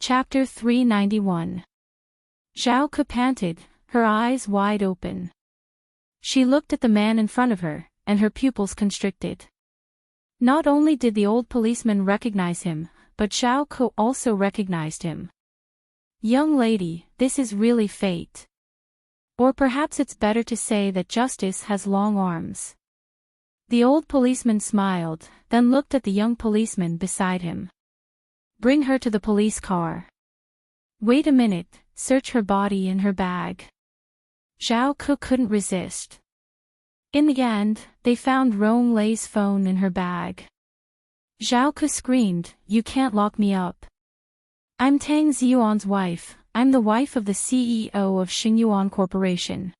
Chapter 391. Zhao Ke panted, her eyes wide open. She looked at the man in front of her, and her pupils constricted. Not only did the old policeman recognize him, but Zhao Ke also recognized him. Young lady, this is really fate. Or perhaps it's better to say that justice has long arms. The old policeman smiled, then looked at the young policeman beside him. Bring her to the police car. Wait a minute, search her body and her bag. Zhao Ke couldn't resist. In the end, they found Rollercoasters' phone in her bag. Zhao Ke screamed, "You can't lock me up. I'm Tang Ziyuan's wife, I'm the wife of the CEO of Xingyuan Corporation."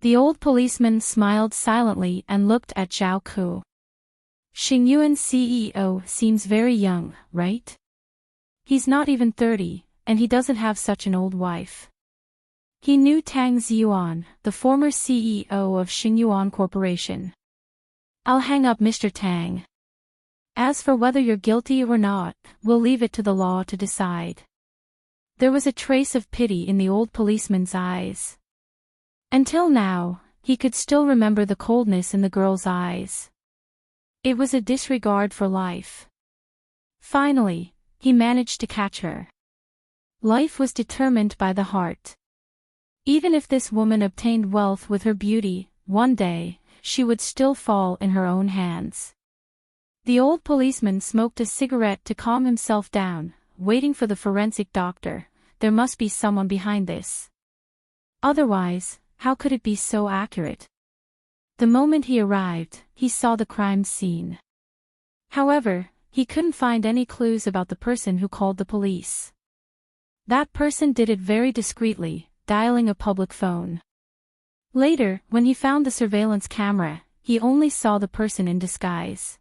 The old policeman smiled silently and looked at Zhao Ke. Xingyuan's CEO seems very young, right? He's not even 30, and he doesn't have such an old wife. He knew Tang Ziyuan, the former CEO of Xingyuan Corporation. I'll hang up Mr. Tang. As for whether you're guilty or not, we'll leave it to the law to decide. There was a trace of pity in the old policeman's eyes. Until now, he could still remember the coldness in the girl's eyes. It was a disregard for life. Finally, he managed to catch her. Life was determined by the heart. Even if this woman obtained wealth with her beauty, one day, she would still fall in her own hands. The old policeman smoked a cigarette to calm himself down, waiting for the forensic doctor. There must be someone behind this. Otherwise, how could it be so accurate? The moment he arrived, he saw the crime scene. However, he couldn't find any clues about the person who called the police. That person did it very discreetly, dialing a public phone. Later, when he found the surveillance camera, he only saw the person in disguise.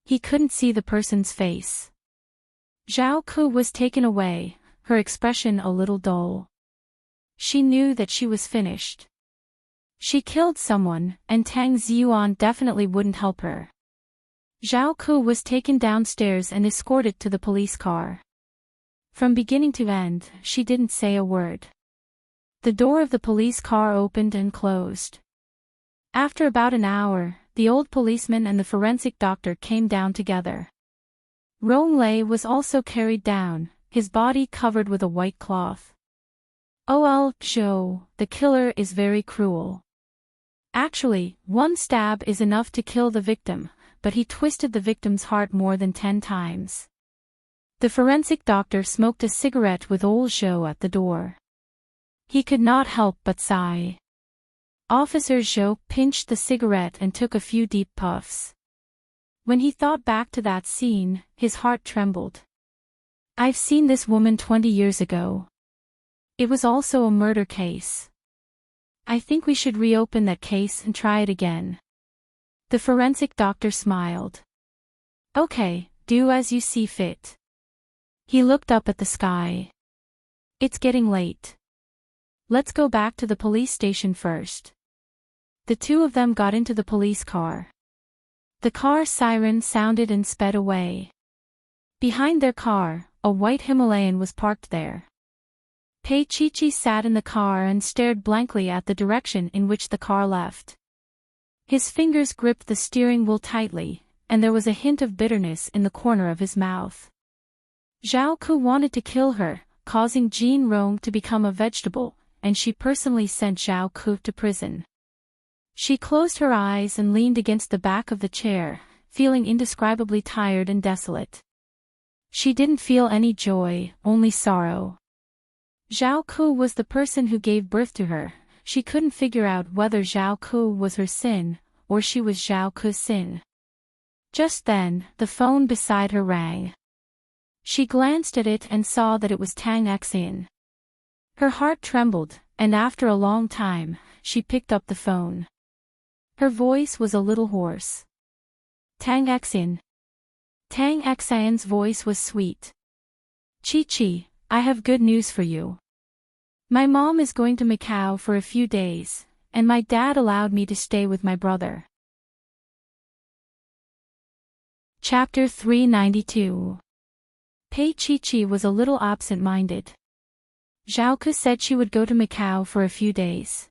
He couldn't see the person's face. Zhao Ke was taken away, her expression a little dull. She knew that she was finished. She killed someone, and Tang Ziyuan definitely wouldn't help her. Zhao Ke was taken downstairs and escorted to the police car. From beginning to end, she didn't say a word. The door of the police car opened and closed. After about an hour, the old policeman and the forensic doctor came down together. Rollercoasters was also carried down, his body covered with a white cloth. "Oh, Zhou, the killer is very cruel. Actually, one stab is enough to kill the victim, but he twisted the victim's heart more than 10 times. The forensic doctor smoked a cigarette with old Zhou at the door. He could not help but sigh. Officer Zhou pinched the cigarette and took a few deep puffs. When he thought back to that scene, his heart trembled. I've seen this woman 20 years ago. It was also a murder case. I think we should reopen that case and try it again. The forensic doctor smiled. Okay, do as you see fit. He looked up at the sky. It's getting late. Let's go back to the police station first. The two of them got into the police car. The car siren sounded and sped away. Behind their car, a white Himalayan was parked there. Pei Chichi sat in the car and stared blankly at the direction in which the car left. His fingers gripped the steering wheel tightly, and there was a hint of bitterness in the corner of his mouth. Zhao Ke wanted to kill her, causing Jean Rome to become a vegetable, and she personally sent Zhao Ke to prison. She closed her eyes and leaned against the back of the chair, feeling indescribably tired and desolate. She didn't feel any joy, only sorrow. Zhao Ke was the person who gave birth to her. She couldn't figure out whether Zhao Ke was her sin, or she was Zhao Ke's sin. Just then, the phone beside her rang. She glanced at it and saw that it was Tang Xian. Her heart trembled, and after a long time, she picked up the phone. Her voice was a little hoarse. Tang Xian. Tang Xian's voice was sweet. Chi-Chi, I have good news for you. My mom is going to Macau for a few days, and my dad allowed me to stay with my brother. Chapter 392. Pei Chi was a little absent-minded. Zhao Ke said she would go to Macau for a few days.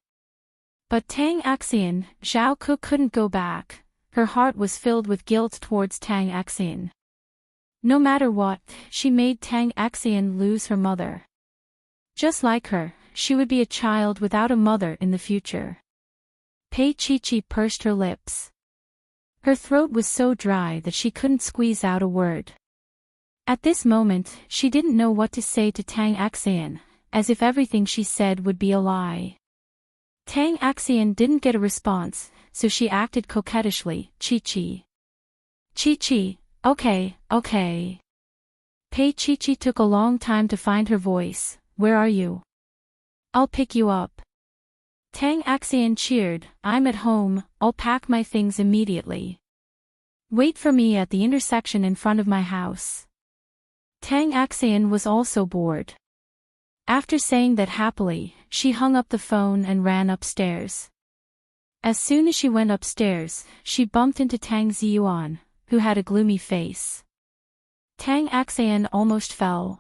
But Tang Axian, Zhao Ke couldn't go back. Her heart was filled with guilt towards Tang Axian. No matter what, she made Tang Axian lose her mother. Just like her, she would be a child without a mother in the future. Pei Chi pursed her lips. Her throat was so dry that she couldn't squeeze out a word. At this moment, she didn't know what to say to Tang Axian, as if everything she said would be a lie. Tang Axian didn't get a response, so she acted coquettishly. Chi, okay. Pei Chi took a long time to find her voice. Where are you? I'll pick you up. Tang Axian cheered. I'm at home, I'll pack my things immediately. Wait for me at the intersection in front of my house. Tang Axian was also bored. After saying that happily, she hung up the phone and ran upstairs. As soon as she went upstairs, she bumped into Tang Ziyuan, who had a gloomy face. Tang Axian almost fell.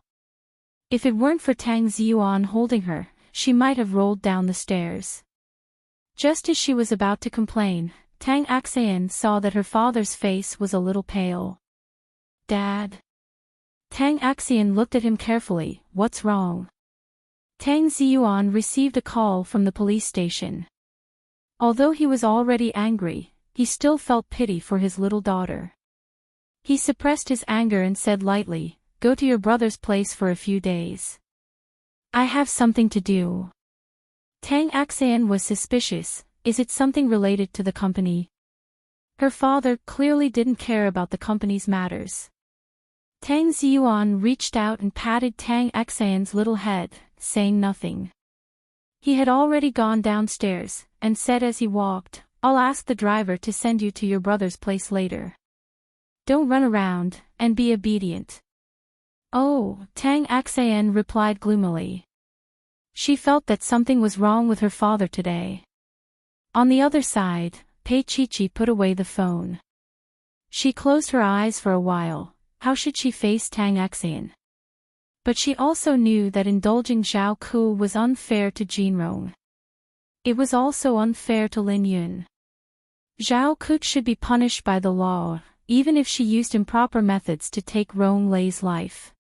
If it weren't for Tang Ziyuan holding her, she might have rolled down the stairs. Just as she was about to complain, Tang Axian saw that her father's face was a little pale. Dad? Tang Axian looked at him carefully. What's wrong? Tang Ziyuan received a call from the police station. Although he was already angry, he still felt pity for his little daughter. He suppressed his anger and said lightly, Go to your brother's place for a few days. I have something to do. Tang Axian was suspicious. Is it something related to the company? Her father clearly didn't care about the company's matters. Tang Ziyuan reached out and patted Tang Axian's little head, saying nothing. He had already gone downstairs, and said as he walked, I'll ask the driver to send you to your brother's place later. Don't run around, and be obedient. Oh, Tang Axian replied gloomily. She felt that something was wrong with her father today. On the other side, Pei Chi put away the phone. She closed her eyes for a while. How should she face Tang Axian? But she also knew that indulging Zhao Ke was unfair to Jinrong. It was also unfair to Lin Yun. Zhao Ke should be punished by the law, even if she used improper methods to take Rong Lei's life.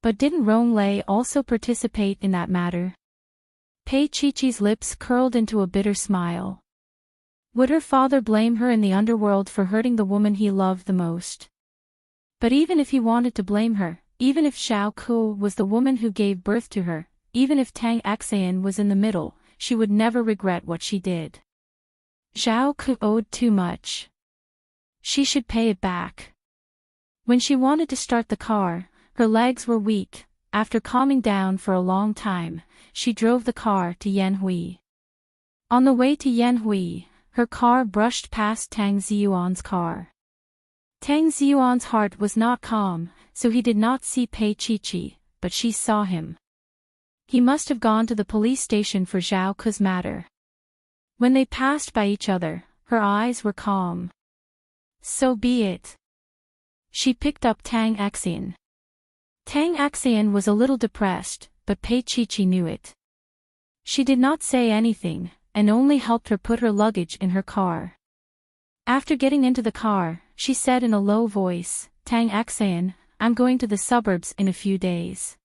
But didn't Rong Lei also participate in that matter? Pei Chi-Chi's lips curled into a bitter smile. Would her father blame her in the underworld for hurting the woman he loved the most? But even if he wanted to blame her, even if Zhao Ke was the woman who gave birth to her, even if Tang Axian was in the middle, she would never regret what she did. Zhao Ke owed too much. She should pay it back. When she wanted to start the car, her legs were weak. After calming down for a long time, she drove the car to Yanhui. On the way to Yanhui, her car brushed past Tang Ziyuan's car. Tang Ziyuan's heart was not calm, so he did not see Pei Chi, but she saw him. He must have gone to the police station for Zhao Ke's matter. When they passed by each other, her eyes were calm. So be it. She picked up Tang Axian. Tang Axian was a little depressed, but Pei Chi knew it. She did not say anything, and only helped her put her luggage in her car. After getting into the car, she said in a low voice, Tang Axian, I'm going to the suburbs in a few days.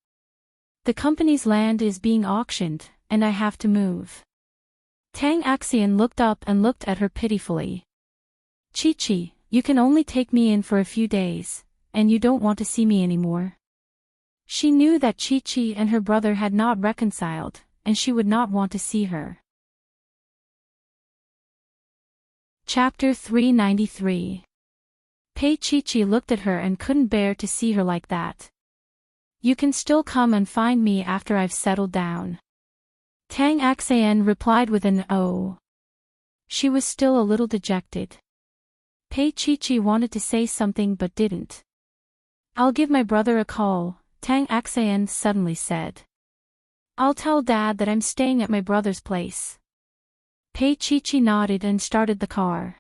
The company's land is being auctioned, and I have to move. Tang Axian looked up and looked at her pitifully. Chi, you can only take me in for a few days, and you don't want to see me anymore. She knew that Chi and her brother had not reconciled, and she would not want to see her. Chapter 393. Pei Chi looked at her and couldn't bear to see her like that. You can still come and find me after I've settled down. Tang Axian replied with an oh. She was still a little dejected. Pei Chi wanted to say something but didn't. I'll give my brother a call, Tang Axian suddenly said. I'll tell Dad that I'm staying at my brother's place. Pei Chi nodded and started the car.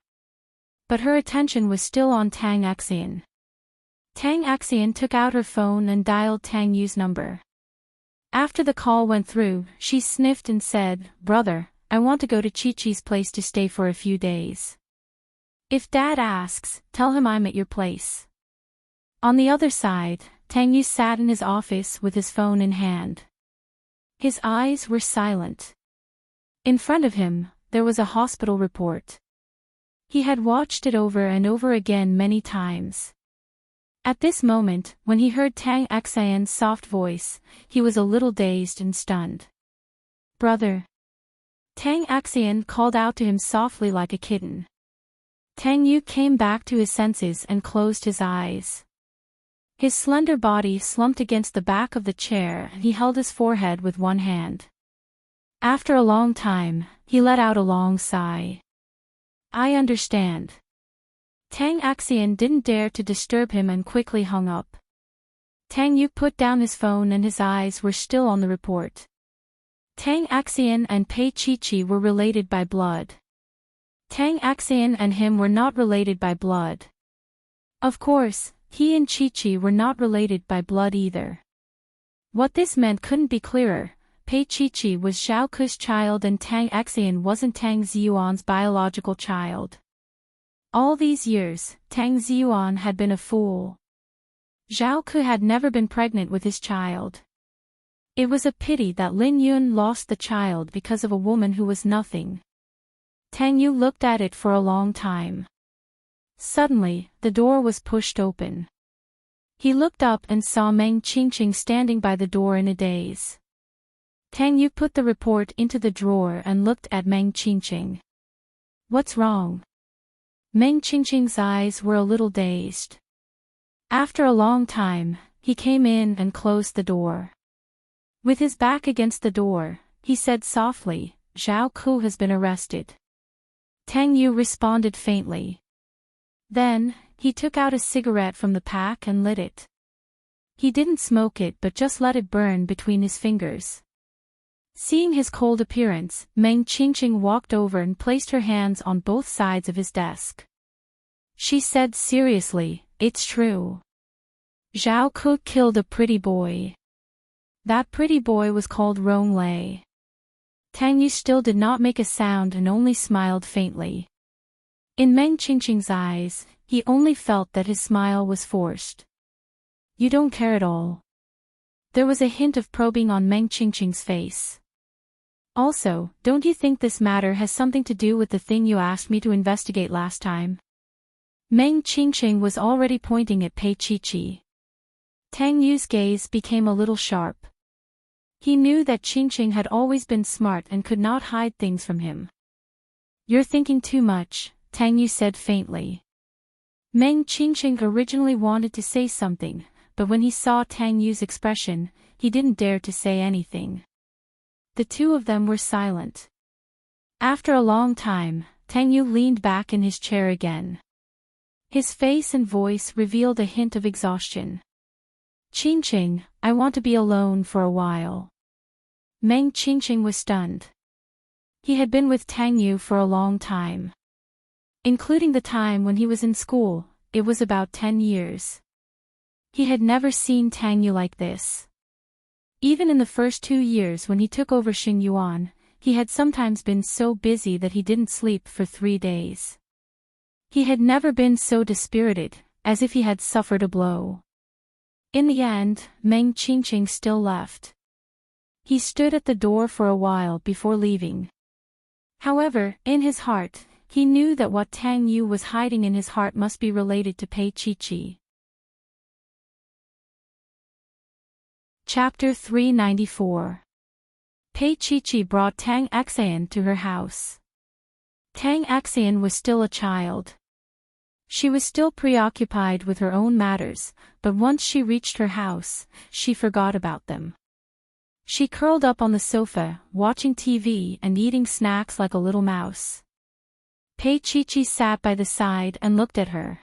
But her attention was still on Tang Axian. Tang Axian took out her phone and dialed Tang Yu's number. After the call went through, she sniffed and said, "Brother, I want to go to Chi-Chi's place to stay for a few days. If Dad asks, tell him I'm at your place." On the other side, Tang Yu sat in his office with his phone in hand. His eyes were silent. In front of him, there was a hospital report. He had watched it over and over again many times. At this moment, when he heard Tang Axian's soft voice, he was a little dazed and stunned. "Brother." Tang Axian called out to him softly like a kitten. Tang Yu came back to his senses and closed his eyes. His slender body slumped against the back of the chair and he held his forehead with one hand. After a long time, he let out a long sigh. "I understand." Tang Axian didn't dare to disturb him and quickly hung up. Tang Yu put down his phone and his eyes were still on the report. Tang Axian and Pei Chi-Chi were related by blood. Tang Axian and him were not related by blood. Of course, he and Chi-Chi were not related by blood either. What this meant couldn't be clearer. Pei Chi-Chi was Zhao Ke's child and Tang Axian wasn't Tang Ziyuan's biological child. All these years, Tang Ziyuan had been a fool. Zhao Ke had never been pregnant with his child. It was a pity that Lin Yun lost the child because of a woman who was nothing. Tang Yu looked at it for a long time. Suddenly, the door was pushed open. He looked up and saw Meng Qingqing standing by the door in a daze. Tang Yu put the report into the drawer and looked at Meng Qingqing. "What's wrong?" Meng Qingqing's eyes were a little dazed. After a long time, he came in and closed the door. With his back against the door, he said softly, "Zhao Ke has been arrested." Tang Yu responded faintly. Then, he took out a cigarette from the pack and lit it. He didn't smoke it but just let it burn between his fingers. Seeing his cold appearance, Meng Qingqing walked over and placed her hands on both sides of his desk. She said seriously, "It's true. Zhao Ke killed a pretty boy. That pretty boy was called Rong Lei." Tang Yu still did not make a sound and only smiled faintly. In Meng Qingqing's eyes, he only felt that his smile was forced. "You don't care at all." There was a hint of probing on Meng Qingqing's face. "Also, don't you think this matter has something to do with the thing you asked me to investigate last time?" Meng Qingqing was already pointing at Pei Chi-Chi. Tang Yu's gaze became a little sharp. He knew that Qingqing had always been smart and could not hide things from him. "You're thinking too much," Tang Yu said faintly. Meng Qingqing originally wanted to say something, but when he saw Tang Yu's expression, he didn't dare to say anything. The two of them were silent. After a long time, Tang Yu leaned back in his chair again. His face and voice revealed a hint of exhaustion. "Qingqing, I want to be alone for a while." Meng Qingqing was stunned. He had been with Tang Yu for a long time. Including the time when he was in school, it was about 10 years. He had never seen Tang Yu like this. Even in the first 2 years when he took over Xingyuan, he had sometimes been so busy that he didn't sleep for 3 days. He had never been so dispirited, as if he had suffered a blow. In the end, Meng Qingqing still left. He stood at the door for a while before leaving. However, in his heart, he knew that what Tang Yu was hiding in his heart must be related to Pei Chi-Chi. Chapter 394. Pei Chi-Chi brought Tang Axian to her house. Tang Axian was still a child. She was still preoccupied with her own matters, but once she reached her house, she forgot about them. She curled up on the sofa, watching TV and eating snacks like a little mouse. Pei Chi-Chi sat by the side and looked at her.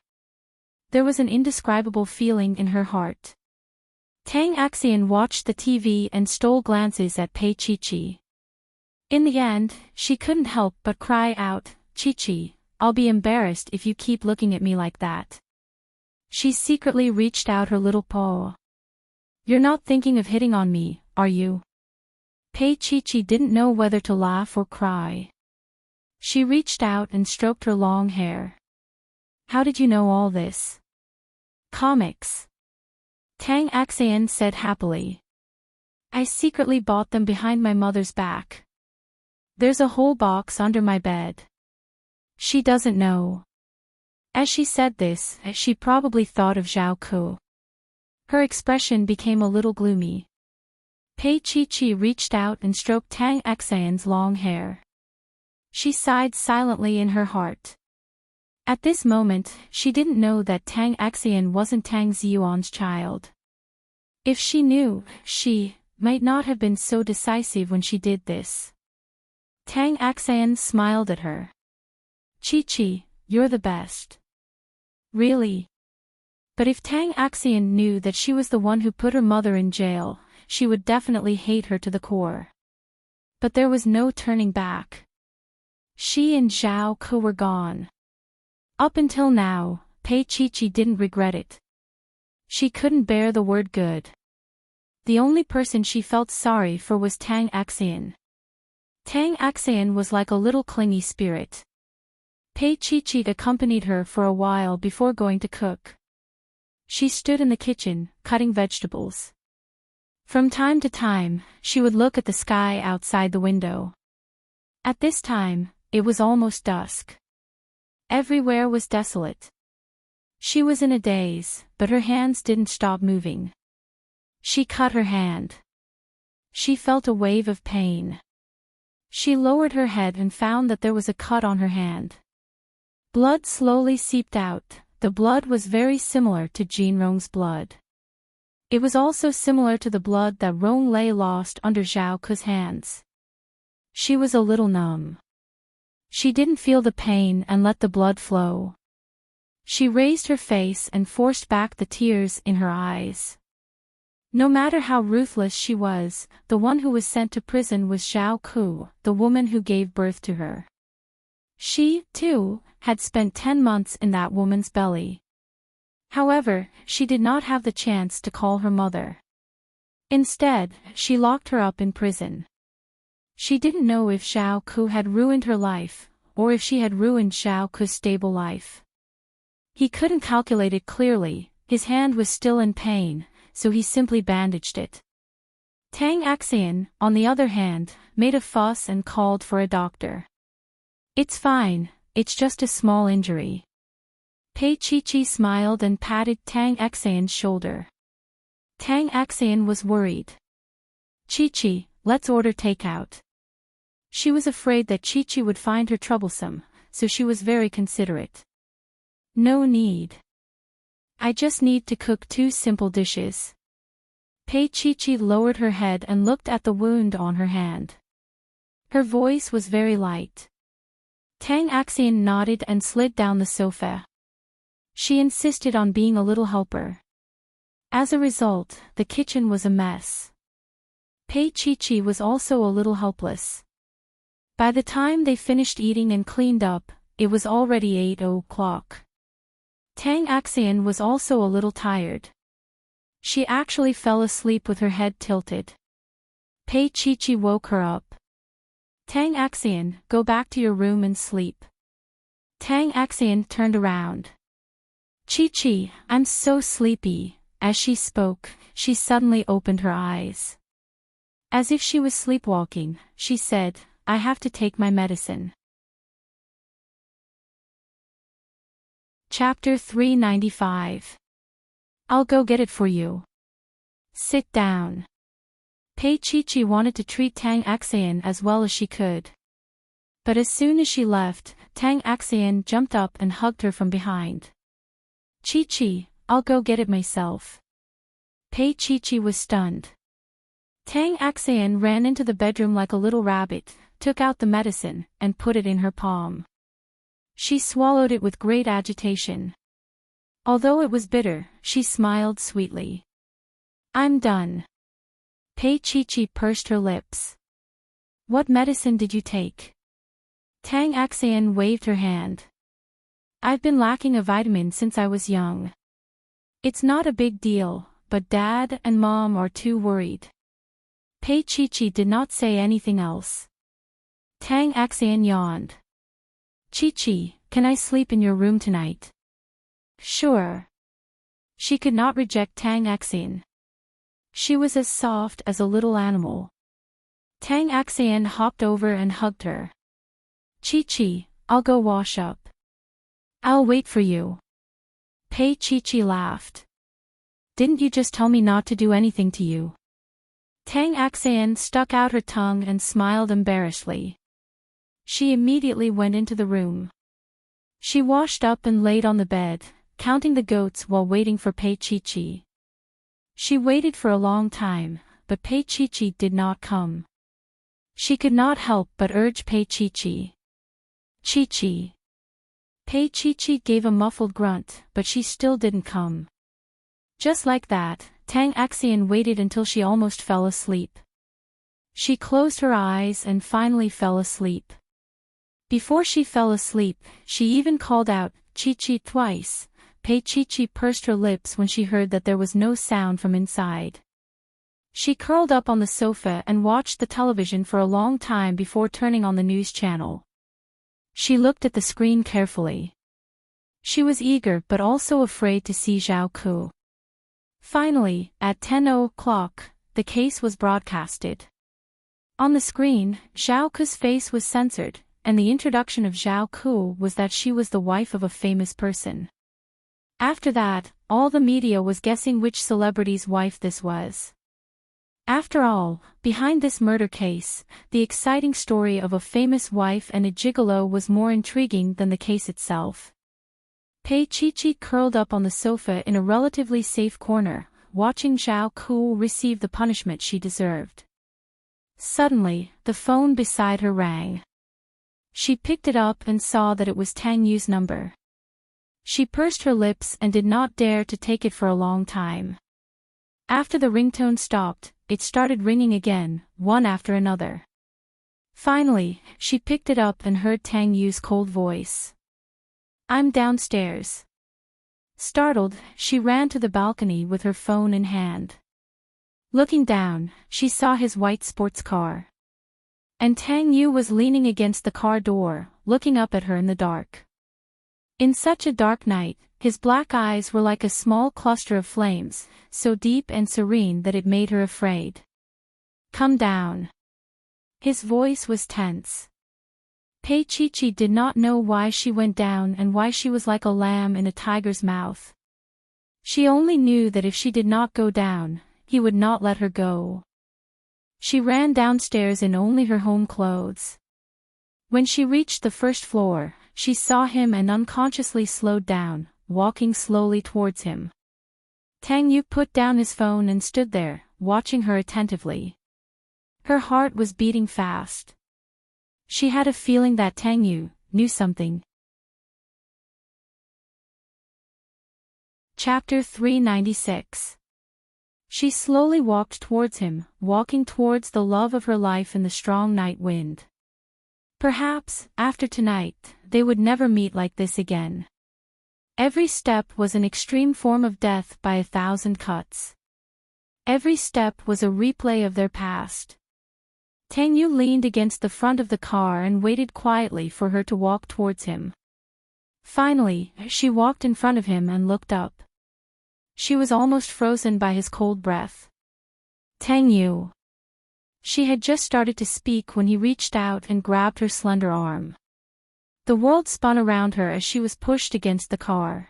There was an indescribable feeling in her heart. Tang Axian watched the TV and stole glances at Pei Chi-Chi. In the end, she couldn't help but cry out, "Chi-Chi, I'll be embarrassed if you keep looking at me like that." She secretly reached out her little paw. "You're not thinking of hitting on me, are you?" Pei Chi didn't know whether to laugh or cry. She reached out and stroked her long hair. "How did you know all this?" "Comics," Tang Axian said happily. "I secretly bought them behind my mother's back. There's a whole box under my bed. She doesn't know." As she said this, she probably thought of Zhao Ku. Her expression became a little gloomy. Pei Chi reached out and stroked Tang Axian's long hair. She sighed silently in her heart. At this moment, she didn't know that Tang Axian wasn't Tang Ziyuan's child. If she knew, she might not have been so decisive when she did this. Tang Axian smiled at her. "Chi, you're the best." "Really?" But if Tang Axian knew that she was the one who put her mother in jail, she would definitely hate her to the core. But there was no turning back. She and Zhao Ku were gone. Up until now, Pei Chi didn't regret it. She couldn't bear the word good. The only person she felt sorry for was Tang Axian. Tang Axian was like a little clingy spirit. Pei Chi accompanied her for a while before going to cook. She stood in the kitchen, cutting vegetables. From time to time, she would look at the sky outside the window. At this time, it was almost dusk. Everywhere was desolate. She was in a daze, but her hands didn't stop moving. She cut her hand. She felt a wave of pain. She lowered her head and found that there was a cut on her hand. Blood slowly seeped out. The blood was very similar to Jin Rong's blood. It was also similar to the blood that Rong Lei lost under Zhao Ku's hands. She was a little numb. She didn't feel the pain and let the blood flow. She raised her face and forced back the tears in her eyes. No matter how ruthless she was, the one who was sent to prison was Zhao Ku, the woman who gave birth to her. She, too, had spent 10 months in that woman's belly. However, she did not have the chance to call her mother. Instead, she locked her up in prison. She didn't know if Zhao Ku had ruined her life, or if she had ruined Zhao Ku's stable life. He couldn't calculate it clearly, his hand was still in pain, so he simply bandaged it. Tang Axian, on the other hand, made a fuss and called for a doctor. "It's fine, it's just a small injury." Pei Chi smiled and patted Tang Axian's shoulder. Tang Axian was worried. "Chi, let's order takeout." She was afraid that Chi would find her troublesome, so she was very considerate. "No need. I just need to cook 2 simple dishes." Pei Chi lowered her head and looked at the wound on her hand. Her voice was very light. Tang Axian nodded and slid down the sofa. She insisted on being a little helper. As a result, the kitchen was a mess. Pei Chi was also a little helpless. By the time they finished eating and cleaned up, it was already 8 o'clock. Tang Axian was also a little tired. She actually fell asleep with her head tilted. Pei Chi woke her up. "Tang Axian, go back to your room and sleep." Tang Axian turned around. "Chi, I'm so sleepy." As she spoke, she suddenly opened her eyes. As if she was sleepwalking, she said, "I have to take my medicine." Chapter 395. I'll go get it for you. Sit down. Pei Chi wanted to treat Tang Axian as well as she could. But as soon as she left, Tang Axian jumped up and hugged her from behind. Chi, I'll go get it myself." Pei Chi was stunned. Tang Axian ran into the bedroom like a little rabbit, took out the medicine, and put it in her palm. She swallowed it with great agitation. Although it was bitter, she smiled sweetly. "I'm done." Pei Chi pursed her lips. "What medicine did you take?" Tang Axian waved her hand. "I've been lacking a vitamin since I was young. It's not a big deal, but Dad and Mom are too worried. Pei Chi-Chi did not say anything else. Tang Axian yawned. Chi-Chi, can I sleep in your room tonight? Sure. She could not reject Tang Axian. She was as soft as a little animal. Tang Axian hopped over and hugged her. Chi-Chi, I'll go wash up. I'll wait for you. Pei Chi-Chi laughed. Didn't you just tell me not to do anything to you? Tang Axian stuck out her tongue and smiled embarrassedly. She immediately went into the room. She washed up and laid on the bed, counting the goats while waiting for Pei Chi-Chi. She waited for a long time, but Pei Chi-Chi did not come. She could not help but urge Pei Chi-Chi. Chi-Chi. Pei Chi-Chi gave a muffled grunt, but she still didn't come. Just like that, Tang Axian waited until she almost fell asleep. She closed her eyes and finally fell asleep. Before she fell asleep, she even called out, Chi-Chi twice. Pei Chi-Chi pursed her lips when she heard that there was no sound from inside. She curled up on the sofa and watched the television for a long time before turning on the news channel. She looked at the screen carefully. She was eager but also afraid to see Zhao Ku. Finally, at 10 o'clock, the case was broadcasted. On the screen, Zhao Ku's face was censored, and the introduction of Zhao Ku was that she was the wife of a famous person. After that, all the media was guessing which celebrity's wife this was. After all, behind this murder case, the exciting story of a famous wife and a gigolo was more intriguing than the case itself. Pei Chi-Chi curled up on the sofa in a relatively safe corner, watching Zhao Ku receive the punishment she deserved. Suddenly, the phone beside her rang. She picked it up and saw that it was Tang Yu's number. She pursed her lips and did not dare to take it for a long time. After the ringtone stopped, it started ringing again, one after another. Finally, she picked it up and heard Tang Yu's cold voice. I'm downstairs. Startled, she ran to the balcony with her phone in hand. Looking down, she saw his white sports car. And Tang Yu was leaning against the car door, looking up at her in the dark. In such a dark night, his black eyes were like a small cluster of flames, so deep and serene that it made her afraid. Come down. His voice was tense. Pei Chi-Chi did not know why she went down and why she was like a lamb in a tiger's mouth. She only knew that if she did not go down, he would not let her go. She ran downstairs in only her home clothes. When she reached the first floor, she saw him and unconsciously slowed down, walking slowly towards him. Tang Yu put down his phone and stood there, watching her attentively. Her heart was beating fast. She had a feeling that Tang Yu knew something. Chapter 396. She slowly walked towards him, walking towards the love of her life in the strong night wind. Perhaps, after tonight, they would never meet like this again. Every step was an extreme form of death by 1,000 cuts. Every step was a replay of their past. Tang Yu leaned against the front of the car and waited quietly for her to walk towards him. Finally, she walked in front of him and looked up. She was almost frozen by his cold breath. Tang Yu. She had just started to speak when he reached out and grabbed her slender arm. The world spun around her as she was pushed against the car.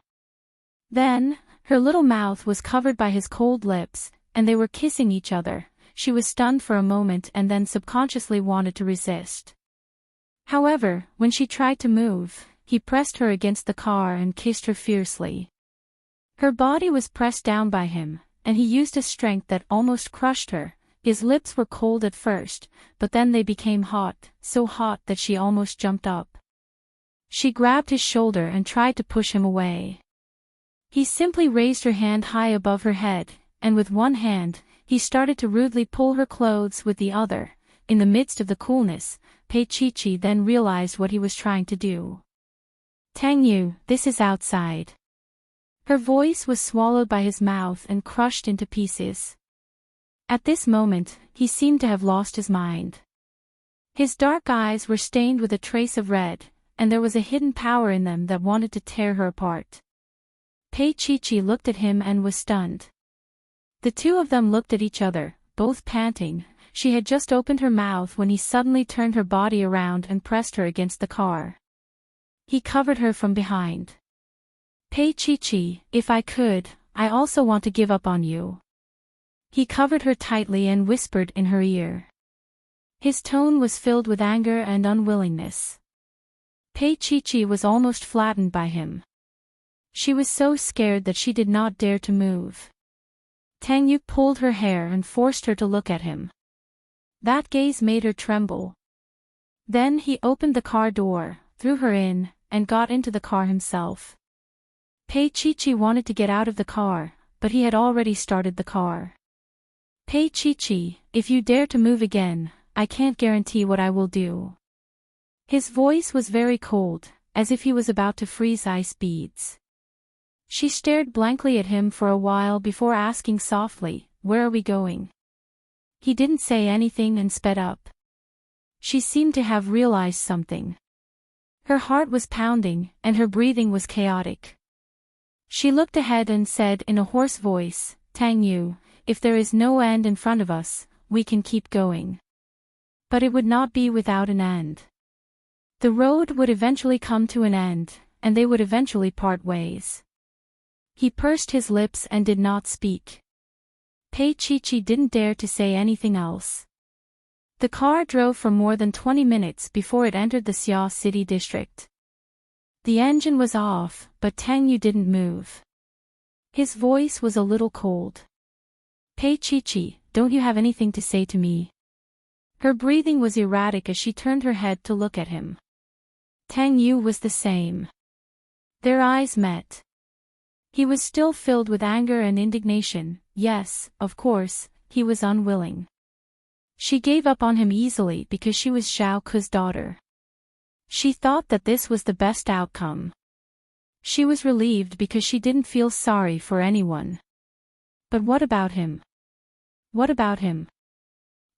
Then, her little mouth was covered by his cold lips, and they were kissing each other. She was stunned for a moment and then subconsciously wanted to resist. However, when she tried to move, he pressed her against the car and kissed her fiercely. Her body was pressed down by him, and he used a strength that almost crushed her. His lips were cold at first, but then they became hot, so hot that she almost jumped up. She grabbed his shoulder and tried to push him away. He simply raised her hand high above her head, and with one hand, he started to rudely pull her clothes with the other. In the midst of the coolness, Pei Chi-Chi then realized what he was trying to do. Tang Yu, this is outside. Her voice was swallowed by his mouth and crushed into pieces. At this moment, he seemed to have lost his mind. His dark eyes were stained with a trace of red, and there was a hidden power in them that wanted to tear her apart. Pei Chi looked at him and was stunned. The two of them looked at each other, both panting. She had just opened her mouth when he suddenly turned her body around and pressed her against the car. He covered her from behind. Pei Chi, if I could, I also want to give up on you. He covered her tightly and whispered in her ear. His tone was filled with anger and unwillingness. Pei Chi was almost flattened by him. She was so scared that she did not dare to move. Tang Yu pulled her hair and forced her to look at him. That gaze made her tremble. Then he opened the car door, threw her in, and got into the car himself. Pei Chi wanted to get out of the car, but he had already started the car. Pei Chi, if you dare to move again, I can't guarantee what I will do. His voice was very cold, as if he was about to freeze ice beads. She stared blankly at him for a while before asking softly, "Where are we going?" He didn't say anything and sped up. She seemed to have realized something. Her heart was pounding, and her breathing was chaotic. She looked ahead and said in a hoarse voice, "Tang Yu, if there is no end in front of us, we can keep going." But it would not be without an end. The road would eventually come to an end, and they would eventually part ways. He pursed his lips and did not speak. Pei Chi didn't dare to say anything else. The car drove for more than 20 minutes before it entered the Xia City district. The engine was off, but Tang Yu didn't move. His voice was a little cold. "Pei Chi, don't you have anything to say to me?" Her breathing was erratic as she turned her head to look at him. Tang Yu was the same. Their eyes met. He was still filled with anger and indignation. Yes, of course, he was unwilling. She gave up on him easily because she was Xiao Ke's daughter. She thought that this was the best outcome. She was relieved because she didn't feel sorry for anyone. But what about him? What about him?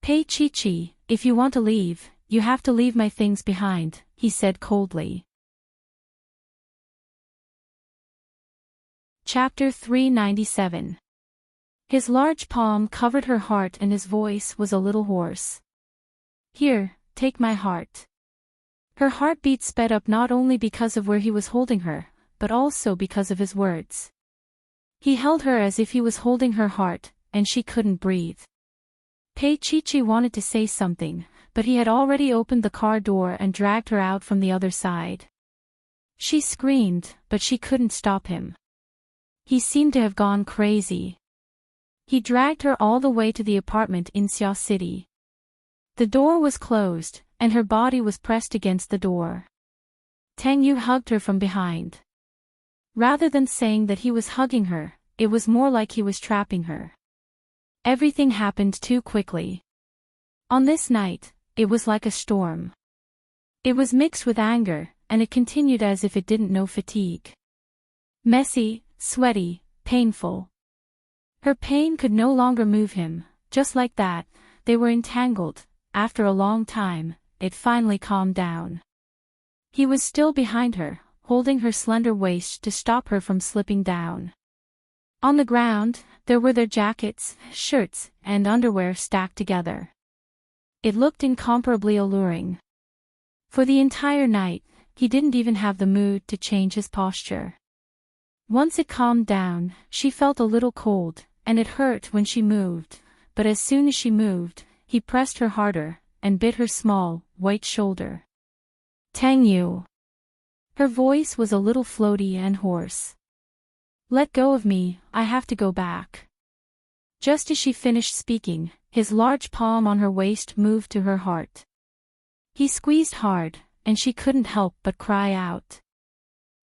"Pei Chi, if you want to leave, you have to leave my things behind," he said coldly. Chapter 397. His large palm covered her heart and his voice was a little hoarse. "Here, take my heart." Her heartbeat sped up not only because of where he was holding her, but also because of his words. He held her as if he was holding her heart, and she couldn't breathe. Pei Chi wanted to say something, but he had already opened the car door and dragged her out from the other side. She screamed, but she couldn't stop him. He seemed to have gone crazy. He dragged her all the way to the apartment in Xia City. The door was closed, and her body was pressed against the door. Tang Yu hugged her from behind. Rather than saying that he was hugging her, it was more like he was trapping her. Everything happened too quickly. On this night, it was like a storm. It was mixed with anger, and it continued as if it didn't know fatigue. Messy, sweaty, painful. Her pain could no longer move him. Just like that, they were entangled. After a long time, it finally calmed down. He was still behind her, holding her slender waist to stop her from slipping down. On the ground, there were their jackets, shirts, and underwear stacked together. It looked incomparably alluring. For the entire night, he didn't even have the mood to change his posture. Once it calmed down, she felt a little cold, and it hurt when she moved, but as soon as she moved, he pressed her harder, and bit her small, white shoulder. "Tang Yu." Her voice was a little floaty and hoarse. "Let go of me, I have to go back." Just as she finished speaking, his large palm on her waist moved to her heart. He squeezed hard, and she couldn't help but cry out.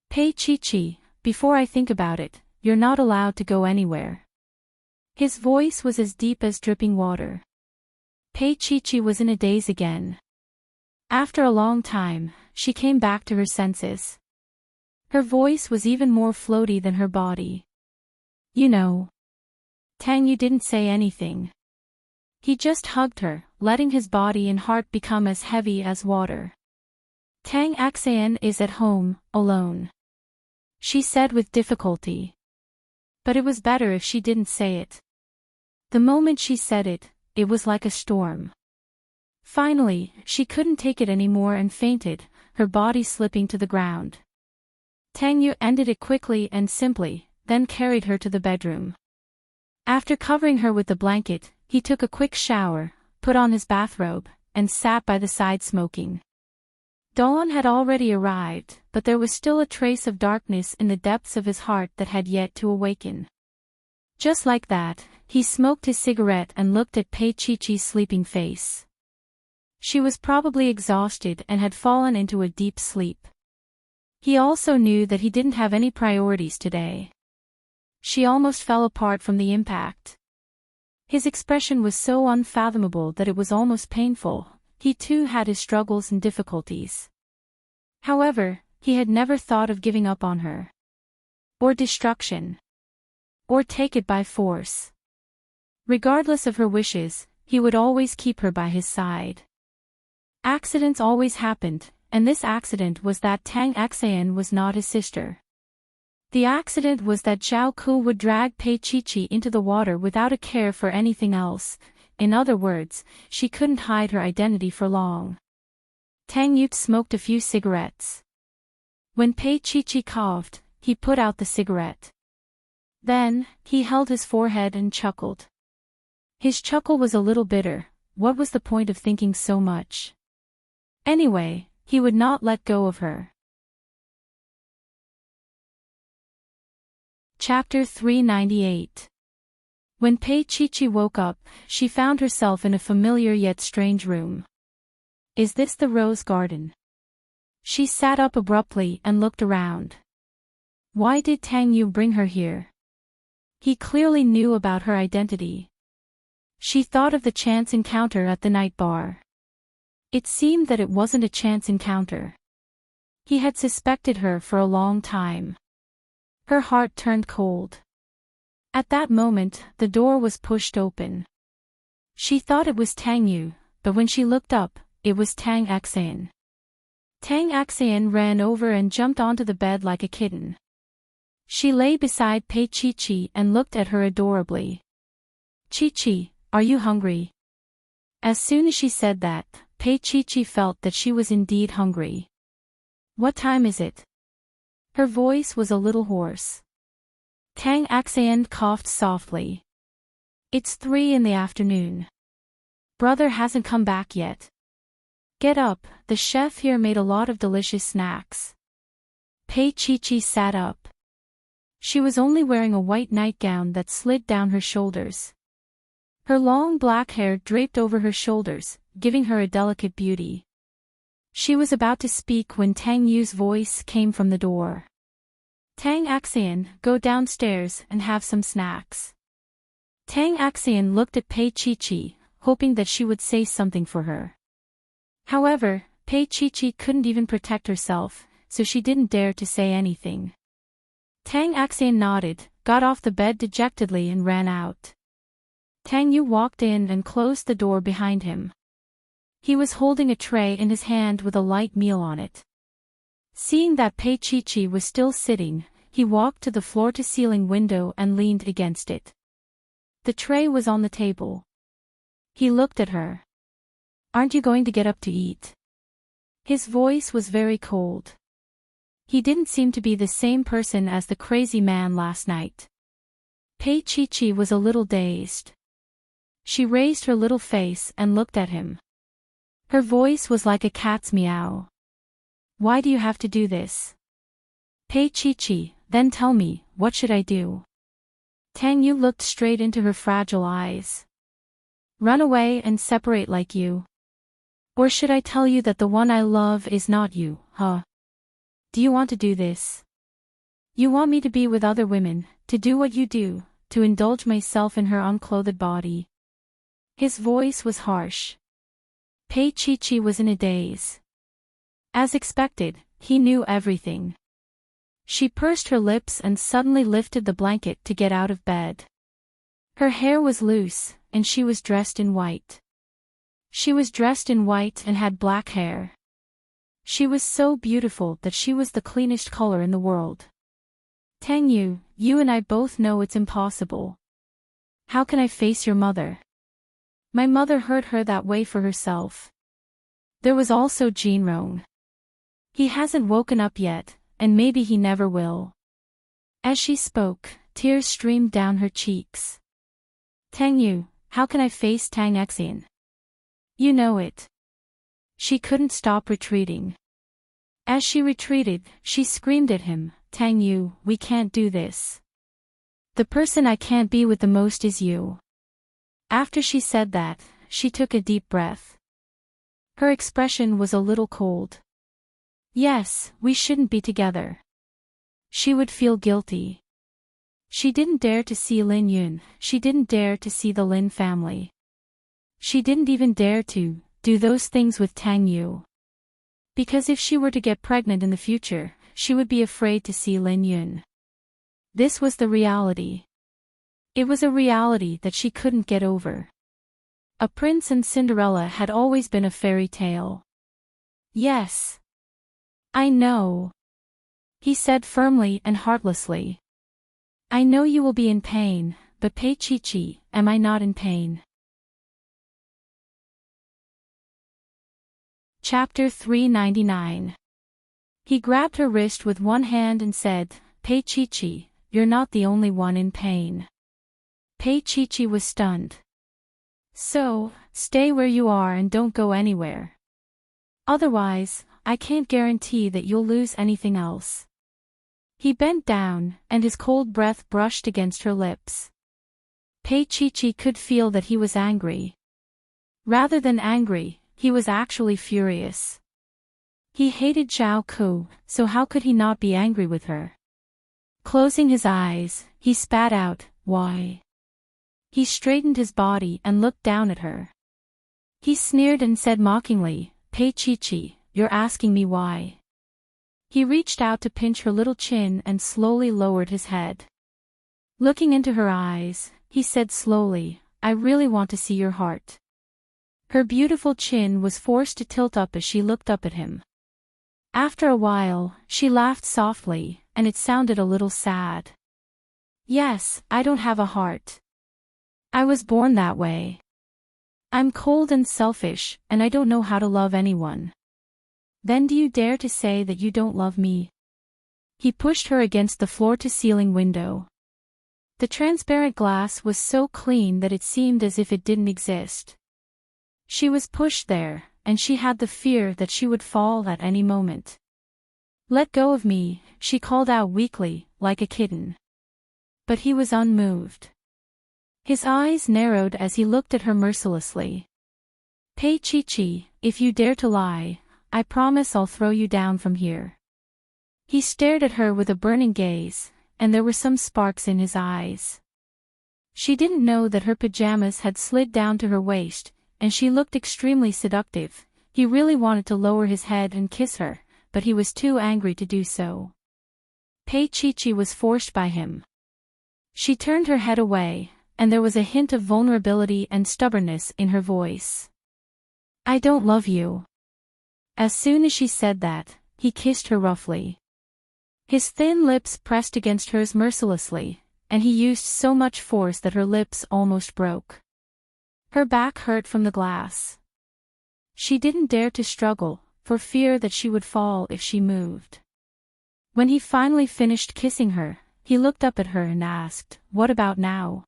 "Pei Chi, before I think about it, you're not allowed to go anywhere." His voice was as deep as dripping water. Pei Chi was in a daze again. After a long time, she came back to her senses. Her voice was even more floaty than her body. You know. Tang Yu didn't say anything. He just hugged her, letting his body and heart become as heavy as water. Tang Xian is at home, alone. She said with difficulty. But it was better if she didn't say it. The moment she said it, it was like a storm. Finally, she couldn't take it anymore and fainted, her body slipping to the ground. Tang Yu ended it quickly and simply, then carried her to the bedroom. After covering her with the blanket, he took a quick shower, put on his bathrobe, and sat by the side smoking. Dawn had already arrived, but there was still a trace of darkness in the depths of his heart that had yet to awaken. Just like that, he smoked his cigarette and looked at Pei Chi-Chi's sleeping face. She was probably exhausted and had fallen into a deep sleep. He also knew that he didn't have any priorities today. She almost fell apart from the impact. His expression was so unfathomable that it was almost painful. He too had his struggles and difficulties. However, he had never thought of giving up on her. Or destruction. Or take it by force. Regardless of her wishes, he would always keep her by his side. Accidents always happened, and this accident was that Tang Xian was not his sister. The accident was that Zhao Ku would drag Pei Chi-Chi into the water without a care for anything else. In other words, she couldn't hide her identity for long. Tang Yu smoked a few cigarettes. When Pei Chi-Chi coughed, he put out the cigarette. Then, he held his forehead and chuckled. His chuckle was a little bitter. What was the point of thinking so much? Anyway, he would not let go of her. Chapter 398. When Pei Chi-Chi woke up, she found herself in a familiar yet strange room. Is this the rose garden? She sat up abruptly and looked around. Why did Tang Yu bring her here? He clearly knew about her identity. She thought of the chance encounter at the night bar. It seemed that it wasn't a chance encounter. He had suspected her for a long time. Her heart turned cold. At that moment, the door was pushed open. She thought it was Tang Yu, but when she looked up, it was Tang Xian. Tang Xian ran over and jumped onto the bed like a kitten. She lay beside Pei Chi-Chi and looked at her adorably. Chi-Chi, are you hungry? As soon as she said that, Pei Chi-Chi felt that she was indeed hungry. What time is it? Her voice was a little hoarse. Tang Xian coughed softly. It's 3 in the afternoon. Brother hasn't come back yet. Get up, the chef here made a lot of delicious snacks. Pei Chi-Chi sat up. She was only wearing a white nightgown that slid down her shoulders. Her long black hair draped over her shoulders, giving her a delicate beauty. She was about to speak when Tang Yu's voice came from the door. Tang Xian, go downstairs and have some snacks. Tang Xian looked at Pei Chi-Chi, hoping that she would say something for her. However, Pei Chi-Chi couldn't even protect herself, so she didn't dare to say anything. Tang Xian nodded, got off the bed dejectedly and ran out. Tang Yu walked in and closed the door behind him. He was holding a tray in his hand with a light meal on it. Seeing that Pei Chi-Chi was still sitting, he walked to the floor-to-ceiling window and leaned against it. The tray was on the table. He looked at her. Aren't you going to get up to eat? His voice was very cold. He didn't seem to be the same person as the crazy man last night. Pei Chi-Chi was a little dazed. She raised her little face and looked at him. Her voice was like a cat's meow. Why do you have to do this? Pei Chi-Chi, then tell me, what should I do? Tang Yu looked straight into her fragile eyes. Run away and separate like you. Or should I tell you that the one I love is not you, huh? Do you want to do this? You want me to be with other women, to do what you do, to indulge myself in her unclothed body. His voice was harsh. Pei Chi-Chi was in a daze. As expected, he knew everything. She pursed her lips and suddenly lifted the blanket to get out of bed. Her hair was loose, and she was dressed in white. She was dressed in white and had black hair. She was so beautiful that she was the cleanest color in the world. Tang Yu, you and I both know it's impossible. How can I face your mother? My mother hurt her that way for herself. There was also Jinrong. He hasn't woken up yet, and maybe he never will. As she spoke, tears streamed down her cheeks. Tang Yu, how can I face Tang Xian? You know it. She couldn't stop retreating. As she retreated, she screamed at him, Tang Yu, we can't do this. The person I can't be with the most is you. After she said that, she took a deep breath. Her expression was a little cold. Yes, we shouldn't be together. She would feel guilty. She didn't dare to see Lin Yun, she didn't dare to see the Lin family. She didn't even dare to do those things with Tang Yu. Because if she were to get pregnant in the future, she would be afraid to see Lin Yun. This was the reality. It was a reality that she couldn't get over. A prince and Cinderella had always been a fairy tale. Yes. I know. He said firmly and heartlessly. I know you will be in pain, but Pei Chi, am I not in pain? Chapter 399. He grabbed her wrist with one hand and said, Pei Chi, you're not the only one in pain. Pei Chi was stunned. So, stay where you are and don't go anywhere. Otherwise, I can't guarantee that you'll lose anything else. He bent down, and his cold breath brushed against her lips. Pei Chi could feel that he was angry. Rather than angry, he was actually furious. He hated Zhao Ku, so how could he not be angry with her? Closing his eyes, he spat out, why? He straightened his body and looked down at her. He sneered and said mockingly, Pei Chi, you're asking me why? He reached out to pinch her little chin and slowly lowered his head. Looking into her eyes, he said slowly, I really want to see your heart. Her beautiful chin was forced to tilt up as she looked up at him. After a while, she laughed softly, and it sounded a little sad. Yes, I don't have a heart. I was born that way. I'm cold and selfish, and I don't know how to love anyone. Then do you dare to say that you don't love me? He pushed her against the floor-to-ceiling window. The transparent glass was so clean that it seemed as if it didn't exist. She was pushed there, and she had the fear that she would fall at any moment. Let go of me, she called out weakly, like a kitten. But he was unmoved. His eyes narrowed as he looked at her mercilessly. Pei Chi, if you dare to lie, I promise I'll throw you down from here. He stared at her with a burning gaze, and there were some sparks in his eyes. She didn't know that her pajamas had slid down to her waist, and she looked extremely seductive. He really wanted to lower his head and kiss her, but he was too angry to do so. Pei Chi was forced by him. She turned her head away, and there was a hint of vulnerability and stubbornness in her voice. I don't love you. As soon as she said that, he kissed her roughly. His thin lips pressed against hers mercilessly, and he used so much force that her lips almost broke. Her back hurt from the glass. She didn't dare to struggle, for fear that she would fall if she moved. When he finally finished kissing her, he looked up at her and asked, What about now?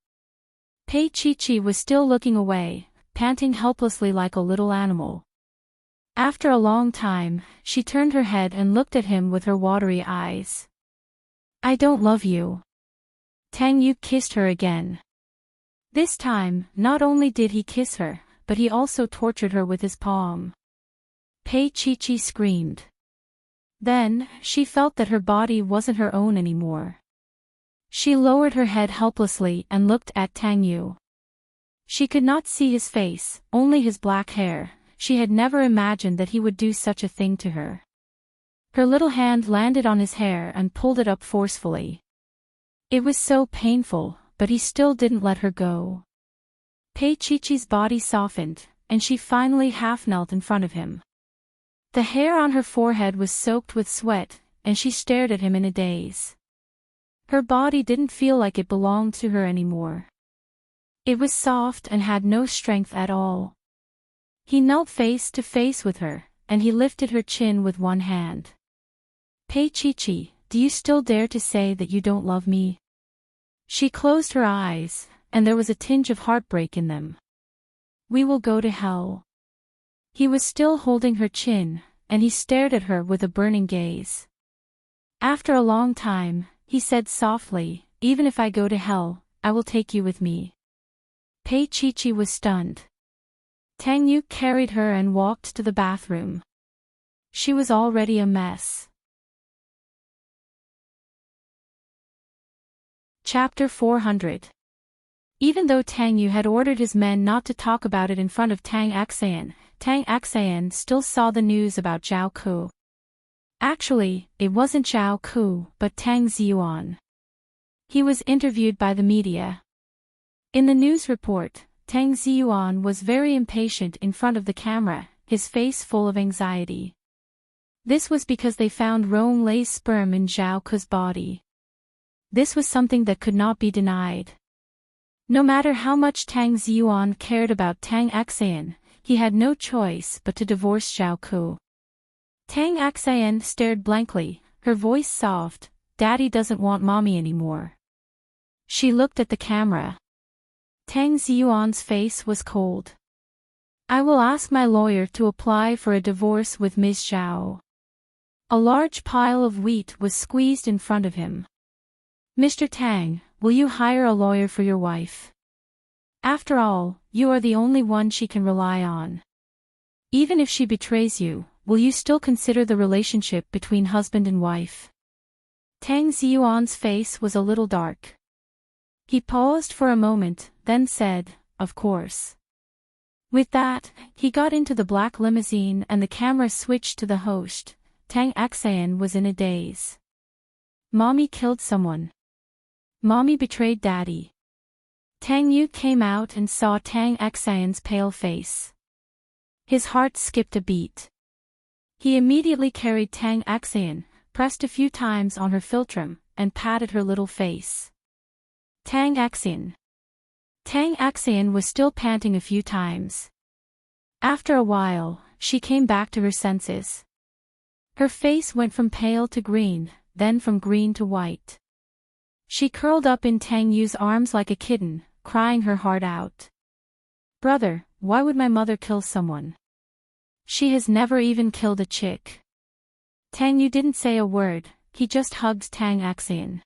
Pei Chi was still looking away, panting helplessly like a little animal. After a long time, she turned her head and looked at him with her watery eyes. I don't love you. Tang Yu kissed her again. This time, not only did he kiss her, but he also tortured her with his palm. Pei Chi screamed. Then, she felt that her body wasn't her own anymore. She lowered her head helplessly and looked at Tang Yu. She could not see his face, only his black hair. She had never imagined that he would do such a thing to her. Her little hand landed on his hair and pulled it up forcefully. It was so painful, but he still didn't let her go. Pei Chi-Chi's body softened, and she finally half-knelt in front of him. The hair on her forehead was soaked with sweat, and she stared at him in a daze. Her body didn't feel like it belonged to her anymore. It was soft and had no strength at all. He knelt face to face with her, and he lifted her chin with one hand. Pei Chi-Chi, do you still dare to say that you don't love me? She closed her eyes, and there was a tinge of heartbreak in them. We will go to hell. He was still holding her chin, and he stared at her with a burning gaze. After a long time, he said softly, even if I go to hell, I will take you with me. Pei Chi-Chi was stunned. Tang Yu carried her and walked to the bathroom. She was already a mess. Chapter 400. Even though Tang Yu had ordered his men not to talk about it in front of Tang Axayan still saw the news about Zhao Ku. Actually, it wasn't Zhao Ku, but Tang Ziyuan. He was interviewed by the media. In the news report, Tang Ziyuan was very impatient in front of the camera, his face full of anxiety. This was because they found Rong Lei's sperm in Zhao Ku's body. This was something that could not be denied. No matter how much Tang Ziyuan cared about Tang Axayan, he had no choice but to divorce Zhao Ku. Tang Axayan stared blankly, her voice soft, Daddy doesn't want mommy anymore. She looked at the camera. Tang Ziyuan's face was cold. I will ask my lawyer to apply for a divorce with Ms. Zhao. A large pile of wheat was squeezed in front of him. Mr. Tang, will you hire a lawyer for your wife? After all, you are the only one she can rely on. Even if she betrays you, will you still consider the relationship between husband and wife? Tang Ziyuan's face was a little dark. He paused for a moment, then said, of course. With that, he got into the black limousine and the camera switched to the host. Tang Axayan was in a daze. Mommy killed someone. Mommy betrayed Daddy. Tang Yu came out and saw Tang Axayan's pale face. His heart skipped a beat. He immediately carried Tang Axayan, pressed a few times on her philtrum, and patted her little face. Tang Axayan. Tang Axayan was still panting a few times. After a while, she came back to her senses. Her face went from pale to green, then from green to white. She curled up in Tang Yu's arms like a kitten, crying her heart out. Brother, why would my mother kill someone? She has never even killed a chick. Tang Yu didn't say a word, he just hugged Tang Axayan.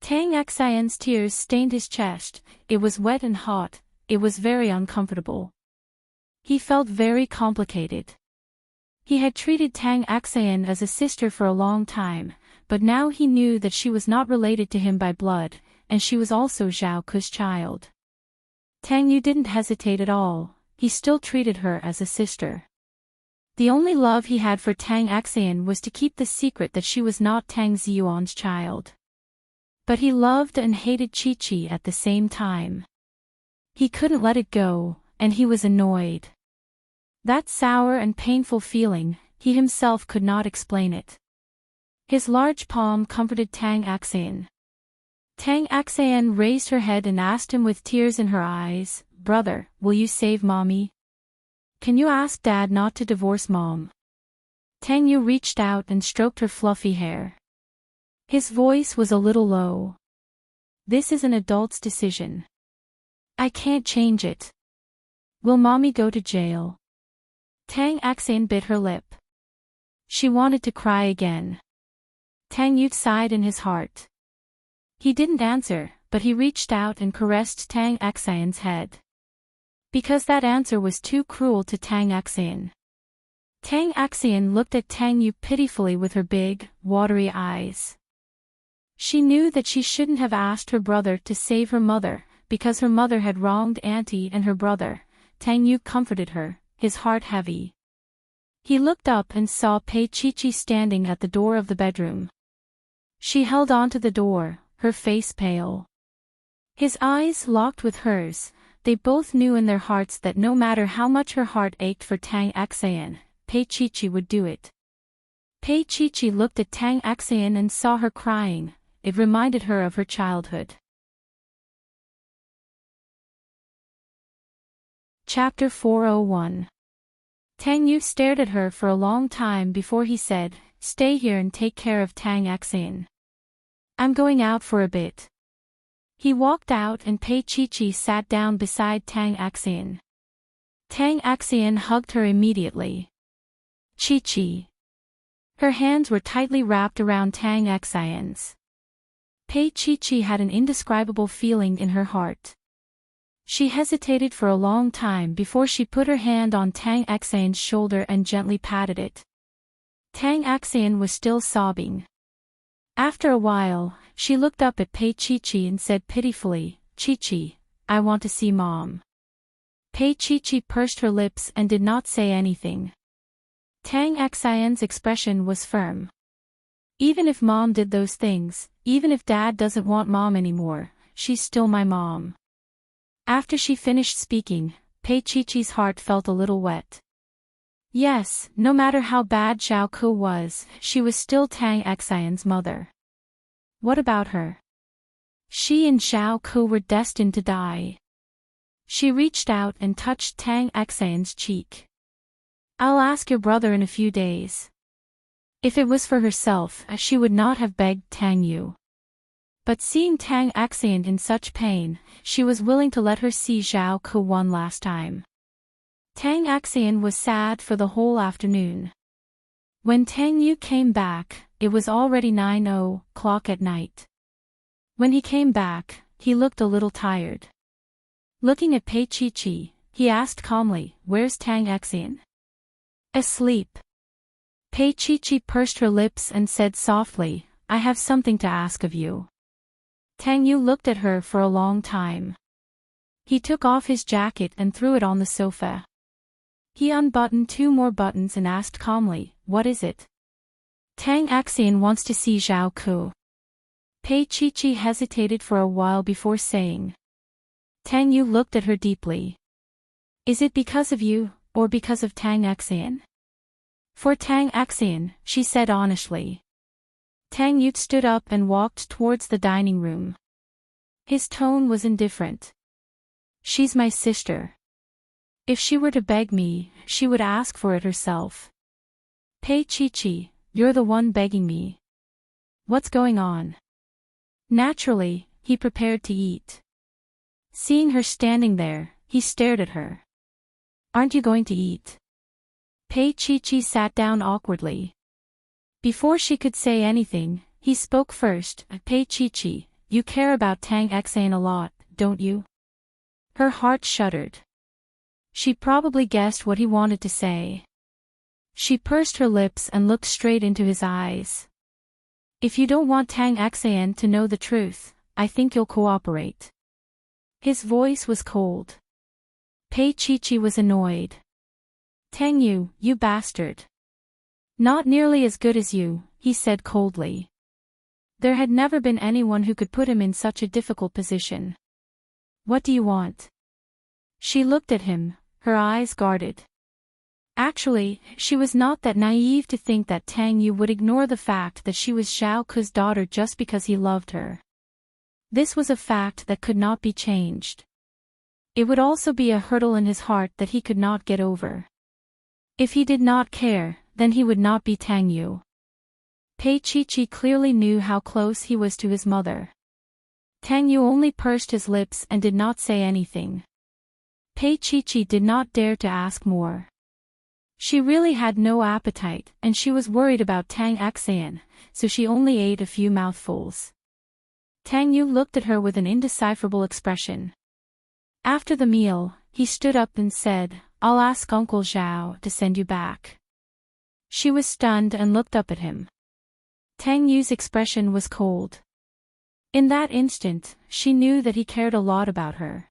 Tang Axayan's tears stained his chest, it was wet and hot, it was very uncomfortable. He felt very complicated. He had treated Tang Axayan as a sister for a long time, but now he knew that she was not related to him by blood, and she was also Zhao Ku's child. Tang Yu didn't hesitate at all, he still treated her as a sister. The only love he had for Tang Axayan was to keep the secret that she was not Tang Ziyuan's child. But he loved and hated Chi-Chi at the same time. He couldn't let it go, and he was annoyed. That sour and painful feeling, he himself could not explain it. His large palm comforted Tang Axayan. Tang Axayan raised her head and asked him with tears in her eyes, Brother, will you save Mommy? Can you ask Dad not to divorce Mom? Tang Yu reached out and stroked her fluffy hair. His voice was a little low. This is an adult's decision. I can't change it. Will Mommy go to jail? Tang Axayan bit her lip. She wanted to cry again. Tang Yu sighed in his heart. He didn't answer, but he reached out and caressed Tang Axayan's head. Because that answer was too cruel to Tang Axayan. Tang Axayan looked at Tang Yu pitifully with her big, watery eyes. She knew that she shouldn't have asked her brother to save her mother, because her mother had wronged Auntie and her brother. Tang Yu comforted her, his heart heavy. He looked up and saw Pei Chi standing at the door of the bedroom. She held onto the door, her face pale. His eyes locked with hers. They both knew in their hearts that no matter how much her heart ached for Tang Xan, Pei Chi would do it. Pei Chi looked at Tang Xan and saw her crying. It reminded her of her childhood. Chapter 401. Tang Yu stared at her for a long time before he said, "Stay here and take care of Tang Xan. I'm going out for a bit." He walked out and Pei Chi sat down beside Tang Xan. Tang Xan hugged her immediately. Chi. Her hands were tightly wrapped around Tang Xan's. Pei Chi had an indescribable feeling in her heart. She hesitated for a long time before she put her hand on Tang Xan's shoulder and gently patted it. Tang Xan was still sobbing. After a while, she looked up at Pei Chi and said pitifully, "Chi, I want to see Mom." Pei Chi pursed her lips and did not say anything. Tang Xan's expression was firm. "Even if Mom did those things, even if Dad doesn't want Mom anymore, she's still my mom." After she finished speaking, Pei Chi's heart felt a little wet. Yes, no matter how bad Xiao Ke was, she was still Tang Xan's mother. What about her? She and Xiao Ke were destined to die. She reached out and touched Tang Xan's cheek. "I'll ask your brother in a few days." If it was for herself, she would not have begged Tang Yu. But seeing Tang Xan in such pain, she was willing to let her see Xiao Ke one last time. Tang Xan was sad for the whole afternoon. When Tang Yu came back, it was already 9:00 at night. When he came back, he looked a little tired. Looking at Pei Chi, he asked calmly, "Where's Tang Xan?" "Asleep." Pei Chi pursed her lips and said softly, "I have something to ask of you." Tang Yu looked at her for a long time. He took off his jacket and threw it on the sofa. He unbuttoned 2 more buttons and asked calmly, "What is it?" "Tang Xan wants to see Xiao Ke." Pei Chi hesitated for a while before saying. Tang Yu looked at her deeply. "Is it because of you, or because of Tang Xan?" "For Tang Xan," she said honestly. Tang Yu stood up and walked towards the dining room. His tone was indifferent. "She's my sister. If she were to beg me, she would ask for it herself." "Pei Chi, you're the one begging me. What's going on?" Naturally, he prepared to eat. Seeing her standing there, he stared at her. "Aren't you going to eat?" Pei Chi sat down awkwardly. Before she could say anything, he spoke first. "Pei Chi, you care about Tang Xan a lot, don't you?" Her heart shuddered. She probably guessed what he wanted to say. She pursed her lips and looked straight into his eyes. "If you don't want Tang Xan to know the truth, I think you'll cooperate." His voice was cold. Pei Chi was annoyed. "Tang Yu, you bastard. Not nearly as good as you," he said coldly. There had never been anyone who could put him in such a difficult position. "What do you want?" She looked at him, her eyes guarded. Actually, she was not that naive to think that Tang Yu would ignore the fact that she was Xiao Ke's daughter just because he loved her. This was a fact that could not be changed. It would also be a hurdle in his heart that he could not get over. If he did not care, then he would not be Tang Yu. Pei Chi clearly knew how close he was to his mother. Tang Yu only pursed his lips and did not say anything. Pei Chi did not dare to ask more. She really had no appetite, and she was worried about Tang Xan, so she only ate a few mouthfuls. Tang Yu looked at her with an indecipherable expression. After the meal, he stood up and said, "I'll ask Uncle Zhao to send you back." She was stunned and looked up at him. Tang Yu's expression was cold. In that instant, she knew that he cared a lot about her.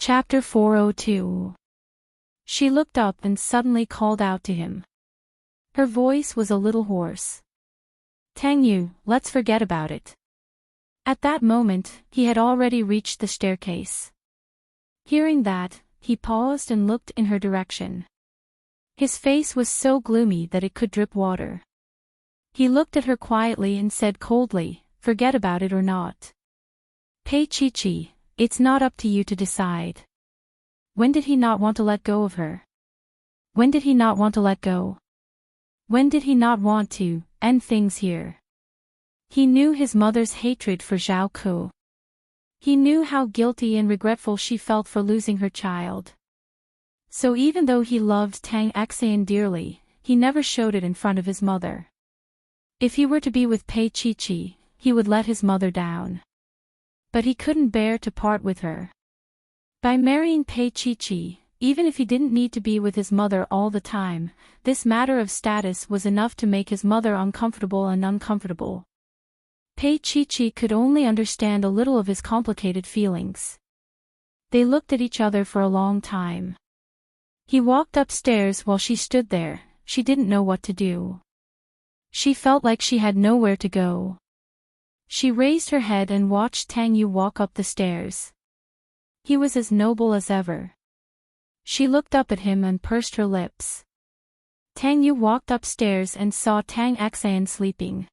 Chapter 402. She looked up and suddenly called out to him. Her voice was a little hoarse. Tang Yu, let's forget about it. At that moment, he had already reached the staircase. Hearing that, he paused and looked in her direction. His face was so gloomy that it could drip water. He looked at her quietly and said coldly, forget about it or not. Pei Chi-Chi, it's not up to you to decide. When did he not want to let go of her? When did he not want to let go? When did he not want to end things here? He knew his mother's hatred for Zhao Ku. He knew how guilty and regretful she felt for losing her child. So even though he loved Tang Xian dearly, he never showed it in front of his mother. If he were to be with Pei Chi-Chi, he would let his mother down. But he couldn't bear to part with her. By marrying Pei Chi-Chi, even if he didn't need to be with his mother all the time, this matter of status was enough to make his mother uncomfortable and uncomfortable. Pei Chi-Chi could only understand a little of his complicated feelings. They looked at each other for a long time. He walked upstairs while she stood there. She didn't know what to do. She felt like she had nowhere to go. She raised her head and watched Tang Yu walk up the stairs. He was as noble as ever. She looked up at him and pursed her lips. Tang Yu walked upstairs and saw Tang Xian sleeping.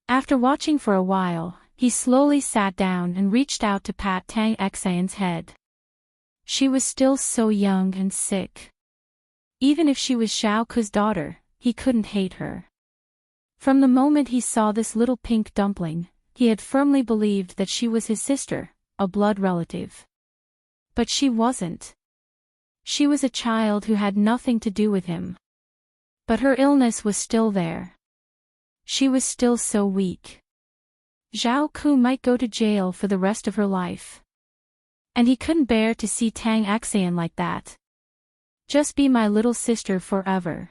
After watching for a while, he slowly sat down and reached out to pat Tang Xian's head. She was still so young and sick. Even if she was Zhao Ku's daughter, he couldn't hate her. From the moment he saw this little pink dumpling, he had firmly believed that she was his sister, a blood relative. But she wasn't. She was a child who had nothing to do with him. But her illness was still there. She was still so weak. Zhao Ku might go to jail for the rest of her life. And he couldn't bear to see Tang Xian like that. Just be my little sister forever.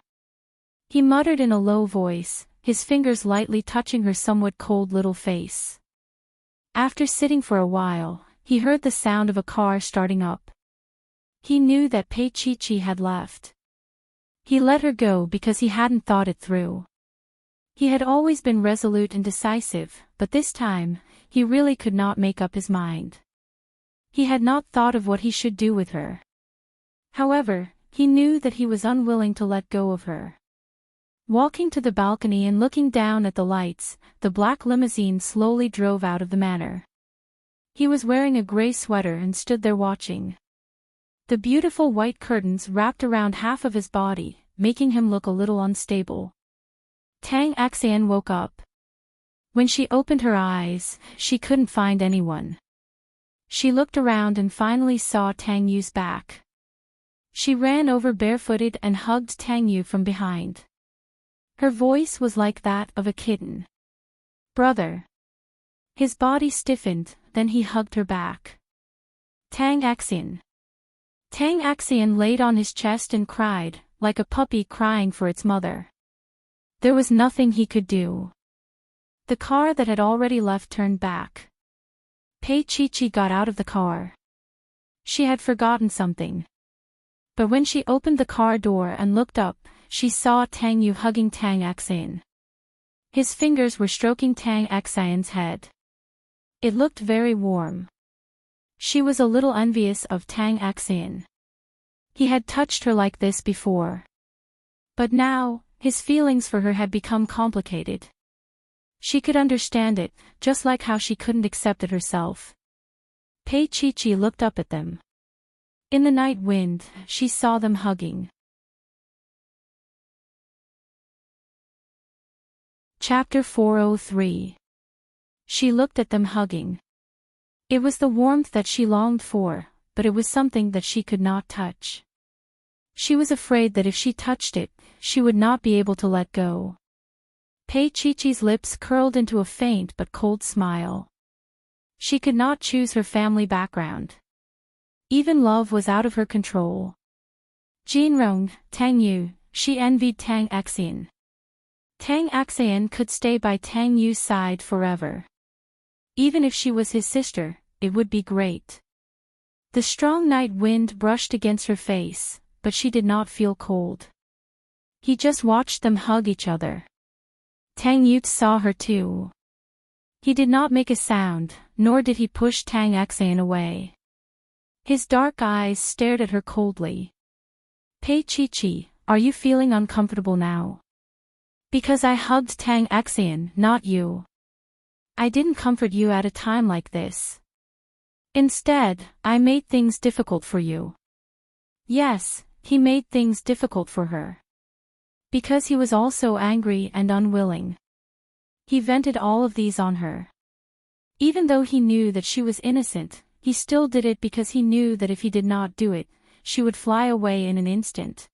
He muttered in a low voice, his fingers lightly touching her somewhat cold little face. After sitting for a while, he heard the sound of a car starting up. He knew that Pei Chi-Chi had left. He let her go because he hadn't thought it through. He had always been resolute and decisive, but this time, he really could not make up his mind. He had not thought of what he should do with her. However, he knew that he was unwilling to let go of her. Walking to the balcony and looking down at the lights, the black limousine slowly drove out of the manor. He was wearing a gray sweater and stood there watching. The beautiful white curtains wrapped around half of his body, making him look a little unstable. Tang Xian woke up. When she opened her eyes, she couldn't find anyone. She looked around and finally saw Tang Yu's back. She ran over barefooted and hugged Tang Yu from behind. Her voice was like that of a kitten. Brother. His body stiffened, then he hugged her back. Tang Xian. Tang Xian laid on his chest and cried, like a puppy crying for its mother. There was nothing he could do. The car that had already left turned back. Pei Chi-Chi got out of the car. She had forgotten something. But when she opened the car door and looked up, she saw Tang Yu hugging Tang Xian. His fingers were stroking Tang Xian's head. It looked very warm. She was a little envious of Tang Xian. He had touched her like this before. But now, his feelings for her had become complicated. She could understand it, just like how she couldn't accept it herself. Pei Chi-Chi looked up at them. In the night wind, she saw them hugging. Chapter 403. She looked at them hugging. It was the warmth that she longed for, but it was something that she could not touch. She was afraid that if she touched it, she would not be able to let go. Pei Chi-Chi's lips curled into a faint but cold smile. She could not choose her family background. Even love was out of her control. Jinrong, Tang Yu, she envied Tang Xian. Tang Xian could stay by Tang Yu's side forever. Even if she was his sister, it would be great. The strong night wind brushed against her face, but she did not feel cold. He just watched them hug each other. Tang Yut saw her too. He did not make a sound, nor did he push Tang Xan away. His dark eyes stared at her coldly. Pei Chi, are you feeling uncomfortable now? Because I hugged Tang Xan, not you. I didn't comfort you at a time like this. Instead, I made things difficult for you. Yes, he made things difficult for her. Because he was also angry and unwilling. He vented all of these on her. Even though he knew that she was innocent, he still did it because he knew that if he did not do it, she would fly away in an instant.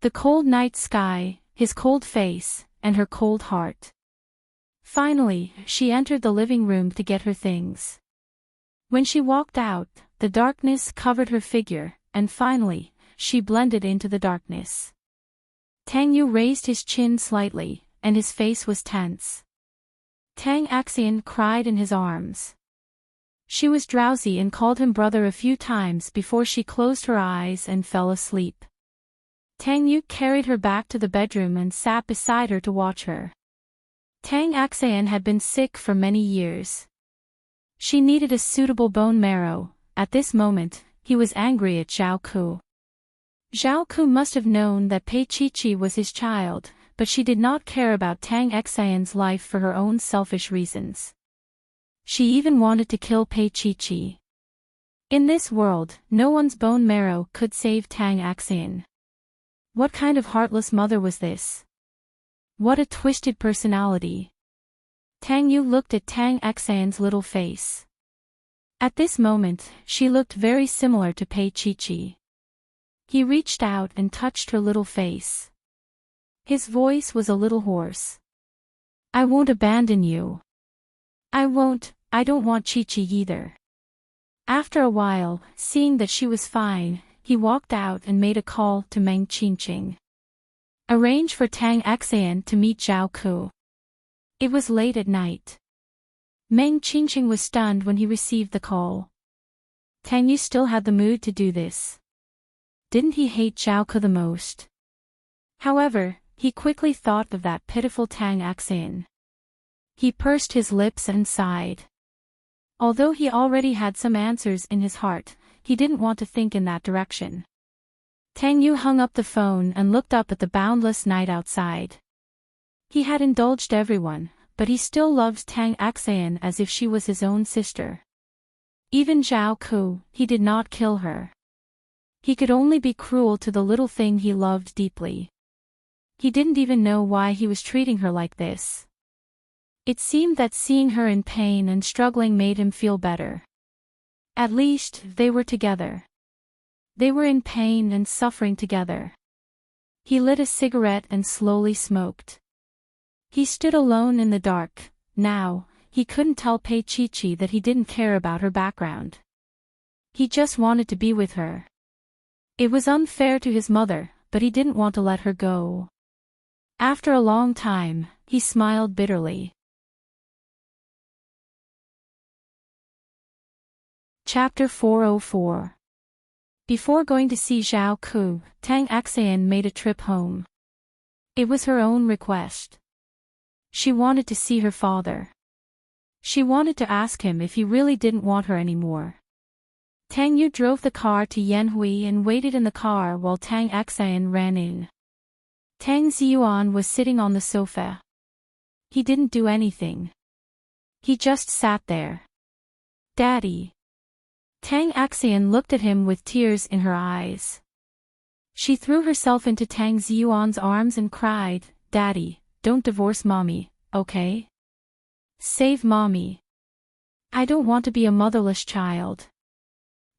The cold night sky, his cold face, and her cold heart. Finally, she entered the living room to get her things. When she walked out, the darkness covered her figure, and finally, she blended into the darkness. Tang Yu raised his chin slightly, and his face was tense. Tang Xan cried in his arms. She was drowsy and called him brother a few times before she closed her eyes and fell asleep. Tang Yu carried her back to the bedroom and sat beside her to watch her. Tang Xan had been sick for many years. She needed a suitable bone marrow. At this moment, he was angry at Zhao Ku. Zhao Ku must have known that Pei Chi was his child, but she did not care about Tang Xan's life for her own selfish reasons. She even wanted to kill Pei Chi. In this world, no one's bone marrow could save Tang Xan. What kind of heartless mother was this? What a twisted personality. Tang Yu looked at Tang Xan's little face. At this moment, she looked very similar to Pei Chi. He reached out and touched her little face. His voice was a little hoarse. I won't abandon you. I don't want Chi either. After a while, seeing that she was fine, he walked out and made a call to Meng Qingqing. Arrange for Tang Xan to meet Zhao Ku. It was late at night. Meng Qingqing was stunned when he received the call. Tang Yu still had the mood to do this. Didn't he hate Zhao Ku the most? However, he quickly thought of that pitiful Tang Xan. He pursed his lips and sighed. Although he already had some answers in his heart, he didn't want to think in that direction. Tang Yu hung up the phone and looked up at the boundless night outside. He had indulged everyone, but he still loved Tang Xan as if she was his own sister. Even Zhao Ku, he did not kill her. He could only be cruel to the little thing he loved deeply. He didn't even know why he was treating her like this. It seemed that seeing her in pain and struggling made him feel better. At least, they were together. They were in pain and suffering together. He lit a cigarette and slowly smoked. He stood alone in the dark. Now, he couldn't tell Pei Chi that he didn't care about her background. He just wanted to be with her. It was unfair to his mother, but he didn't want to let her go. After a long time, he smiled bitterly. Chapter 404. Before going to see Zhao Ku, Tang Xan made a trip home. It was her own request. She wanted to see her father. She wanted to ask him if he really didn't want her anymore. Tang Yu drove the car to Yanhui and waited in the car while Tang Xan ran in. Tang Ziyuan was sitting on the sofa. He didn't do anything. He just sat there. Daddy. Tang Xan looked at him with tears in her eyes. She threw herself into Tang Ziyuan's arms and cried, Daddy, don't divorce Mommy, okay? Save Mommy. I don't want to be a motherless child.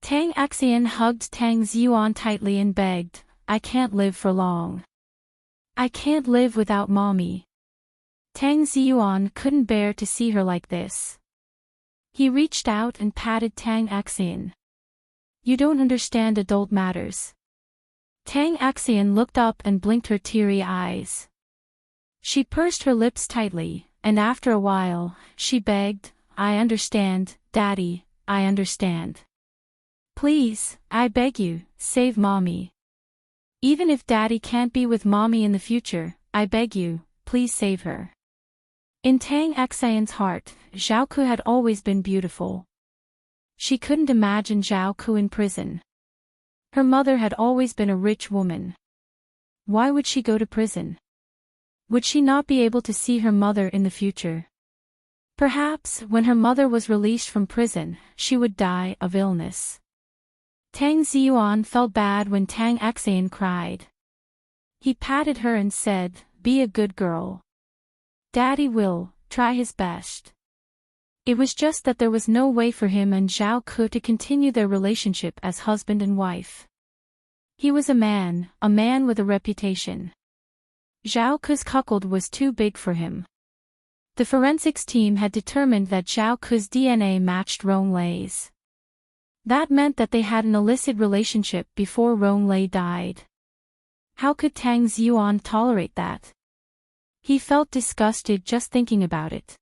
Tang Xan hugged Tang Ziyuan tightly and begged, I can't live for long. I can't live without Mommy. Tang Ziyuan couldn't bear to see her like this. He reached out and patted Tang Xan. You don't understand adult matters. Tang Xan looked up and blinked her teary eyes. She pursed her lips tightly, and after a while, she begged, I understand, Daddy, I understand. Please, I beg you, save Mommy. Even if Daddy can't be with Mommy in the future, I beg you, please save her. In Tang Xian's heart, Zhao Ku had always been beautiful. She couldn't imagine Zhao Ku in prison. Her mother had always been a rich woman. Why would she go to prison? Would she not be able to see her mother in the future? Perhaps, when her mother was released from prison, she would die of illness. Tang Ziyuan felt bad when Tang Xian cried. He patted her and said, "Be a good girl. Daddy will try his best." It was just that there was no way for him and Zhao Ku to continue their relationship as husband and wife. He was a man with a reputation. Zhao Ku's cuckold was too big for him. The forensics team had determined that Zhao Ku's DNA matched Rong Lei's. That meant that they had an illicit relationship before Rong Lei died. How could Tang Ziyuan tolerate that? He felt disgusted just thinking about it.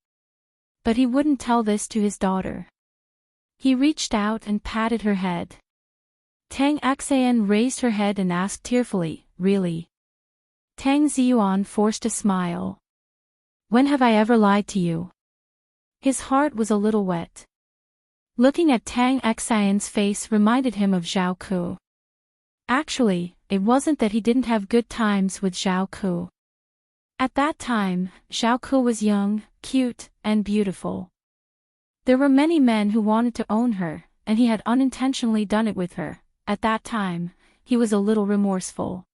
But he wouldn't tell this to his daughter. He reached out and patted her head. Tang Xian raised her head and asked tearfully, "Really?" Tang Ziyuan forced a smile. "When have I ever lied to you?" His heart was a little wet. Looking at Tang Xian's face reminded him of Zhao Ku. Actually, it wasn't that he didn't have good times with Zhao Ku. At that time, Zhao Ku was young, cute, and beautiful. There were many men who wanted to own her, and he had unintentionally done it with her. At that time, he was a little remorseful.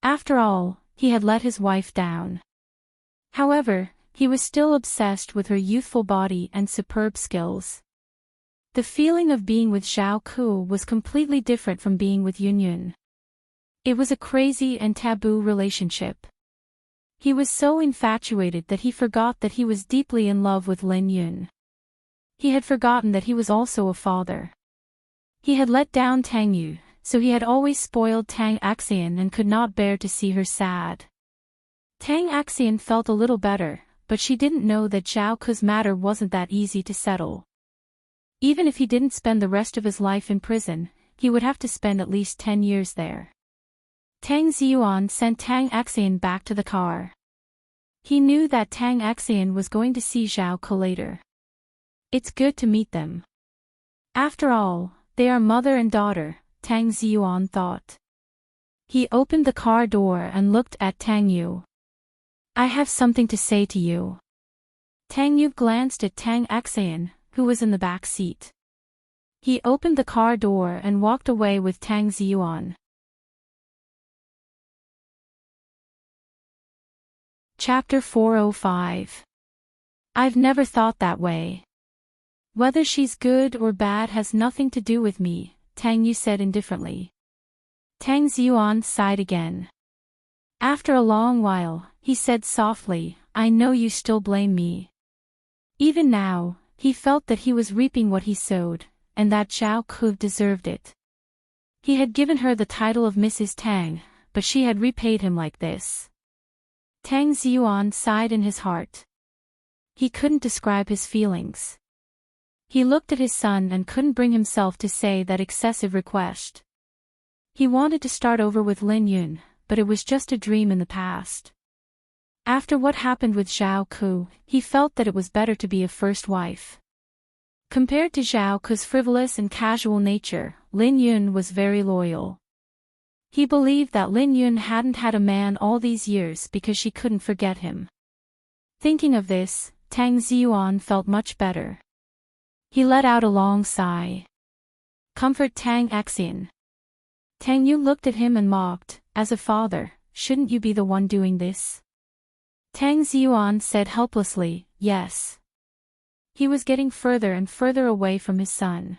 After all, he had let his wife down. However, he was still obsessed with her youthful body and superb skills. The feeling of being with Zhao Ku was completely different from being with Yun Yun. It was a crazy and taboo relationship. He was so infatuated that he forgot that he was deeply in love with Lin Yun. He had forgotten that he was also a father. He had let down Tang Yu, so he had always spoiled Tang Xian and could not bear to see her sad. Tang Xian felt a little better, but she didn't know that Zhao Ku's matter wasn't that easy to settle. Even if he didn't spend the rest of his life in prison, he would have to spend at least 10 years there. Tang Ziyuan sent Tang Xian back to the car. He knew that Tang Xian was going to see Zhao Ku later. It's good to meet them. After all, they are mother and daughter, Tang Ziyuan thought. He opened the car door and looked at Tang Yu. "I have something to say to you." Tang Yu glanced at Tang Xian, who was in the back seat. He opened the car door and walked away with Tang Ziyuan. Chapter 405. I've never thought that way. Whether she's good or bad has nothing to do with me, Tang Yu said indifferently. Tang Ziyuan sighed again. After a long while, he said softly, "I know you still blame me." Even now, he felt that he was reaping what he sowed, and that Zhao Ku deserved it. He had given her the title of Mrs. Tang, but she had repaid him like this. Tang Ziyuan sighed in his heart. He couldn't describe his feelings. He looked at his son and couldn't bring himself to say that excessive request. He wanted to start over with Lin Yun, but it was just a dream in the past. After what happened with Zhao Ku, he felt that it was better to be a first wife. Compared to Zhao Ku's frivolous and casual nature, Lin Yun was very loyal. He believed that Lin Yun hadn't had a man all these years because she couldn't forget him. Thinking of this, Tang Ziyuan felt much better. He let out a long sigh. "Comfort Tang Xian." Tang Yu looked at him and mocked, "As a father, shouldn't you be the one doing this?" Tang Ziyuan said helplessly, "Yes." He was getting further and further away from his son.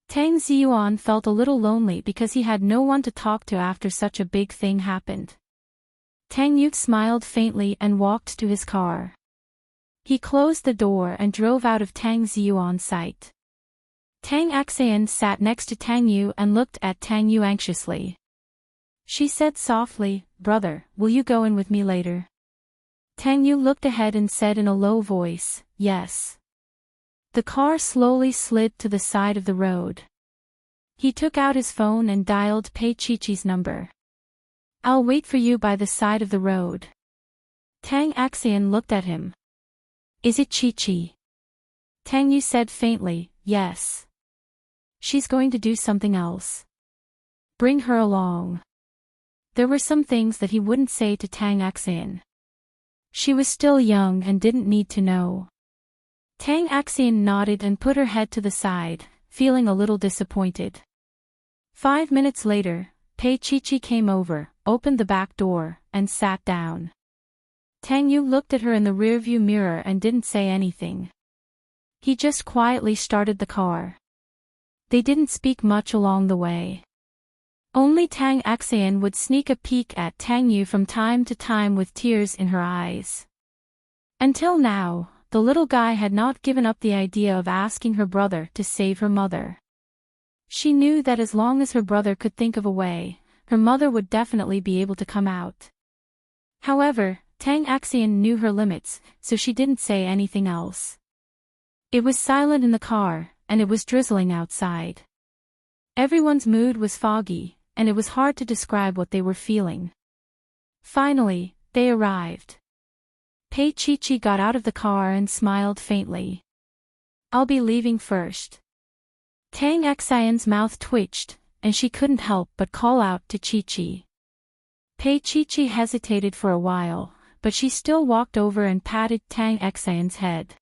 Tang Ziyuan felt a little lonely because he had no one to talk to after such a big thing happened. Tang Yu smiled faintly and walked to his car. He closed the door and drove out of Tang Ziyuan's sight. Tang Xian sat next to Tang Yu and looked at Tang Yu anxiously. She said softly, "Brother, will you go in with me later?" Tang Yu looked ahead and said in a low voice, "Yes." The car slowly slid to the side of the road. He took out his phone and dialed Pei Chi-Chi's number. "I'll wait for you by the side of the road." Tang Axian looked at him. "Is it Chi-Chi?" Tang Yu said faintly, "Yes. She's going to do something else. Bring her along." There were some things that he wouldn't say to Tang Axian. She was still young and didn't need to know. Tang Axian nodded and put her head to the side, feeling a little disappointed. 5 minutes later, Pei Chi-Chi came over, opened the back door, and sat down. Tang Yu looked at her in the rearview mirror and didn't say anything. He just quietly started the car. They didn't speak much along the way. Only Tang Axian would sneak a peek at Tang Yu from time to time with tears in her eyes. Until now, the little guy had not given up the idea of asking her brother to save her mother. She knew that as long as her brother could think of a way, her mother would definitely be able to come out. However, Tang Axian knew her limits, so she didn't say anything else. It was silent in the car, and it was drizzling outside. Everyone's mood was foggy, and it was hard to describe what they were feeling. Finally, they arrived. Pei Chi-Chi got out of the car and smiled faintly. "I'll be leaving first." Tang Axian's mouth twitched, and she couldn't help but call out to Chi-Chi. Pei Chi-Chi hesitated for a while, but she still walked over and patted Tang Axian's head.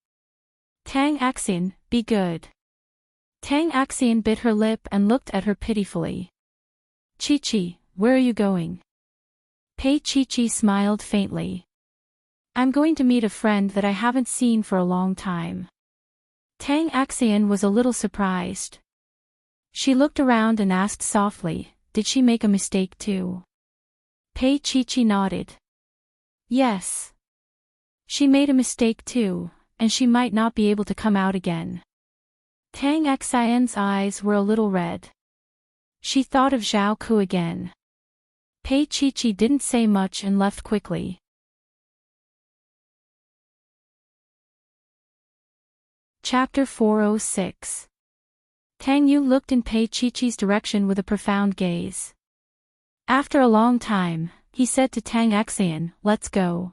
"Tang Axian, be good." Tang Axian bit her lip and looked at her pitifully. "Chi-Chi, where are you going?" Pei Chi-Chi smiled faintly. "I'm going to meet a friend that I haven't seen for a long time." Tang Axian was a little surprised. She looked around and asked softly, "Did she make a mistake too?" Pei Chi-Chi nodded. "Yes. She made a mistake too, and she might not be able to come out again." Tang Axian's eyes were a little red. She thought of Zhao Ku again. Pei Chi-Chi didn't say much and left quickly. Chapter 406. Tang Yu looked in Pei Chi-Chi's direction with a profound gaze. After a long time, he said to Tang Axian, "Let's go."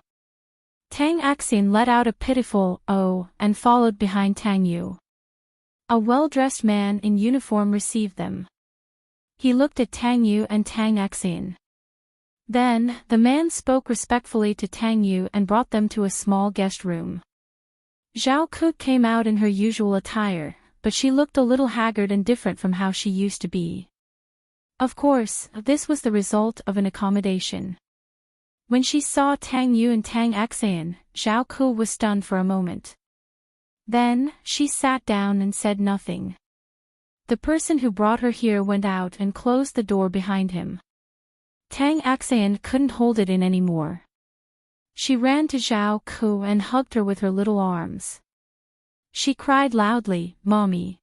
Tang Axian let out a pitiful "oh" and followed behind Tang Yu. A well-dressed man in uniform received them. He looked at Tang Yu and Tang Axian. Then, the man spoke respectfully to Tang Yu and brought them to a small guest room. Zhao Ku came out in her usual attire, but she looked a little haggard and different from how she used to be. Of course, this was the result of an accommodation. When she saw Tang Yu and Tang Axian, Zhao Ku was stunned for a moment. Then, she sat down and said nothing. The person who brought her here went out and closed the door behind him. Tang Axian couldn't hold it in anymore. She ran to Zhao Ku and hugged her with her little arms. She cried loudly, "Mommy."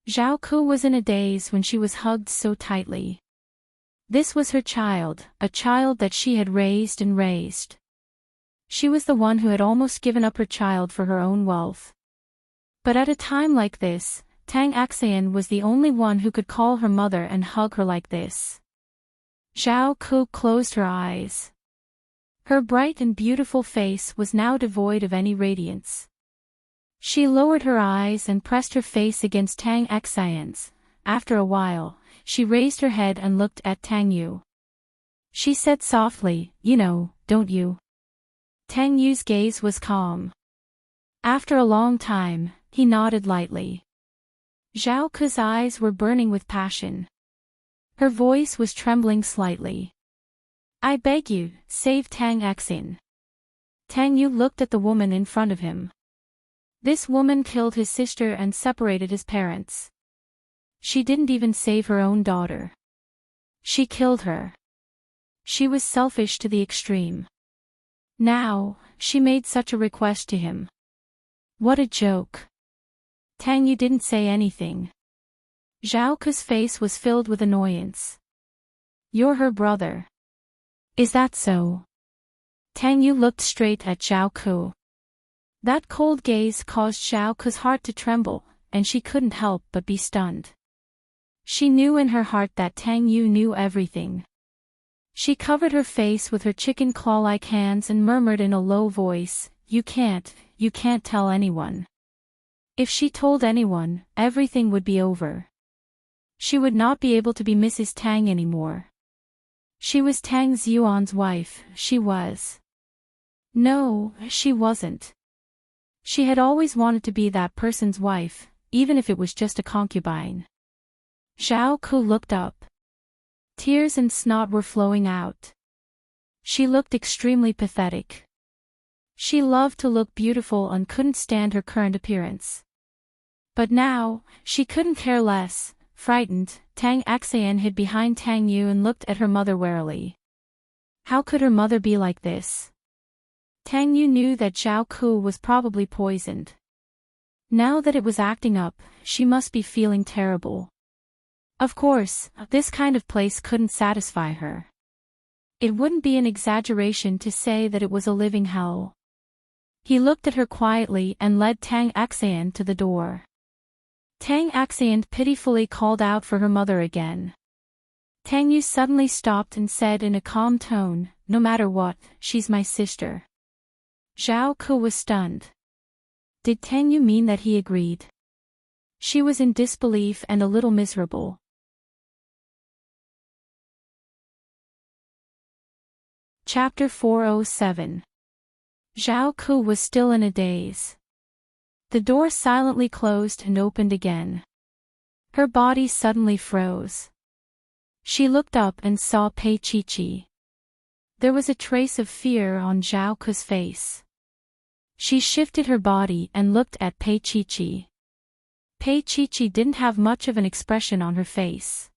Zhao Ku was in a daze when she was hugged so tightly. This was her child, a child that she had raised and raised. She was the one who had almost given up her child for her own wealth. But at a time like this, Tang Axian was the only one who could call her mother and hug her like this. Zhao Ku closed her eyes. Her bright and beautiful face was now devoid of any radiance. She lowered her eyes and pressed her face against Tang Axian's. After a while, she raised her head and looked at Tang Yu. She said softly, "You know, don't you?" Tang Yu's gaze was calm. After a long time, he nodded lightly. Zhao Ku's eyes were burning with passion. Her voice was trembling slightly. "I beg you, save Tang Axian." Tang Yu looked at the woman in front of him. This woman killed his sister and separated his parents. She didn't even save her own daughter. She killed her. She was selfish to the extreme. Now, she made such a request to him. What a joke. Tang Yu didn't say anything. Zhao Ku's face was filled with annoyance. "You're her brother. Is that so?" Tang Yu looked straight at Zhao Ku. That cold gaze caused Zhao Ku's heart to tremble, and she couldn't help but be stunned. She knew in her heart that Tang Yu knew everything. She covered her face with her chicken claw-like hands and murmured in a low voice, you can't tell anyone. If she told anyone, everything would be over. She would not be able to be Mrs. Tang anymore. She was Tang Xuan's wife, she was. No, she wasn't. She had always wanted to be that person's wife, even if it was just a concubine. Zhao Ku looked up. Tears and snot were flowing out. She looked extremely pathetic. She loved to look beautiful and couldn't stand her current appearance. But now, she couldn't care less. Frightened, Tang Xian hid behind Tang Yu and looked at her mother warily. How could her mother be like this? Tang Yu knew that Zhao Ku was probably poisoned. Now that it was acting up, she must be feeling terrible. Of course, this kind of place couldn't satisfy her. It wouldn't be an exaggeration to say that it was a living hell. He looked at her quietly and led Tang Xian to the door. Tang Xian pitifully called out for her mother again. Tang Yu suddenly stopped and said in a calm tone, no matter what, she's my sister. Zhao Ku was stunned. Did Tang Yu mean that he agreed? She was in disbelief and a little miserable. Chapter 407. Zhao Ku was still in a daze. The door silently closed and opened again. Her body suddenly froze. She looked up and saw Pei Chi. There was a trace of fear on Zhao Ku's face. She shifted her body and looked at Pei Chi. Pei Chi didn't have much of an expression on her face.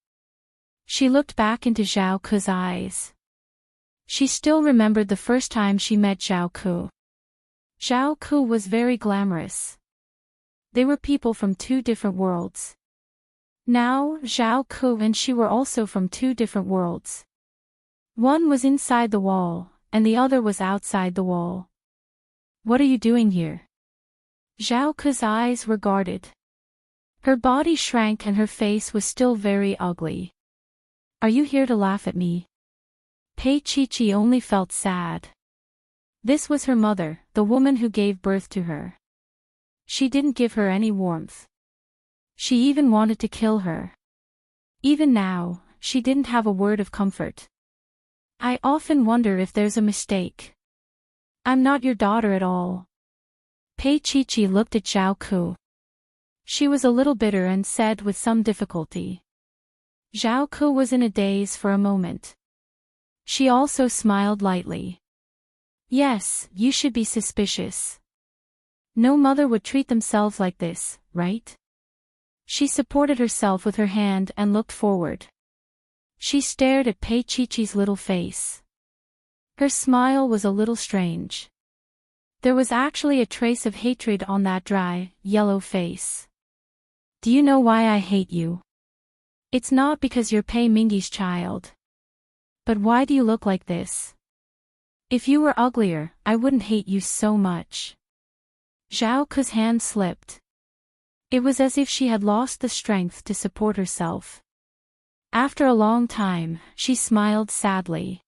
She looked back into Zhao Ku's eyes. She still remembered the first time she met Zhao Ku. Zhao Ku was very glamorous. They were people from two different worlds. Now, Zhao Ku and she were also from two different worlds. One was inside the wall, and the other was outside the wall. What are you doing here? Zhao Ku's eyes were guarded. Her body shrank and her face was still very ugly. Are you here to laugh at me? Pei Chi only felt sad. This was her mother, the woman who gave birth to her. She didn't give her any warmth. She even wanted to kill her. Even now, she didn't have a word of comfort. I often wonder if there's a mistake. I'm not your daughter at all. Pei Chi looked at Zhao Ku. She was a little bitter and said with some difficulty. Zhao Ku was in a daze for a moment. She also smiled lightly. Yes, you should be suspicious. No mother would treat themselves like this, right? She supported herself with her hand and looked forward. She stared at Pei Chi's little face. Her smile was a little strange. There was actually a trace of hatred on that dry, yellow face. Do you know why I hate you? It's not because you're Pei Mingyi's child. But why do you look like this? If you were uglier, I wouldn't hate you so much. Zhao Ku's hand slipped. It was as if she had lost the strength to support herself. After a long time, she smiled sadly.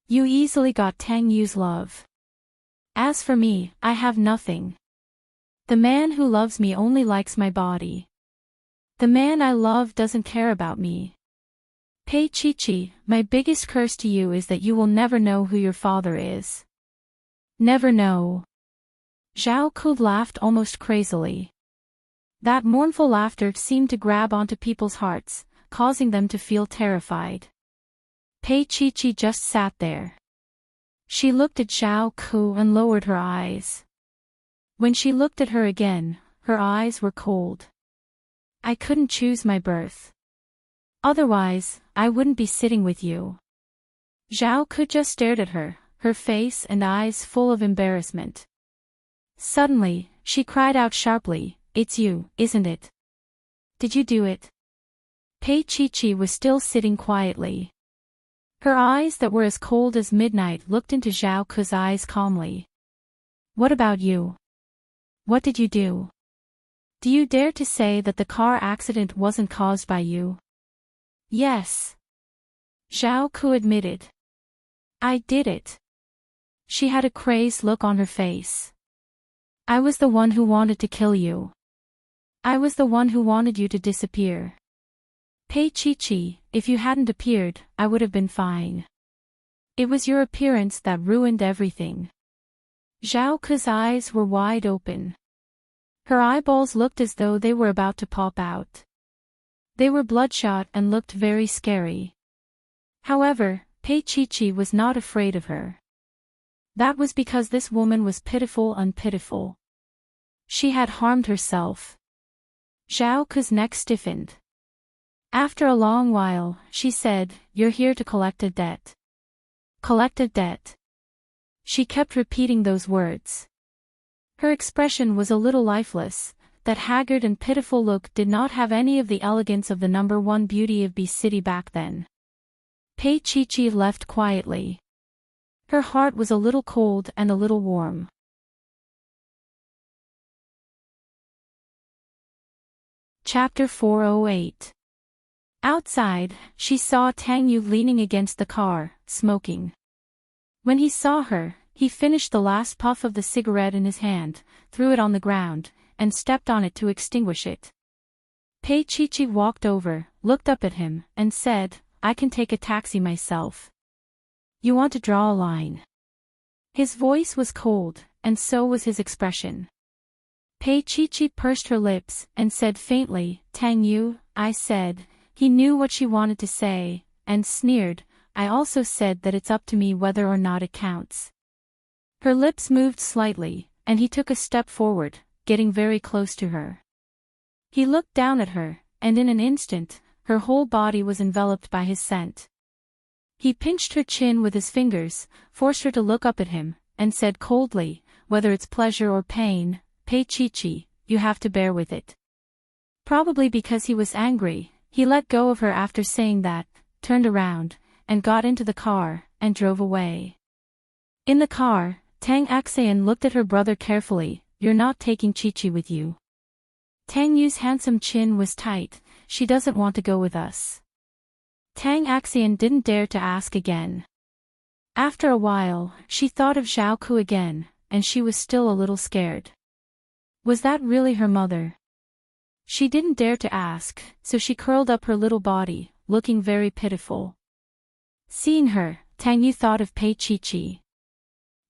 You easily got Tang Yu's love. As for me, I have nothing. The man who loves me only likes my body. The man I love doesn't care about me. Pei Chi, my biggest curse to you is that you will never know who your father is. Never know. Zhao Ku laughed almost crazily. That mournful laughter seemed to grab onto people's hearts, causing them to feel terrified. Pei Chi just sat there. She looked at Zhao Ku and lowered her eyes. When she looked at her again, her eyes were cold. I couldn't choose my birth. Otherwise, I wouldn't be sitting with you. Zhao Ku just stared at her, her face and eyes full of embarrassment. Suddenly, she cried out sharply, It's you, isn't it? Did you do it? Pei Chi was still sitting quietly. Her eyes that were as cold as midnight looked into Zhao Ku's eyes calmly. What about you? What did you do? Do you dare to say that the car accident wasn't caused by you? Yes. Zhao Ku admitted. I did it. She had a crazed look on her face. I was the one who wanted to kill you. I was the one who wanted you to disappear. Pei Chi, if you hadn't appeared, I would have been fine. It was your appearance that ruined everything. Zhao Ku's eyes were wide open. Her eyeballs looked as though they were about to pop out. They were bloodshot and looked very scary. However, Pei Chi was not afraid of her. That was because this woman was pitiful unpitiful. She had harmed herself. Zhao Ku's neck stiffened. After a long while, she said, You're here to collect a debt. Collect a debt. She kept repeating those words. Her expression was a little lifeless. That haggard and pitiful look did not have any of the elegance of the number one beauty of Beast City back then. Pei Chi left quietly. Her heart was a little cold and a little warm. Chapter 408. Outside, she saw Tang Yu leaning against the car, smoking. When he saw her, he finished the last puff of the cigarette in his hand, threw it on the ground, and stepped on it to extinguish it. Pei Chi walked over, looked up at him, and said, I can take a taxi myself. You want to draw a line? His voice was cold, and so was his expression. Pei Chi pursed her lips, and said faintly, Tang Yu, I said. He knew what she wanted to say, and sneered, I also said that it's up to me whether or not it counts. Her lips moved slightly, and he took a step forward, getting very close to her. He looked down at her, and in an instant, her whole body was enveloped by his scent. He pinched her chin with his fingers, forced her to look up at him, and said coldly, whether it's pleasure or pain, Pei Chi, you have to bear with it. Probably because he was angry, he let go of her after saying that, turned around, and got into the car, and drove away. In the car, Tang Axian looked at her brother carefully, You're not taking Chi with you. Tang Yu's handsome chin was tight, She doesn't want to go with us. Tang Axian didn't dare to ask again. After a while, she thought of Zhao Ku again, and she was still a little scared. Was that really her mother? She didn't dare to ask, so she curled up her little body, looking very pitiful. Seeing her, Tang Yu thought of Pei Chi.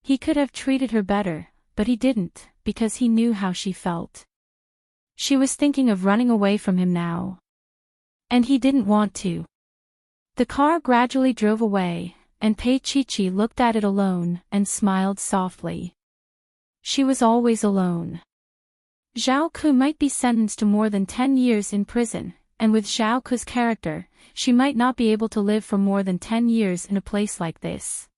He could have treated her better, but he didn't, because he knew how she felt. She was thinking of running away from him now. And he didn't want to. The car gradually drove away, and Pei Chi looked at it alone and smiled softly. She was always alone. Zhao Ku might be sentenced to more than 10 years in prison, and with Zhao Ku's character, she might not be able to live for more than 10 years in a place like this.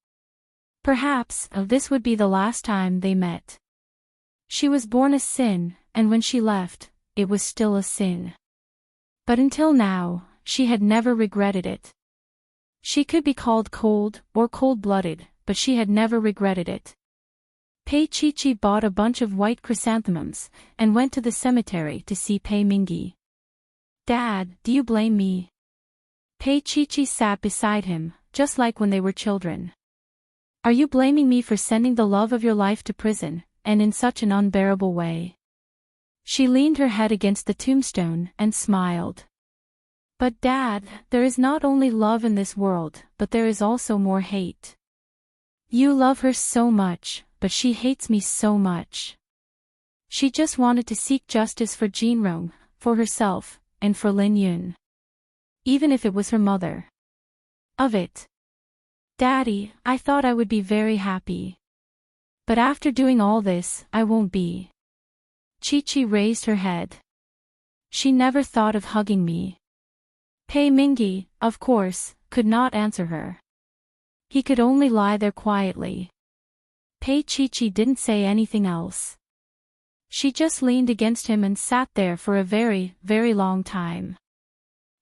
Perhaps, this would be the last time they met. She was born a sin, and when she left, it was still a sin. But until now, she had never regretted it. She could be called cold or cold-blooded, but she had never regretted it. Pei Chi bought a bunch of white chrysanthemums, and went to the cemetery to see Pei Mingyi. Dad, do you blame me? Pei Chi sat beside him, just like when they were children. Are you blaming me for sending the love of your life to prison, and in such an unbearable way? She leaned her head against the tombstone and smiled. But Dad, there is not only love in this world, but there is also more hate. You love her so much, but she hates me so much. She just wanted to seek justice for Jinrong, for herself, and for Lin Yun. Even if it was her mother. Of it. Daddy, I thought I would be very happy. But after doing all this, I won't be. Chi raised her head. She never thought of hugging me. Pei Mingyi, of course, could not answer her. He could only lie there quietly. Pei Chi didn't say anything else. She just leaned against him and sat there for a very, very long time.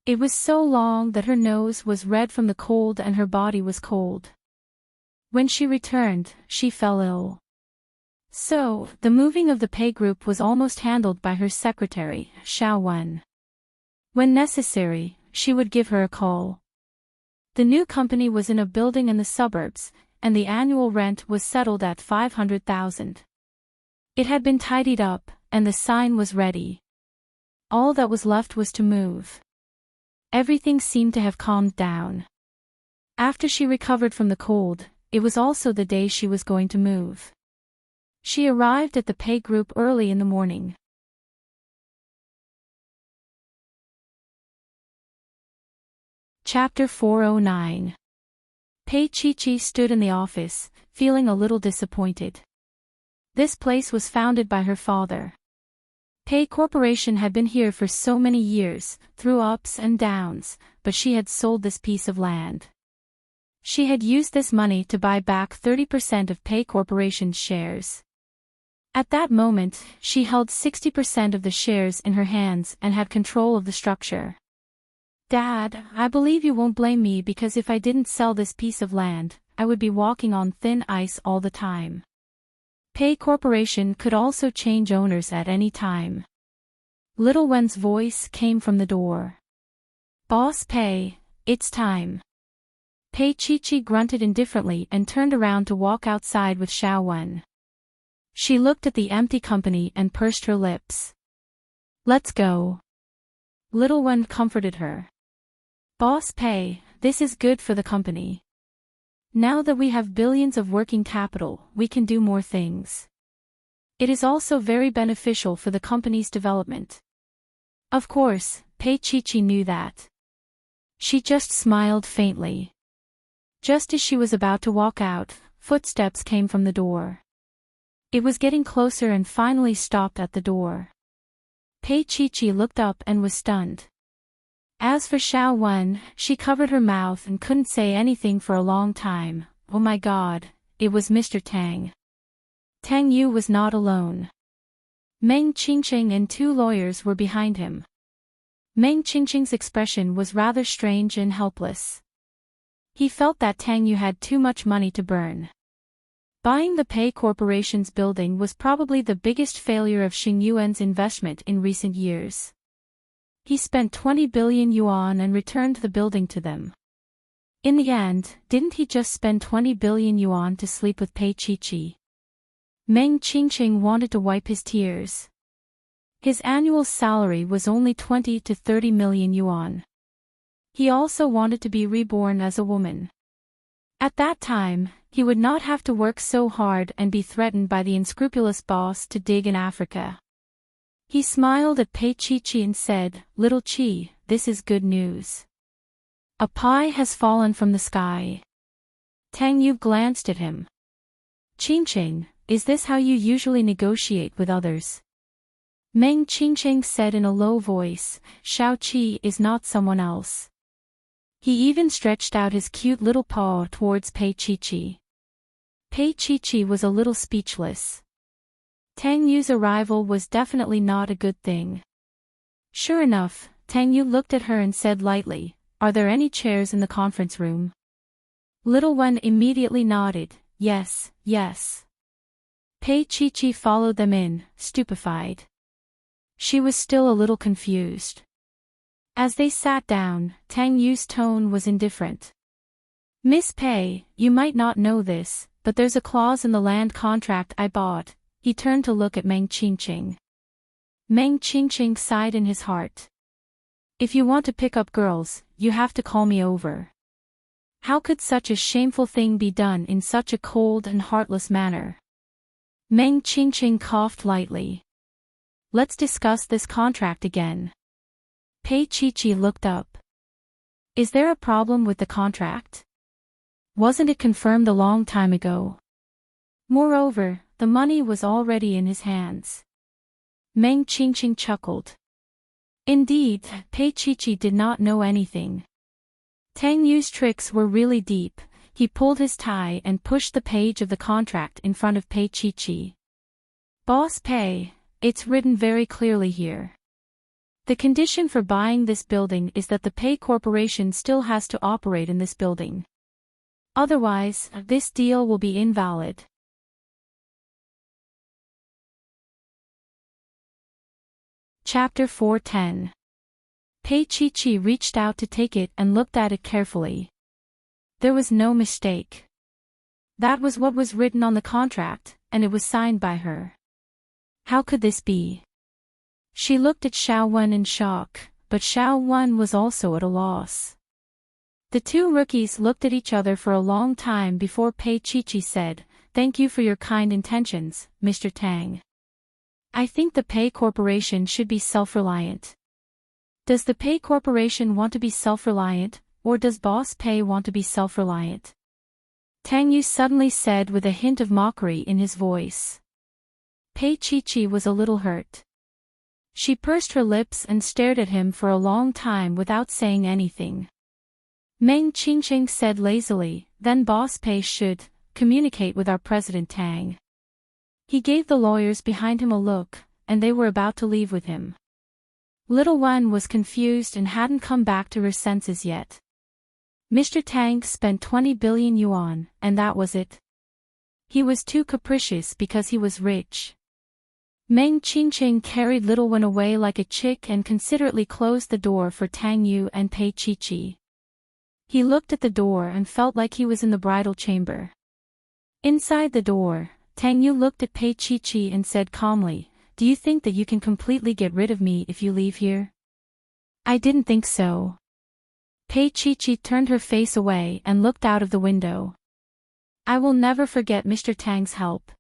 It was so long that her nose was red from the cold and her body was cold. When she returned, she fell ill. So, the moving of the Pei group was almost handled by her secretary, Xiao Wen. When necessary, she would give her a call. The new company was in a building in the suburbs, and the annual rent was settled at 500,000. It had been tidied up, and the sign was ready. All that was left was to move. Everything seemed to have calmed down. After she recovered from the cold, it was also the day she was going to move. She arrived at the Pei group early in the morning. Chapter 409. Pei Chi stood in the office, feeling a little disappointed. This place was founded by her father. Pei Corporation had been here for so many years, through ups and downs, but she had sold this piece of land. She had used this money to buy back 30% of Pei Corporation's shares. At that moment, she held 60% of the shares in her hands and had control of the structure. Dad, I believe you won't blame me because if I didn't sell this piece of land, I would be walking on thin ice all the time. Pei Corporation could also change owners at any time. Little Wen's voice came from the door. Boss Pei, it's time. Pei Chi grunted indifferently and turned around to walk outside with Xiao Wen. She looked at the empty company and pursed her lips. Let's go. Little Wen comforted her. Boss Pei, this is good for the company. Now that we have billions of working capital, we can do more things. It is also very beneficial for the company's development. Of course, Pei Chi knew that. She just smiled faintly. Just as she was about to walk out, footsteps came from the door. It was getting closer and finally stopped at the door. Pei Chi looked up and was stunned. As for Xiao Wen, she covered her mouth and couldn't say anything for a long time. Oh my God, it was Mr. Tang. Tang Yu was not alone. Meng Qingqing and two lawyers were behind him. Meng Qingqing's expression was rather strange and helpless. He felt that Tang Yu had too much money to burn. Buying the Pei Corporation's building was probably the biggest failure of Xing Yuan's investment in recent years. He spent 20 billion yuan and returned the building to them. In the end, didn't he just spend 20 billion yuan to sleep with Pei Chi? Meng Qingqing wanted to wipe his tears. His annual salary was only 20 to 30 million yuan. He also wanted to be reborn as a woman. At that time, he would not have to work so hard and be threatened by the unscrupulous boss to dig in Africa. He smiled at Pei Chi and said, Little Chi, this is good news. A pie has fallen from the sky. Tang Yu glanced at him. Qingqing, is this how you usually negotiate with others? Meng Qingqing said in a low voice, Xiao Qi is not someone else. He even stretched out his cute little paw towards Pei Chi. Pei Chi was a little speechless. Tang Yu's arrival was definitely not a good thing. Sure enough, Tang Yu looked at her and said lightly, Are there any chairs in the conference room? Little Wen immediately nodded, Yes, yes. Pei Chi followed them in, stupefied. She was still a little confused. As they sat down, Tang Yu's tone was indifferent. Miss Pei, you might not know this, but there's a clause in the land contract I bought. He turned to look at Meng Qingqing. Meng Qingqing sighed in his heart. If you want to pick up girls, you have to call me over. How could such a shameful thing be done in such a cold and heartless manner? Meng Qingqing coughed lightly. Let's discuss this contract again. Pei Chi looked up. Is there a problem with the contract? Wasn't it confirmed a long time ago? Moreover, the money was already in his hands. Meng Qingqing chuckled. Indeed, Pei Chi did not know anything. Tang Yu's tricks were really deep. He pulled his tie and pushed the page of the contract in front of Pei Chi. Boss Pei, it's written very clearly here. The condition for buying this building is that the Pei Corporation still has to operate in this building. Otherwise, this deal will be invalid. Chapter 410. Pei Chi reached out to take it and looked at it carefully. There was no mistake. That was what was written on the contract, and it was signed by her. How could this be? She looked at Xiao Wen in shock, but Xiao Wen was also at a loss. The two rookies looked at each other for a long time before Pei Chi said, "Thank you for your kind intentions, Mr. Tang. I think the Pei Corporation should be self-reliant." Does the Pei Corporation want to be self-reliant, or does Boss Pei want to be self-reliant? Tang Yu suddenly said with a hint of mockery in his voice. Pei Chi was a little hurt. She pursed her lips and stared at him for a long time without saying anything. Meng Qingqing said lazily, "Then Boss Pei should communicate with our President Tang." He gave the lawyers behind him a look, and they were about to leave with him. Little Wen was confused and hadn't come back to her senses yet. Mr. Tang spent 20 billion yuan, and that was it. He was too capricious because he was rich. Meng Qingqing carried Little Wen away like a chick and considerately closed the door for Tang Yu and Pei Chi. He looked at the door and felt like he was in the bridal chamber. Inside the door, Tang Yu looked at Pei Chi and said calmly, "Do you think that you can completely get rid of me if you leave here?" "I didn't think so." Pei Chi turned her face away and looked out of the window. "I will never forget Mr. Tang's help."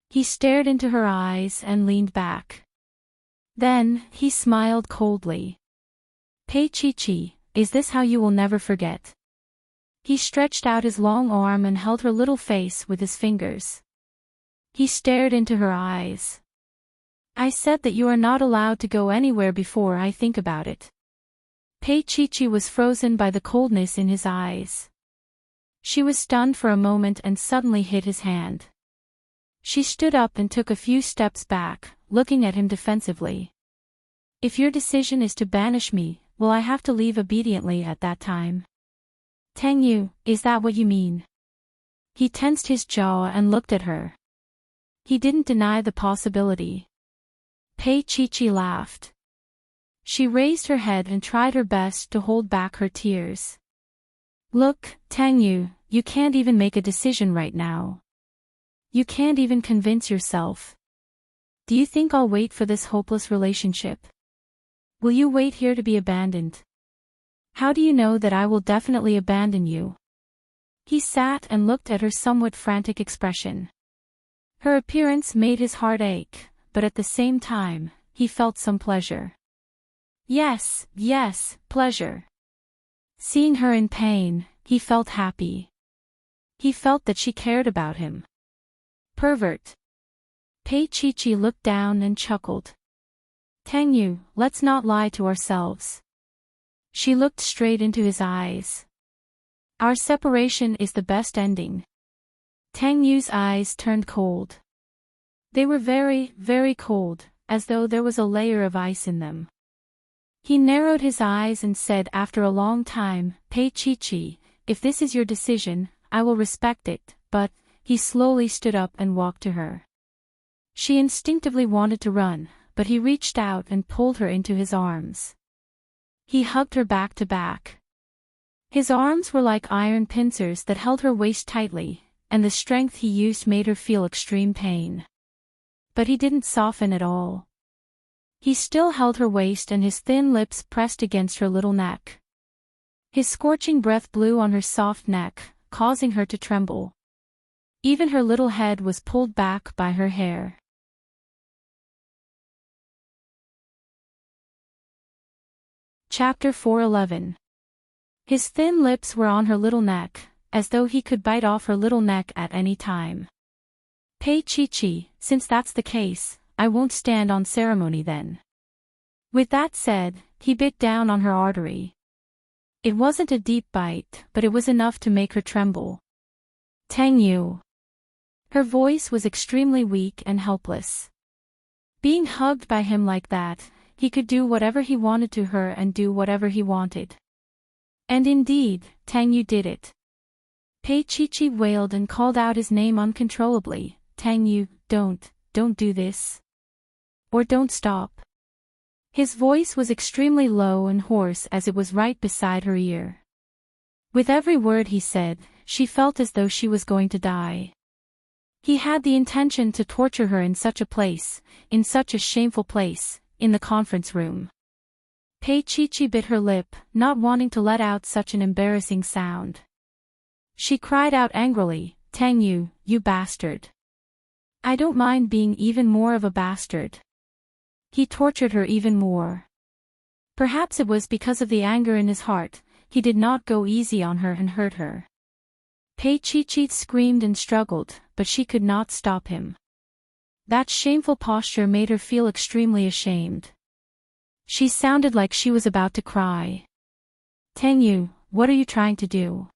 He stared into her eyes and leaned back. Then, he smiled coldly. "Pei Chi, is this how you will never forget?" He stretched out his long arm and held her little face with his fingers. He stared into her eyes. "I said that you are not allowed to go anywhere before I think about it." Pei Chi was frozen by the coldness in his eyes. She was stunned for a moment and suddenly hit his hand. She stood up and took a few steps back, looking at him defensively. "If your decision is to banish me, will I have to leave obediently at that time?" "Tang Yu, is that what you mean?" He tensed his jaw and looked at her. He didn't deny the possibility. Pei Chi laughed. She raised her head and tried her best to hold back her tears. "Look, Tang Yu, you can't even make a decision right now. You can't even convince yourself. Do you think I'll wait for this hopeless relationship? Will you wait here to be abandoned? How do you know that I will definitely abandon you?" He sat and looked at her somewhat frantic expression. Her appearance made his heart ache, but at the same time, he felt some pleasure. Yes, pleasure. Seeing her in pain, he felt happy. He felt that she cared about him. Pervert. Pei Chi looked down and chuckled. "Tang Yu, let's not lie to ourselves." She looked straight into his eyes. "Our separation is the best ending." Tang Yu's eyes turned cold. They were very, very cold, as though there was a layer of ice in them. He narrowed his eyes and said after a long time, "Pei Chi, if this is your decision, I will respect it," but, he slowly stood up and walked to her. She instinctively wanted to run, but he reached out and pulled her into his arms. He hugged her back to back. His arms were like iron pincers that held her waist tightly, and the strength he used made her feel extreme pain. But he didn't soften at all. He still held her waist and his thin lips pressed against her little neck. His scorching breath blew on her soft neck, causing her to tremble. Even her little head was pulled back by her hair. Chapter 411. His thin lips were on her little neck, as though he could bite off her little neck at any time. "Pei Chi, since that's the case, I won't stand on ceremony then." With that said, he bit down on her artery. It wasn't a deep bite, but it was enough to make her tremble. "Tang Yu." Her voice was extremely weak and helpless. Being hugged by him like that, he could do whatever he wanted to her and do whatever he wanted. And indeed, Tang Yu did it. Pei Chi wailed and called out his name uncontrollably. "Tang Yu, don't do this. Or don't stop." His voice was extremely low and hoarse as it was right beside her ear. With every word he said, she felt as though she was going to die. He had the intention to torture her in such a place, in such a shameful place, in the conference room. Pei-Chi-Chi bit her lip, not wanting to let out such an embarrassing sound. She cried out angrily, "Tang Yu, you bastard. I don't mind being even more of a bastard." He tortured her even more. Perhaps it was because of the anger in his heart, he did not go easy on her and hurt her. Pei-Chi-Chi screamed and struggled, but she could not stop him. That shameful posture made her feel extremely ashamed. She sounded like she was about to cry. "Tang Yu, what are you trying to do?"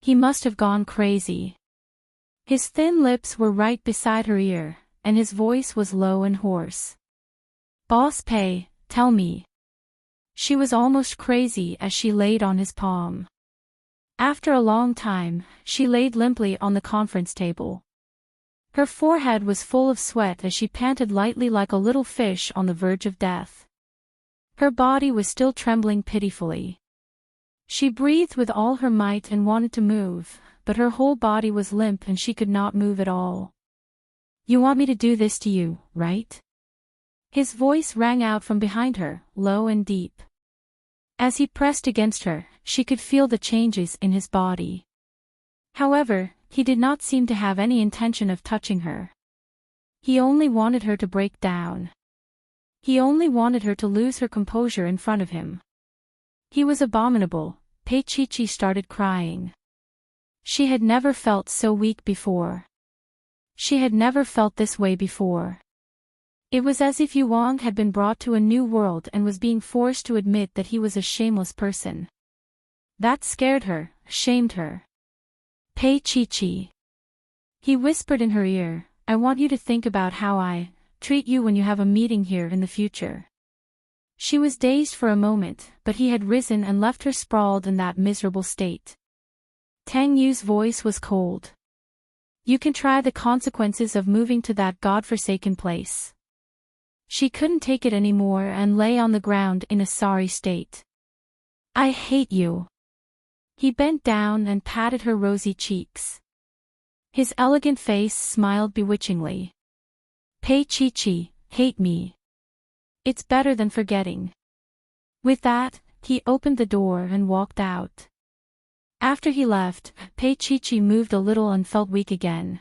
He must have gone crazy. His thin lips were right beside her ear, and his voice was low and hoarse. "Boss Pei, tell me." She was almost crazy as she laid on his palm. After a long time, she laid limply on the conference table. Her forehead was full of sweat as she panted lightly like a little fish on the verge of death. Her body was still trembling pitifully. She breathed with all her might and wanted to move, but her whole body was limp and she could not move at all. "You want me to do this to you, right?" His voice rang out from behind her, low and deep. As he pressed against her, she could feel the changes in his body. However, he did not seem to have any intention of touching her. He only wanted her to break down. He only wanted her to lose her composure in front of him. He was abominable. Pei-Chi-Chi started crying. She had never felt so weak before. She had never felt this way before. It was as if Yu Wang had been brought to a new world and was being forced to admit that he was a shameless person. That scared her, shamed her. "Pei-Chi-Chi." He whispered in her ear, "I want you to think about how I treat you when you have a meeting here in the future." She was dazed for a moment, but he had risen and left her sprawled in that miserable state. Tang Yu's voice was cold. "You can try the consequences of moving to that godforsaken place." She couldn't take it anymore and lay on the ground in a sorry state. "I hate you." He bent down and patted her rosy cheeks. His elegant face smiled bewitchingly. "Pei-Chi-Chi, hate me. It's better than forgetting." With that, he opened the door and walked out. After he left, Pei-Chi-Chi moved a little and felt weak again.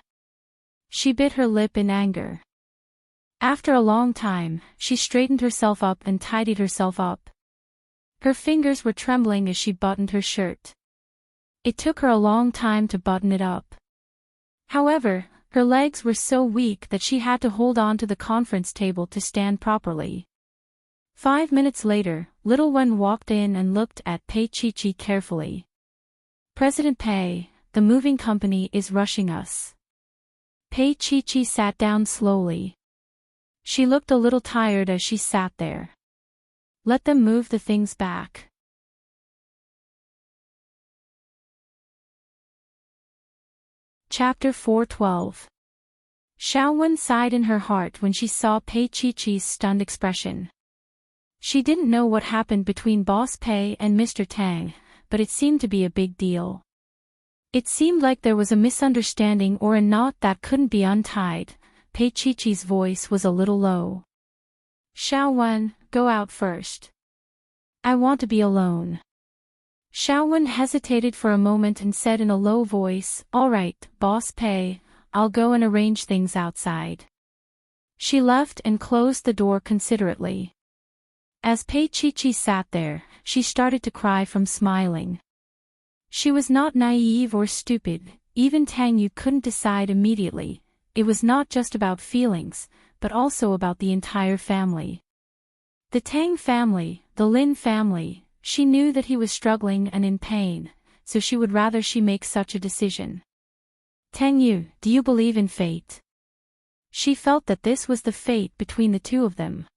She bit her lip in anger. After a long time, she straightened herself up and tidied herself up. Her fingers were trembling as she buttoned her shirt. It took her a long time to button it up. However, her legs were so weak that she had to hold on to the conference table to stand properly. 5 minutes later, Little Wen walked in and looked at Pei-Chi-Chi carefully. "President Pei, the moving company is rushing us." Pei-Chi-Chi sat down slowly. She looked a little tired as she sat there. "Let them move the things back." Chapter 412. Xiaowen sighed in her heart when she saw Pei-Chi-Chi's stunned expression. She didn't know what happened between Boss Pei and Mr. Tang, but it seemed to be a big deal. It seemed like there was a misunderstanding or a knot that couldn't be untied. Pei-Chi-Chi's voice was a little low. "Xiaowen, go out first. I want to be alone." Xiaowen hesitated for a moment and said in a low voice, "All right, Boss Pei, I'll go and arrange things outside." She left and closed the door considerately. As Pei-Chi-Chi sat there, she started to cry from smiling. She was not naive or stupid, even Tang Yu couldn't decide immediately. It was not just about feelings, but also about the entire family. The Tang family, the Lin family, she knew that he was struggling and in pain, so she would rather she make such a decision. "Tang Yu, do you believe in fate?" She felt that this was the fate between the two of them.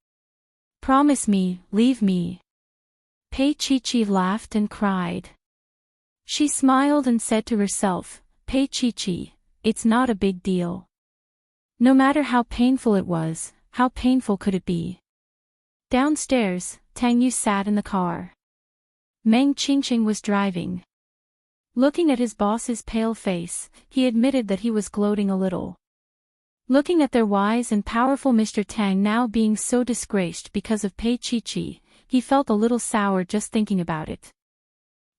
"Promise me, leave me." Pei-Chi-Chi laughed and cried. She smiled and said to herself, "Pei-Chi-Chi, it's not a big deal. No matter how painful it was, how painful could it be? Downstairs, Tang Yu sat in the car. Meng Qingqing was driving. Looking at his boss's pale face, he admitted that he was gloating a little. Looking at their wise and powerful Mr. Tang now being so disgraced because of Pei Qi, he felt a little sour just thinking about it.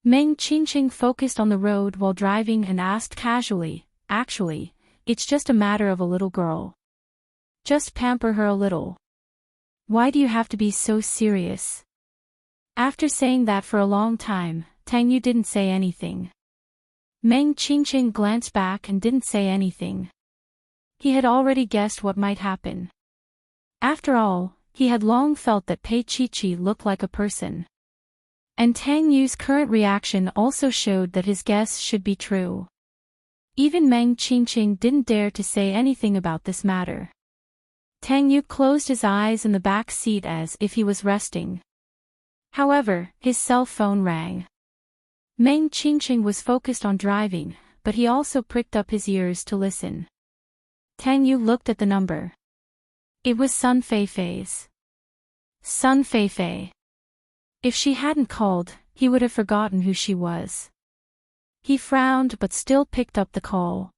Meng Qingqing focused on the road while driving and asked casually, "Actually, it's just a matter of a little girl. Just pamper her a little. Why do you have to be so serious?" After saying that for a long time, Tang Yu didn't say anything. Meng Qingqing glanced back and didn't say anything. He had already guessed what might happen. After all, he had long felt that Pei Qi looked like a person. And Tang Yu's current reaction also showed that his guess should be true. Even Meng Qingqing didn't dare to say anything about this matter. Tang Yu closed his eyes in the back seat as if he was resting. However, his cell phone rang. Meng Qingqing was focused on driving, but he also pricked up his ears to listen. Tang Yu looked at the number. It was Sun Feifei's. Sun Feifei. If she hadn't called, he would have forgotten who she was. He frowned but still picked up the call.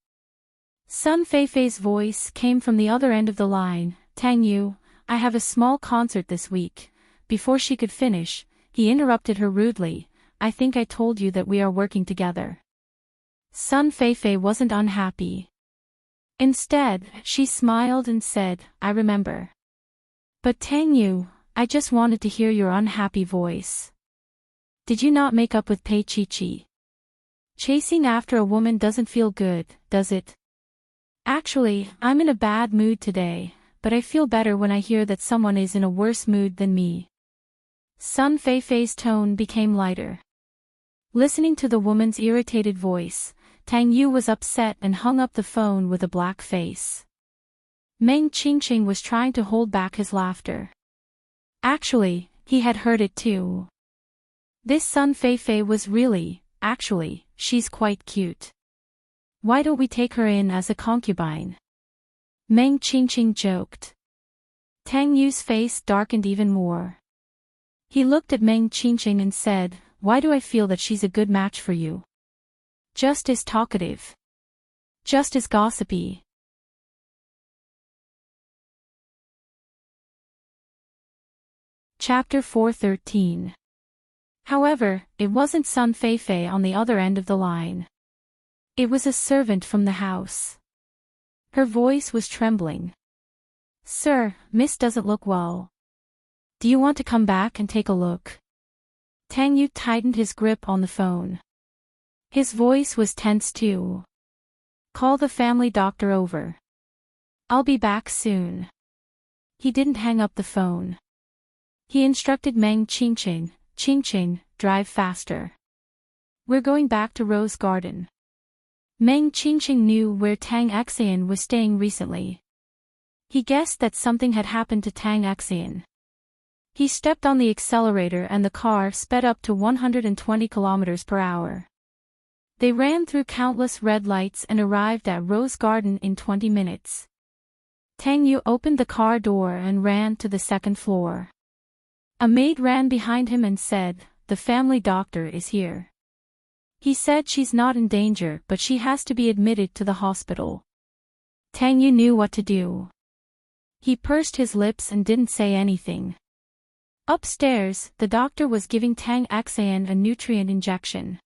Sun Feifei's voice came from the other end of the line. "Tang Yu, I have a small concert this week." Before she could finish, he interrupted her rudely. "I think I told you that we are working together." Sun Feifei wasn't unhappy. Instead, she smiled and said, "I remember. But Tang Yu, I just wanted to hear your unhappy voice. Did you not make up with Pei Qi? Chasing after a woman doesn't feel good, does it?" "Actually, I'm in a bad mood today, but I feel better when I hear that someone is in a worse mood than me." Sun Feifei's tone became lighter. Listening to the woman's irritated voice, Tang Yu was upset and hung up the phone with a black face. Meng Qingqing was trying to hold back his laughter. Actually, he had heard it too. This Sun Feifei was actually, she's quite cute. Why don't we take her in as a concubine? Meng Qingqing joked. Tang Yu's face darkened even more. He looked at Meng Qingqing and said, "Why do I feel that she's a good match for you? Just as talkative. Just as gossipy." Chapter 413. However, it wasn't Sun Feifei on the other end of the line. It was a servant from the house. Her voice was trembling. "Sir, Miss doesn't look well. Do you want to come back and take a look?" Tang Yu tightened his grip on the phone. His voice was tense too. "Call the family doctor over. I'll be back soon." He didn't hang up the phone. He instructed Meng Qingqing, "Qingqing, drive faster. We're going back to Rose Garden." Meng Qingqing knew where Tang Xian was staying recently. He guessed that something had happened to Tang Xian. He stepped on the accelerator and the car sped up to 120 kilometers per hour. They ran through countless red lights and arrived at Rose Garden in 20 minutes. Tang Yu opened the car door and ran to the second floor. A maid ran behind him and said, "The family doctor is here. He said she's not in danger but she has to be admitted to the hospital." Tang Yu knew what to do. He pursed his lips and didn't say anything. Upstairs, the doctor was giving Tang Xian a nutrient injection.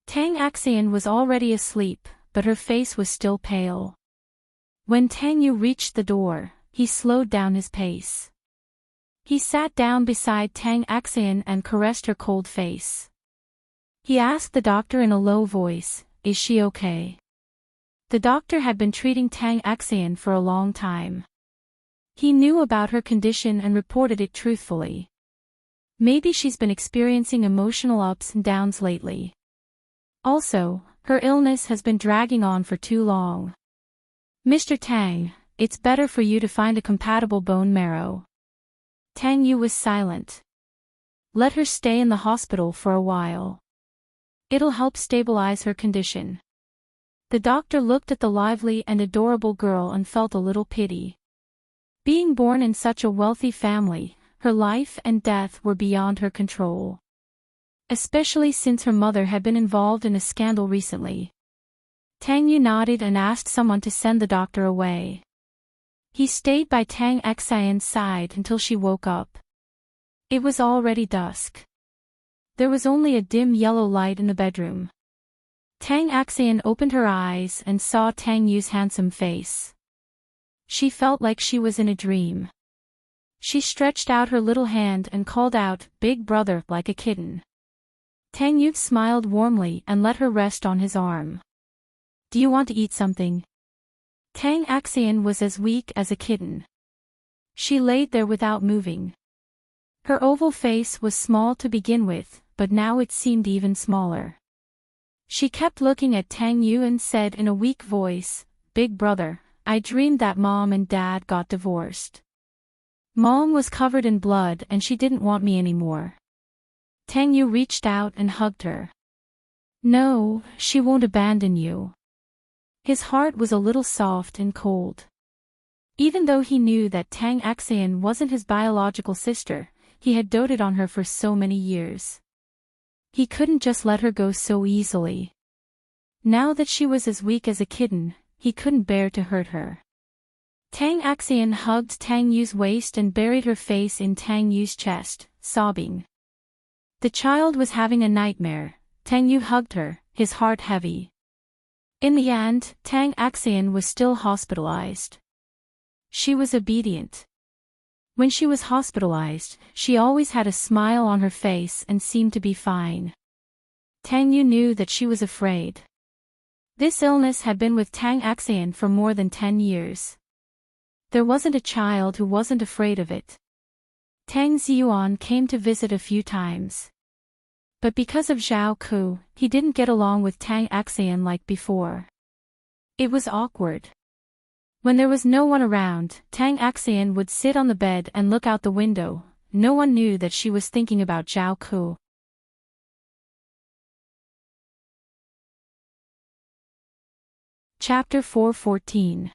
Tang Xian was already asleep, but her face was still pale. When Tang Yu reached the door, he slowed down his pace. He sat down beside Tang Xian and caressed her cold face. He asked the doctor in a low voice, "Is she okay?" The doctor had been treating Tang Xian for a long time. He knew about her condition and reported it truthfully. Maybe she's been experiencing emotional ups and downs lately. Also, her illness has been dragging on for too long. "Mr. Tang, it's better for you to find a compatible bone marrow." Tang Yu was silent. "Let her stay in the hospital for a while. It'll help stabilize her condition." The doctor looked at the lively and adorable girl and felt a little pity. Being born in such a wealthy family, her life and death were beyond her control. Especially since her mother had been involved in a scandal recently. Tang Yu nodded and asked someone to send the doctor away. He stayed by Tang Xian's side until she woke up. It was already dusk. There was only a dim yellow light in the bedroom. Tang Xian opened her eyes and saw Tang Yu's handsome face. She felt like she was in a dream. She stretched out her little hand and called out, "Big brother," like a kitten. Tang Yu smiled warmly and let her rest on his arm. "Do you want to eat something?" Tang Xian was as weak as a kitten. She laid there without moving. Her oval face was small to begin with, but now it seemed even smaller. She kept looking at Tang Yu and said in a weak voice, "Big brother, I dreamed that Mom and Dad got divorced. Mom was covered in blood and she didn't want me anymore." Tang Yu reached out and hugged her. "No, she won't abandon you." His heart was a little soft and cold. Even though he knew that Tang Xian wasn't his biological sister, he had doted on her for so many years. He couldn't just let her go so easily. Now that she was as weak as a kitten, he couldn't bear to hurt her. Tang Xian hugged Tang Yu's waist and buried her face in Tang Yu's chest, sobbing. The child was having a nightmare. Tang Yu hugged her, his heart heavy. In the end, Tang Xian was still hospitalized. She was obedient. When she was hospitalized, she always had a smile on her face and seemed to be fine. Tang Yu knew that she was afraid. This illness had been with Tang Xian for more than 10 years. There wasn't a child who wasn't afraid of it. Tang Ziyuan came to visit a few times. But because of Zhao Ku, he didn't get along with Tang Xian like before. It was awkward. When there was no one around, Tang Xian would sit on the bed and look out the window. No one knew that she was thinking about Zhao Ku. Chapter 4:14.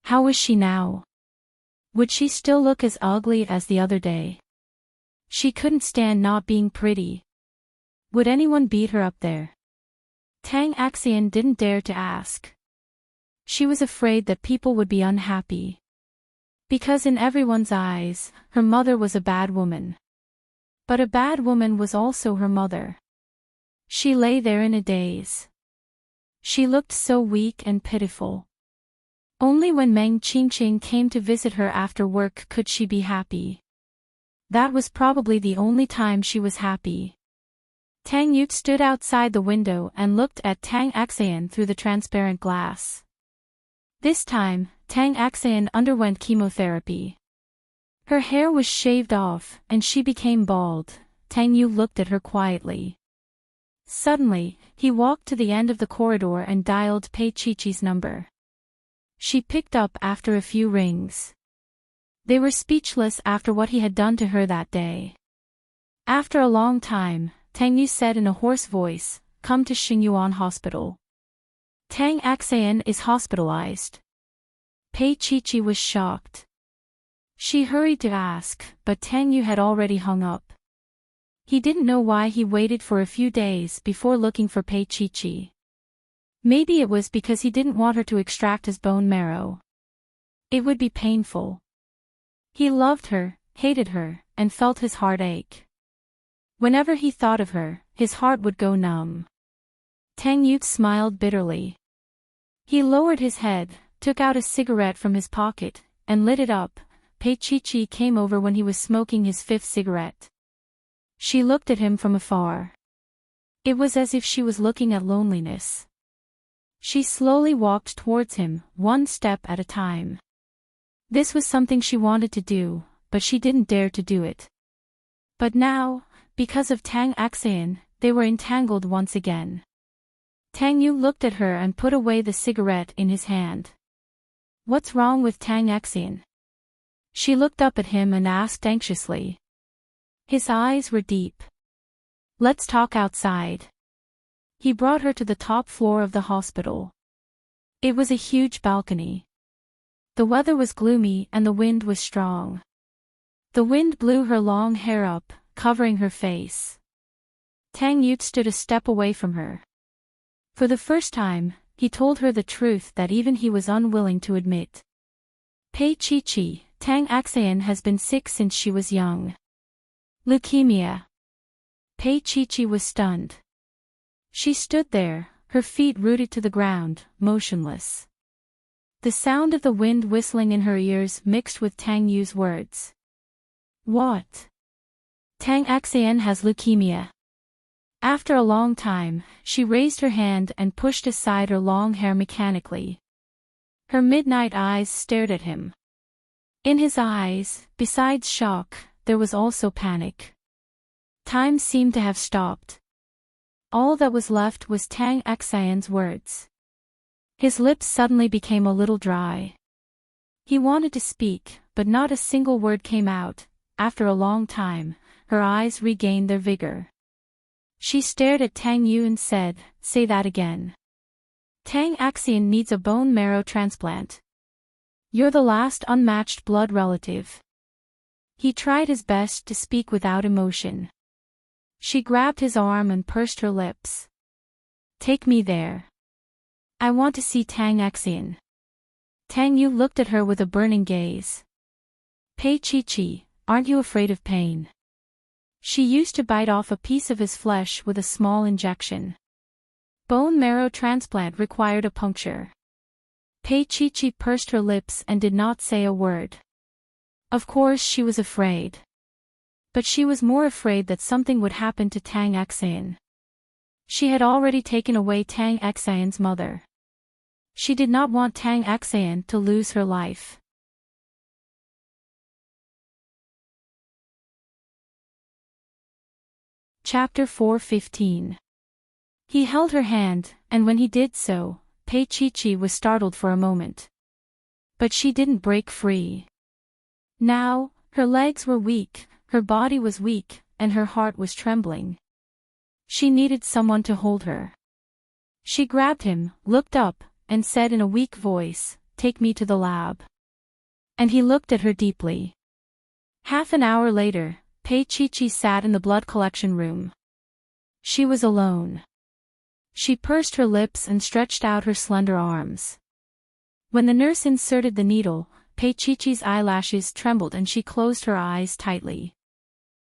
How is she now? Would she still look as ugly as the other day? She couldn't stand not being pretty. Would anyone beat her up there? Tang Xian didn't dare to ask. She was afraid that people would be unhappy. Because in everyone's eyes, her mother was a bad woman. But a bad woman was also her mother. She lay there in a daze. She looked so weak and pitiful. Only when Meng Qingqing came to visit her after work could she be happy. That was probably the only time she was happy. Tang Yu stood outside the window and looked at Tang Xian through the transparent glass. This time, Tang Xian underwent chemotherapy. Her hair was shaved off, and she became bald. Tang Yu looked at her quietly. Suddenly, he walked to the end of the corridor and dialed Pei Chichi's number. She picked up after a few rings. They were speechless after what he had done to her that day. After a long time, Tang Yu said in a hoarse voice, "Come to Xingyuan Hospital." Tang Xian is hospitalized. Pei Chichi was shocked. She hurried to ask, but Tang Yu had already hung up. He didn't know why he waited for a few days before looking for Pei Chichi. Maybe it was because he didn't want her to extract his bone marrow. It would be painful. He loved her, hated her, and felt his heart ache. Whenever he thought of her, his heart would go numb. Tang Yu smiled bitterly. He lowered his head, took out a cigarette from his pocket, and lit it up. Pei Chichi came over when he was smoking his 5th cigarette. She looked at him from afar. It was as if she was looking at loneliness. She slowly walked towards him, one step at a time. This was something she wanted to do, but she didn't dare to do it. But now, because of Tang Xian, they were entangled once again. Tang Yu looked at her and put away the cigarette in his hand. "What's wrong with Tang Xian?" She looked up at him and asked anxiously. His eyes were deep. "Let's talk outside." He brought her to the top floor of the hospital. It was a huge balcony. The weather was gloomy and the wind was strong. The wind blew her long hair up, covering her face. Tang Yu stood a step away from her. For the first time, he told her the truth that even he was unwilling to admit. Pei Chi-Chi, Tang Axian has been sick since she was young. Leukemia. Pei Chi-Chi was stunned. She stood there, her feet rooted to the ground, motionless. The sound of the wind whistling in her ears mixed with Tang Yu's words. What? Tang Axian has leukemia. After a long time, she raised her hand and pushed aside her long hair mechanically. Her midnight eyes stared at him. In his eyes, besides shock, there was also panic. Time seemed to have stopped. All that was left was Tang Axian's words. His lips suddenly became a little dry. He wanted to speak, but not a single word came out. After a long time, her eyes regained their vigor. She stared at Tang Yu and said, "Say that again." Tang Axian needs a bone marrow transplant. You're the last unmatched blood relative. He tried his best to speak without emotion. She grabbed his arm and pursed her lips. Take me there. I want to see Tang Axian. Tang Yu looked at her with a burning gaze. Pei Chi-Chi, aren't you afraid of pain? She used to bite off a piece of his flesh with a small injection. Bone marrow transplant required a puncture. Pei Chi-Chi pursed her lips and did not say a word. Of course she was afraid. But she was more afraid that something would happen to Tang Axian. She had already taken away Tang Axian's mother. She did not want Tang Axian to lose her life. Chapter 4:15. He held her hand, and when he did so, Pei Chi-Chi was startled for a moment. But she didn't break free. Now, her legs were weak, her body was weak, and her heart was trembling. She needed someone to hold her. She grabbed him, looked up, and said in a weak voice, "Take me to the lab." And he looked at her deeply. Half an hour later, Pei Chi-Chi sat in the blood collection room. She was alone. She pursed her lips and stretched out her slender arms. When the nurse inserted the needle, Pei Chi-Chi's eyelashes trembled and she closed her eyes tightly.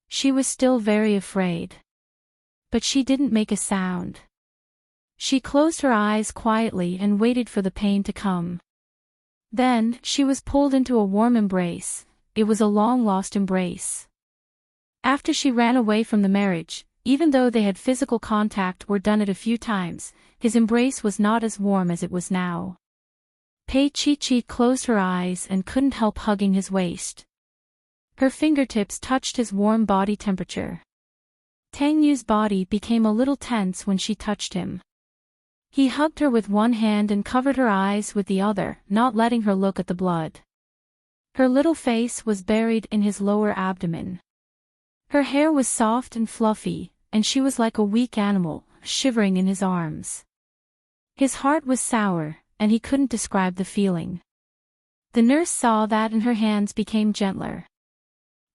She was still very afraid. But she didn't make a sound. She closed her eyes quietly and waited for the pain to come. Then, she was pulled into a warm embrace. It was a long-lost embrace. After she ran away from the marriage, even though they had physical contact or done it a few times, his embrace was not as warm as it was now. Pei Chi-Chi closed her eyes and couldn't help hugging his waist. Her fingertips touched his warm body temperature. Tang Yu's body became a little tense when she touched him. He hugged her with one hand and covered her eyes with the other, not letting her look at the blood. Her little face was buried in his lower abdomen. Her hair was soft and fluffy, and she was like a weak animal, shivering in his arms. His heart was sour, and he couldn't describe the feeling. The nurse saw that and her hands became gentler.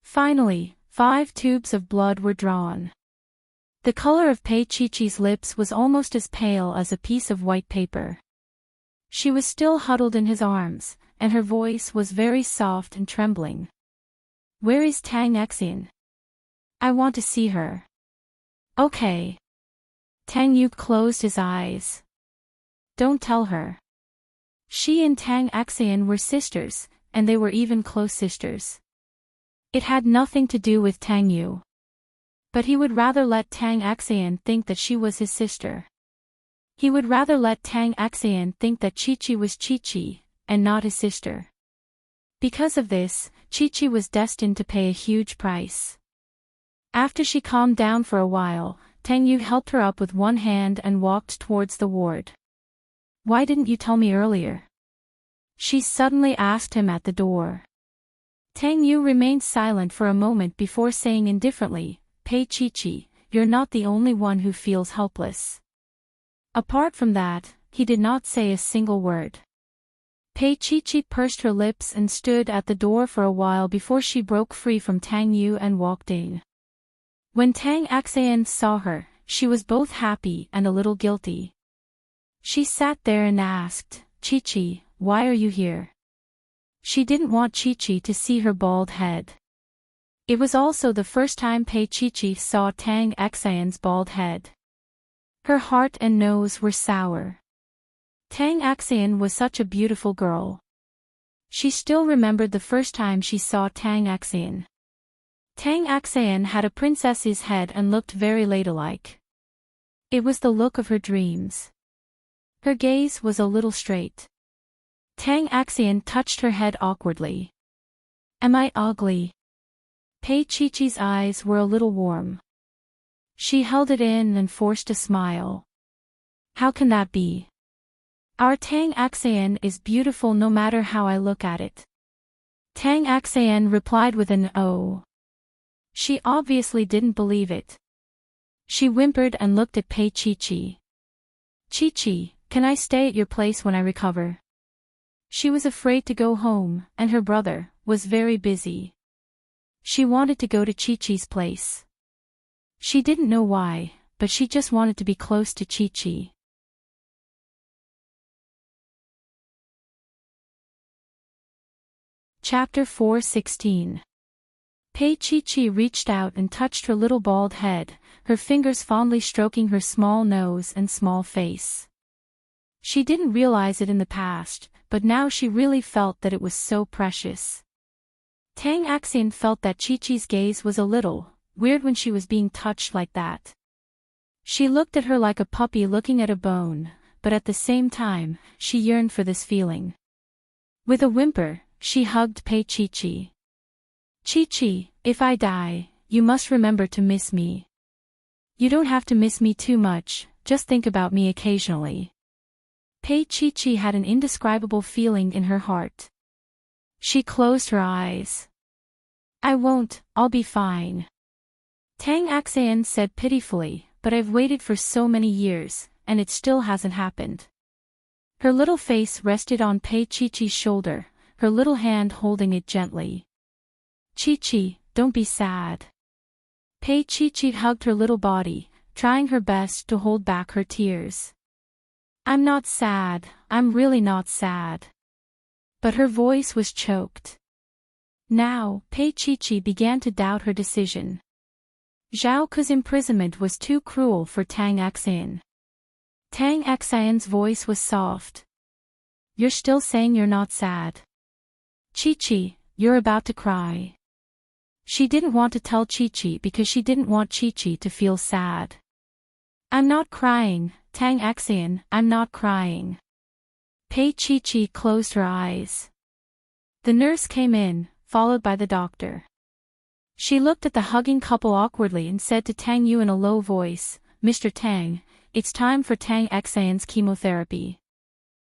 Finally, 5 tubes of blood were drawn. The color of Pei Chi-Chi's lips was almost as pale as a piece of white paper. She was still huddled in his arms, and her voice was very soft and trembling. "Where is Tang Axian? I want to see her." "Okay." Tang Yu closed his eyes. "Don't tell her." She and Tang Axian were sisters, and they were even close sisters. It had nothing to do with Tang Yu. But he would rather let Tang Axian think that she was his sister. He would rather let Tang Axian think that Chi-Chi was Chi-Chi, and not his sister. Because of this, Chi-Chi was destined to pay a huge price. After she calmed down for a while, Tang Yu helped her up with one hand and walked towards the ward. "Why didn't you tell me earlier?" she suddenly asked him at the door. Tang Yu remained silent for a moment before saying indifferently, "Pei Chi-Chi, you're not the only one who feels helpless." Apart from that, he did not say a single word. Pei Chi pursed her lips and stood at the door for a while before she broke free from Tang Yu and walked in. When Tang Axan saw her, she was both happy and a little guilty. She sat there and asked, Chi, why are you here? She didn't want Chi to see her bald head. It was also the first time Pei Chi saw Tang Axan's bald head. Her heart and nose were sour. Tang Axan was such a beautiful girl. She still remembered the first time she saw Tang Axan. Tang Axan had a princess's head and looked very ladylike. It was the look of her dreams. Her gaze was a little straight. Tang Axan touched her head awkwardly. Am I ugly? Pei Chi's eyes were a little warm. She held it in and forced a smile. How can that be? Our Tang Axan is beautiful no matter how I look at it. Tang Axan replied with an oh. She obviously didn't believe it. She whimpered and looked at Pei Chi. Chi, can I stay at your place when I recover? She was afraid to go home, and her brother was very busy. She wanted to go to Chi-Chi's place. She didn't know why, but she just wanted to be close to Chi. Chapter 4:16. Pei Chi reached out and touched her little bald head, her fingers fondly stroking her small nose and small face. She didn't realize it in the past, but now she really felt that it was so precious. Tang Axan felt that Chi-Chi's gaze was a little weird when she was being touched like that. She looked at her like a puppy looking at a bone, but at the same time, she yearned for this feeling. With a whimper, she hugged Pei Chi. Chi, if I die, you must remember to miss me. You don't have to miss me too much, just think about me occasionally. Pei Chi had an indescribable feeling in her heart. She closed her eyes. I won't, I'll be fine. Tang Axan said pitifully, but I've waited for so many years, and it still hasn't happened. Her little face rested on Pei Chi's shoulder, her little hand holding it gently. Chi, don't be sad. Pei Chi hugged her little body, trying her best to hold back her tears. I'm not sad, I'm really not sad. But her voice was choked. Now, Pei Chi began to doubt her decision. Zhao Ke's imprisonment was too cruel for Tang Axan. Tang Axan's voice was soft. You're still saying you're not sad. Chi, you're about to cry. She didn't want to tell Chi because she didn't want Chi to feel sad. I'm not crying, Tang Axan, I'm not crying. Pei Chi closed her eyes. The nurse came in, followed by the doctor. She looked at the hugging couple awkwardly and said to Tang Yu in a low voice, Mr. Tang, it's time for Tang Axan's chemotherapy.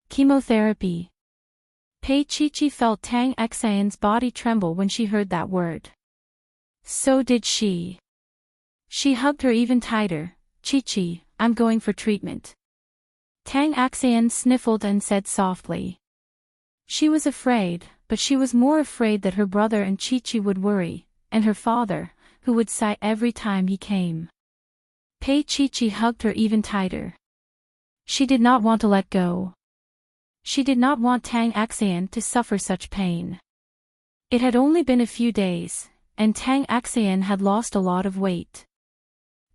Chemotherapy. Pei Chi felt Tang Axan's body tremble when she heard that word. So did she. She hugged her even tighter. Chi, I'm going for treatment. Tang Axan sniffled and said softly. She was afraid, but she was more afraid that her brother and Chi would worry, and her father, who would sigh every time he came. Pei Chi hugged her even tighter. She did not want to let go. She did not want Tang Axan to suffer such pain. It had only been a few days, and Tang Axan had lost a lot of weight.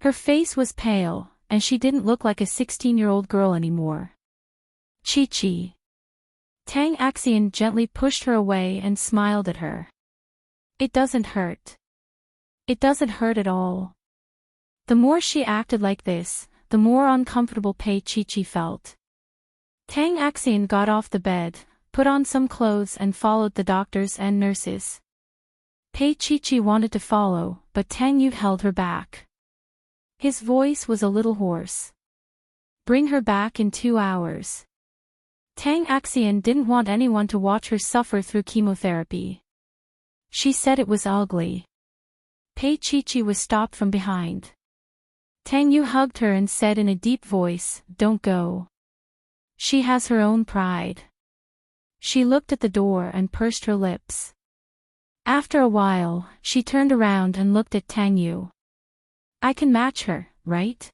Her face was pale, and she didn't look like a 16-year-old girl anymore. Chi. Tang Axan gently pushed her away and smiled at her. It doesn't hurt. It doesn't hurt at all. The more she acted like this, the more uncomfortable Pei Chi felt. Tang Axan got off the bed, put on some clothes and followed the doctors and nurses. Pei Chi wanted to follow, but Tang Yu held her back. His voice was a little hoarse. Bring her back in 2 hours. Tang Axan didn't want anyone to watch her suffer through chemotherapy. She said it was ugly. Pei Chi was stopped from behind. Tang Yu hugged her and said in a deep voice, Don't go. She has her own pride. She looked at the door and pursed her lips. After a while, she turned around and looked at Tang Yu. I can match her, right?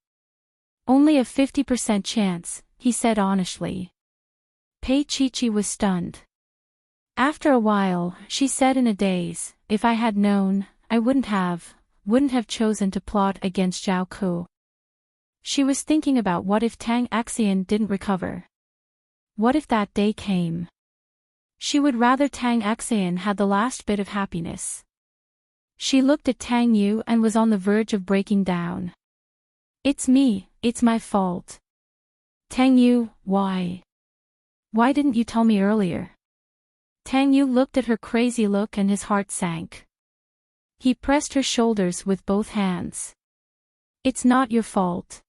Only a 50% chance, he said honestly. Pei Chi was stunned. After a while, she said in a daze, if I had known, I wouldn't have chosen to plot against Zhao Ku. She was thinking about what if Tang Axian didn't recover. What if that day came? She would rather Tang Axian had the last bit of happiness. She looked at Tang Yu and was on the verge of breaking down. It's me, it's my fault. Tang Yu, why? Why didn't you tell me earlier? Tang Yu looked at her crazy look and his heart sank. He pressed her shoulders with both hands. It's not your fault.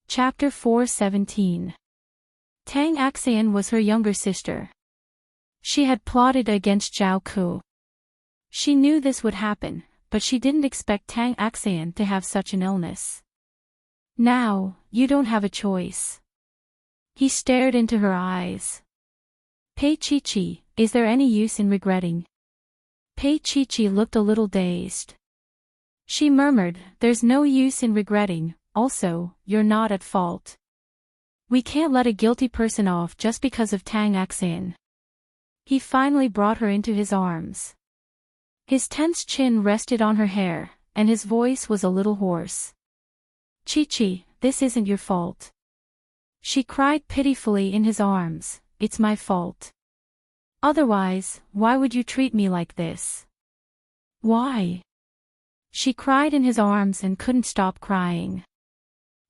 Chapter 4:17. Tang Axian was her younger sister. She had plotted against Zhao Ku. She knew this would happen, but she didn't expect Tang Axian to have such an illness. Now, you don't have a choice. He stared into her eyes. Pei Chi, is there any use in regretting? Pei Chi looked a little dazed. She murmured, there's no use in regretting, also, you're not at fault. We can't let a guilty person off just because of Tang Axian. He finally brought her into his arms. His tense chin rested on her hair, and his voice was a little hoarse. Chi, this isn't your fault. She cried pitifully in his arms, it's my fault. Otherwise, why would you treat me like this? Why? She cried in his arms and couldn't stop crying.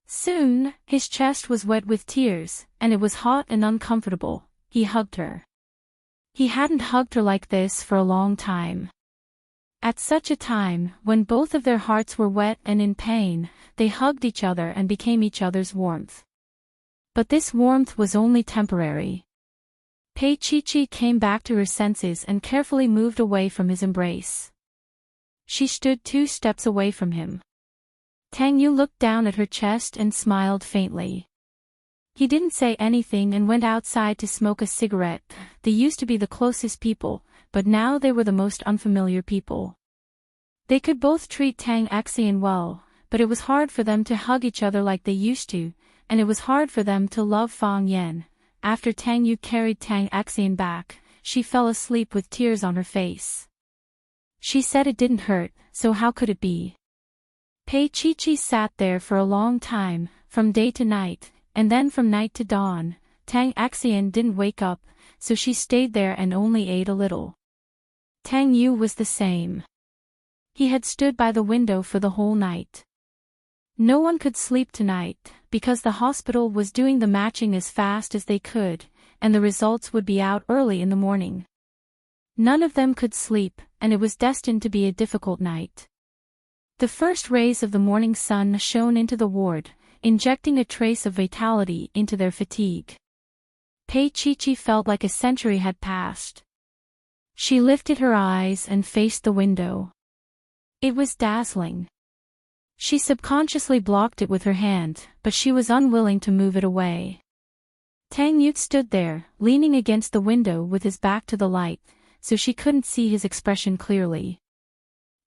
Soon, his chest was wet with tears, and it was hot and uncomfortable. He hugged her. He hadn't hugged her like this for a long time. At such a time, when both of their hearts were wet and in pain, they hugged each other and became each other's warmth. But this warmth was only temporary. Pei Chi came back to her senses and carefully moved away from his embrace. She stood 2 steps away from him. Tang Yu looked down at her chest and smiled faintly. He didn't say anything and went outside to smoke a cigarette. They used to be the closest people, but now they were the most unfamiliar people. They could both treat Tang Axian well, but it was hard for them to hug each other like they used to, and it was hard for them to love Fang Yan. After Tang Yu carried Tang Axian back, she fell asleep with tears on her face. She said it didn't hurt, so how could it be? Pei Chi sat there for a long time, from day to night, and then from night to dawn. Tang Axian didn't wake up, so she stayed there and only ate a little. Tang Yu was the same. He had stood by the window for the whole night. No one could sleep tonight, because the hospital was doing the matching as fast as they could, and the results would be out early in the morning. None of them could sleep, and it was destined to be a difficult night. The first rays of the morning sun shone into the ward, injecting a trace of vitality into their fatigue. Pei Chi felt like a century had passed. She lifted her eyes and faced the window. It was dazzling. She subconsciously blocked it with her hand, but she was unwilling to move it away. Tang Yu stood there, leaning against the window with his back to the light, so she couldn't see his expression clearly.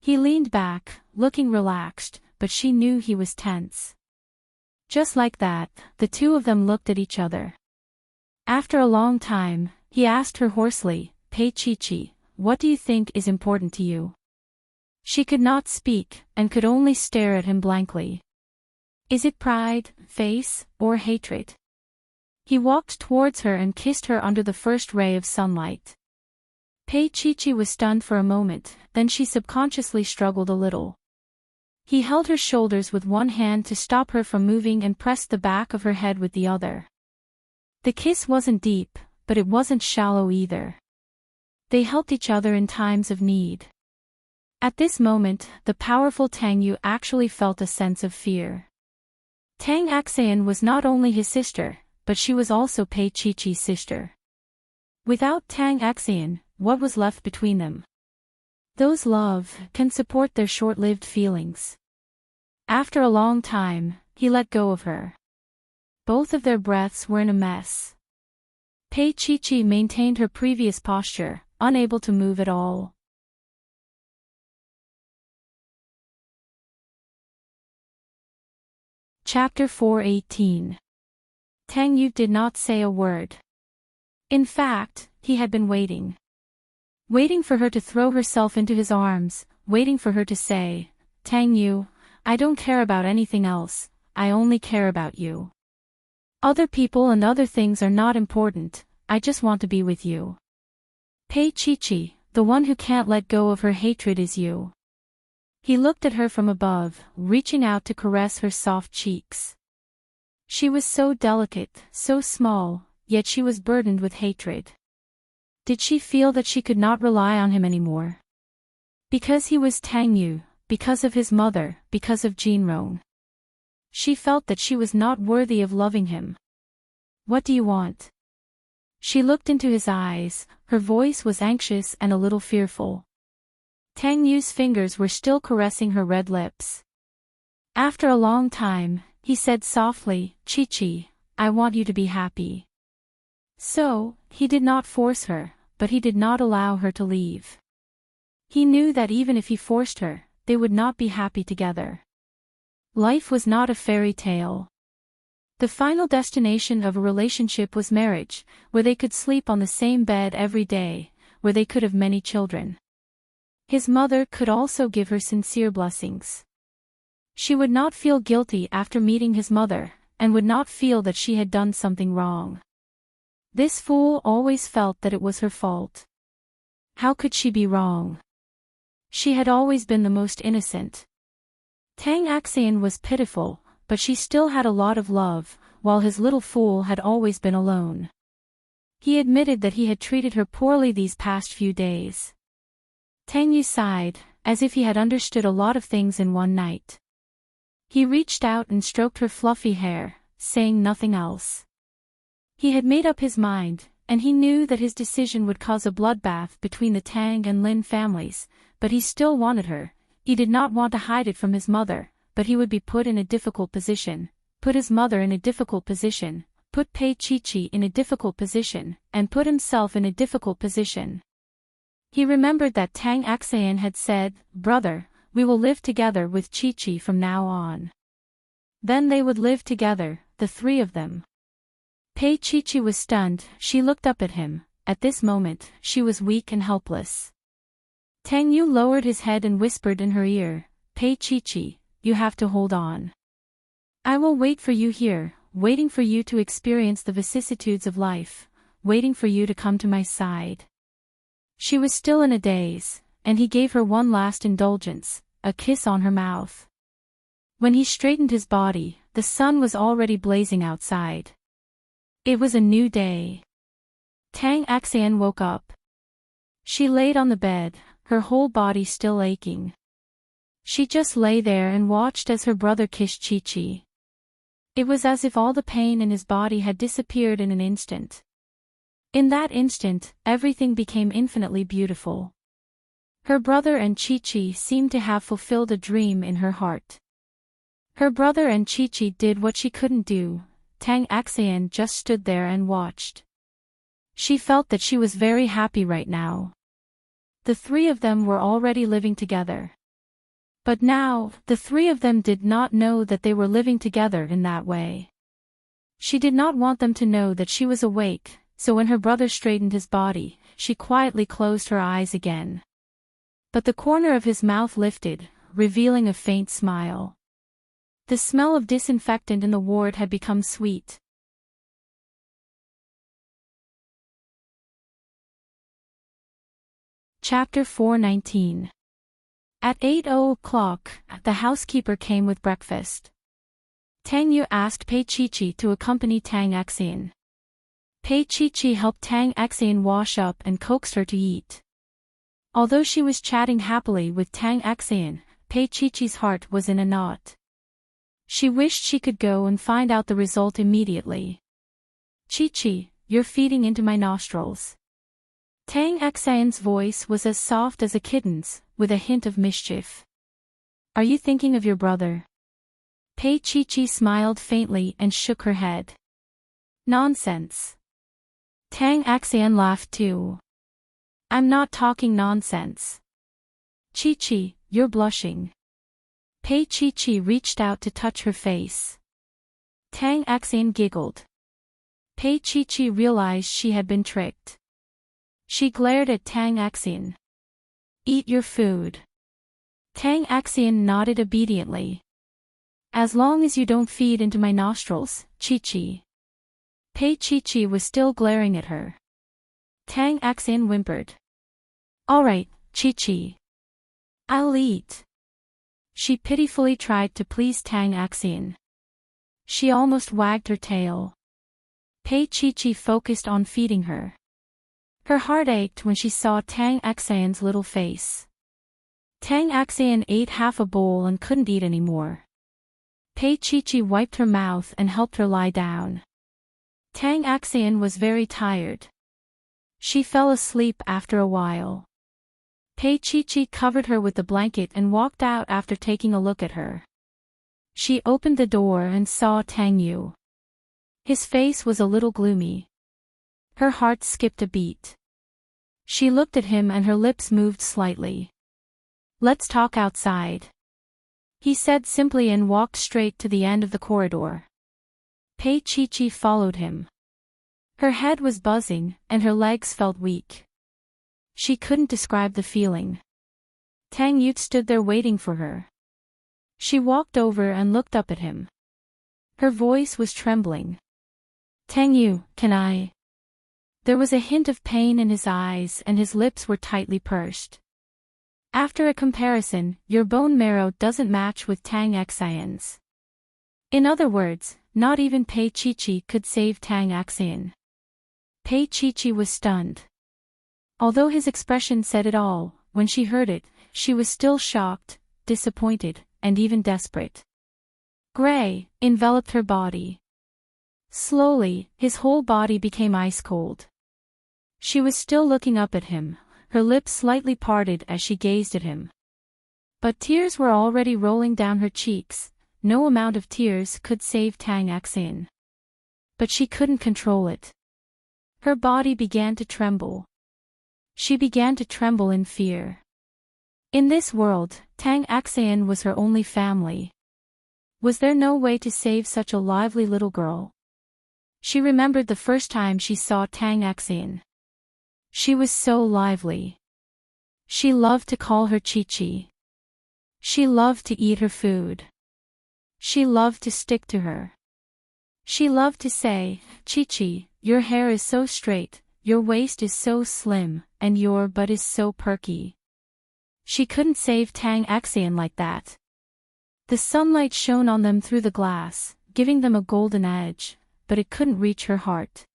He leaned back, looking relaxed, but she knew he was tense. Just like that, the two of them looked at each other. After a long time, he asked her hoarsely, Pei Chi, what do you think is important to you? She could not speak, and could only stare at him blankly. Is it pride, faith, or hatred? He walked towards her and kissed her under the first ray of sunlight. Pei Chi was stunned for a moment, then she subconsciously struggled a little. He held her shoulders with one hand to stop her from moving and pressed the back of her head with the other. The kiss wasn't deep, but it wasn't shallow either. They helped each other in times of need. At this moment, the powerful Tang Yu actually felt a sense of fear. Tang Axian was not only his sister, but she was also Pei Chi's sister. Without Tang Axian, what was left between them? Those love can support their short-lived feelings. After a long time, he let go of her. Both of their breaths were in a mess. Pei Chi maintained her previous posture, unable to move at all. Chapter 4:18. Tang Yu did not say a word. In fact, he had been waiting. Waiting for her to throw herself into his arms, waiting for her to say, "Tang Yu, I don't care about anything else, I only care about you. Other people and other things are not important, I just want to be with you. Pei Chi, the one who can't let go of her hatred is you." He looked at her from above, reaching out to caress her soft cheeks. She was so delicate, so small, yet she was burdened with hatred. Did she feel that she could not rely on him anymore? Because he was Tang Yu, because of his mother, because of Jinrong. She felt that she was not worthy of loving him. "What do you want?" She looked into his eyes, her voice was anxious and a little fearful. Tang Yu's fingers were still caressing her red lips. After a long time, he said softly, "Chi, I want you to be happy." So, he did not force her, but he did not allow her to leave. He knew that even if he forced her, they would not be happy together. Life was not a fairy tale. The final destination of a relationship was marriage, where they could sleep on the same bed every day, where they could have many children. His mother could also give her sincere blessings. She would not feel guilty after meeting his mother, and would not feel that she had done something wrong. This fool always felt that it was her fault. How could she be wrong? She had always been the most innocent. Tang Axian was pitiful, but she still had a lot of love, while his little fool had always been alone. He admitted that he had treated her poorly these past few days. Tang Yu sighed, as if he had understood a lot of things in one night. He reached out and stroked her fluffy hair, saying nothing else. He had made up his mind, and he knew that his decision would cause a bloodbath between the Tang and Lin families, but he still wanted her. He did not want to hide it from his mother, but he would be put in a difficult position, put his mother in a difficult position, put Pei Chi in a difficult position, and put himself in a difficult position. He remembered that Tang Axian had said, "Brother, we will live together with Chi from now on." Then they would live together, the three of them. Pei Chi was stunned, she looked up at him. At this moment, she was weak and helpless. Tang Yu lowered his head and whispered in her ear, "Pei Chi, you have to hold on. I will wait for you here, waiting for you to experience the vicissitudes of life, waiting for you to come to my side." She was still in a daze, and he gave her one last indulgence, a kiss on her mouth. When he straightened his body, the sun was already blazing outside. It was a new day. Tang Axian woke up. She laid on the bed, her whole body still aching. She just lay there and watched as her brother kissed Chi. It was as if all the pain in his body had disappeared in an instant. In that instant, everything became infinitely beautiful. Her brother and Chi seemed to have fulfilled a dream in her heart. Her brother and Chi did what she couldn't do. Tang Axian just stood there and watched. She felt that she was very happy right now. The three of them were already living together. But now, the three of them did not know that they were living together in that way. She did not want them to know that she was awake, so when her brother straightened his body, she quietly closed her eyes again. But the corner of his mouth lifted, revealing a faint smile. The smell of disinfectant in the ward had become sweet. Chapter 4:19. At 8:00, the housekeeper came with breakfast. Tang Yu asked Pei Chi to accompany Tang Axian. Pei Chi helped Tang Axian wash up and coaxed her to eat. Although she was chatting happily with Tang Axian, Pei Chi's heart was in a knot. She wished she could go and find out the result immediately. "Chi, you're feeding into my nostrils." Tang Axian's voice was as soft as a kitten's, with a hint of mischief. "Are you thinking of your brother?" Pei Chi smiled faintly and shook her head. Nonsense. Tang Axian laughed too. I'm not talking nonsense. Chi, you're blushing. Pei Chi reached out to touch her face. Tang Axian giggled. Pei Chi realized she had been tricked. She glared at Tang Axian. Eat your food. Tang Axian nodded obediently. As long as you don't feed into my nostrils, Chi. Pei Chi was still glaring at her. Tang Axian whimpered. Alright, Chi. I'll eat. She pitifully tried to please Tang Axian. She almost wagged her tail. Pei Chi focused on feeding her. Her heart ached when she saw Tang Axian's little face. Tang Axian ate half a bowl and couldn't eat anymore. Pei Chi wiped her mouth and helped her lie down. Tang Axian was very tired. She fell asleep after a while. Pei Chi covered her with the blanket and walked out after taking a look at her. She opened the door and saw Tang Yu. His face was a little gloomy. Her heart skipped a beat. She looked at him and her lips moved slightly. Let's talk outside. He said simply and walked straight to the end of the corridor. Pei Chi followed him. Her head was buzzing, and her legs felt weak. She couldn't describe the feeling. Tang Yu stood there waiting for her. She walked over and looked up at him. Her voice was trembling. Tang Yu, can I? There was a hint of pain in his eyes and his lips were tightly pursed. After a comparison, your bone marrow doesn't match with Tang Axian's. In other words, not even Pei Chi could save Tang Axian. Pei Chi was stunned. Although his expression said it all, when she heard it, she was still shocked, disappointed, and even desperate. Gray enveloped her body. Slowly, his whole body became ice cold. She was still looking up at him, her lips slightly parted as she gazed at him. But tears were already rolling down her cheeks. No amount of tears could save Tang Axian. But she couldn't control it. Her body began to tremble. She began to tremble in fear. In this world, Tang Axian was her only family. Was there no way to save such a lively little girl? She remembered the first time she saw Tang Axian. She was so lively. She loved to call her Chi. She loved to eat her food. She loved to stick to her. She loved to say, Chi, your hair is so straight, your waist is so slim, and your butt is so perky. She couldn't save Tang Axian like that. The sunlight shone on them through the glass, giving them a golden edge, but it couldn't reach her heart.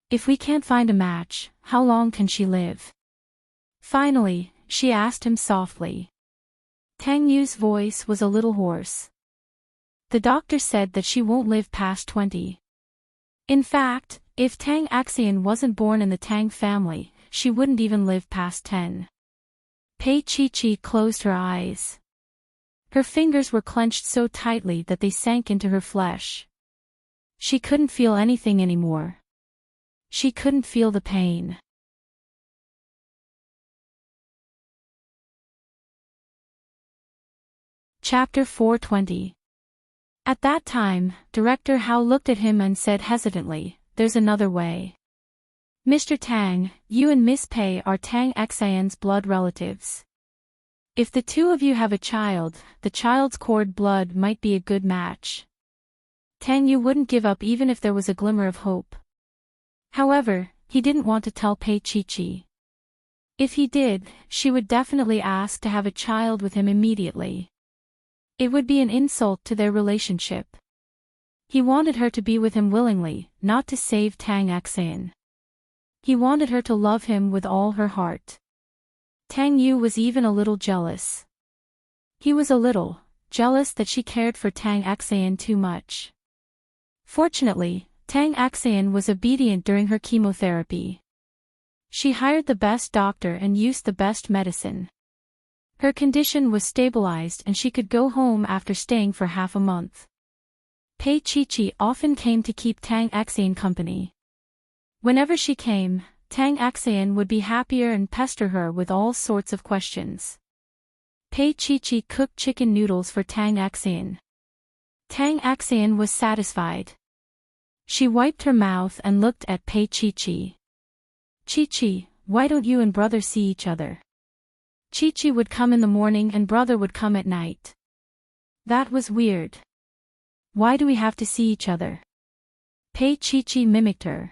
If we can't find a match, how long can she live? Finally, she asked him softly. Tang Yu's voice was a little hoarse. The doctor said that she won't live past 20. In fact, if Tang Axian wasn't born in the Tang family, she wouldn't even live past 10. Pei Chi closed her eyes. Her fingers were clenched so tightly that they sank into her flesh. She couldn't feel anything anymore. She couldn't feel the pain. Chapter 420. At that time, Director Hao looked at him and said hesitantly, "There's another way. Mr. Tang, you and Miss Pei are Tang Axian's blood relatives. If the two of you have a child, the child's cord blood might be a good match." Tang Yu wouldn't give up even if there was a glimmer of hope. However, he didn't want to tell Pei Chi. If he did, she would definitely ask to have a child with him immediately. It would be an insult to their relationship. He wanted her to be with him willingly, not to save Tang Axian. He wanted her to love him with all her heart. Tang Yu was even a little jealous. He was a little jealous that she cared for Tang Axian too much. Fortunately, Tang Axian was obedient during her chemotherapy. She hired the best doctor and used the best medicine. Her condition was stabilized and she could go home after staying for half a month. Pei Chi often came to keep Tang Axian company. Whenever she came, Tang Axian would be happier and pester her with all sorts of questions. Pei Chi cooked chicken noodles for Tang Axian. Tang Axian was satisfied. She wiped her mouth and looked at Pei Chi. Chi, why don't you and brother see each other? Chi would come in the morning and brother would come at night. That was weird. Why do we have to see each other? Pei Chi mimicked her.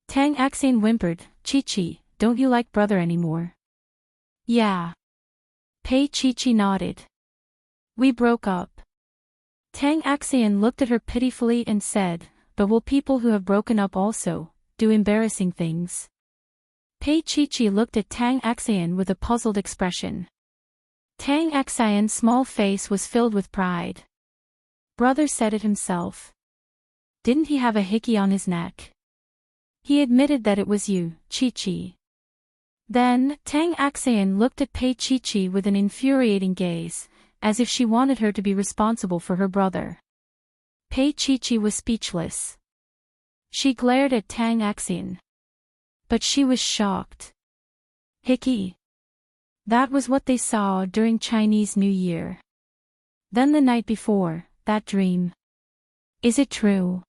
Tang Axian whimpered, Chi, don't you like brother anymore? Yeah. Pei Chi nodded. We broke up. Tang Axian looked at her pitifully and said, but will people who have broken up also do embarrassing things? Pei Chi looked at Tang Axian with a puzzled expression. Tang Axian's small face was filled with pride. Brother said it himself. Didn't he have a hickey on his neck? He admitted that it was you, Chi. Then, Tang Axian looked at Pei Chi with an infuriating gaze, as if she wanted her to be responsible for her brother. Pei Chi was speechless. She glared at Tang Axian. But she was shocked. Hickey. That was what they saw during Chinese New Year. Then the night before, that dream. Is it true?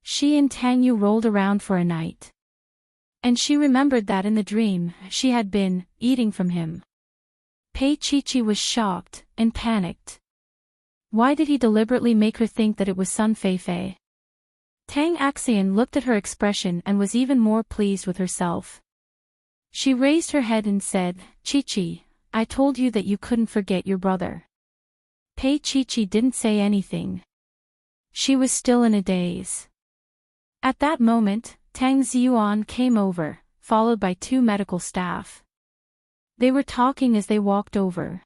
She and Tang Yu rolled around for a night. And she remembered that in the dream, she had been eating from him. Pei Chi was shocked and panicked. Why did he deliberately make her think that it was Sun Feifei? Tang Axian looked at her expression and was even more pleased with herself. She raised her head and said, Chi, I told you that you couldn't forget your brother. Pei Chi didn't say anything. She was still in a daze. At that moment, Tang Ziyuan came over, followed by 2 medical staff. They were talking as they walked over.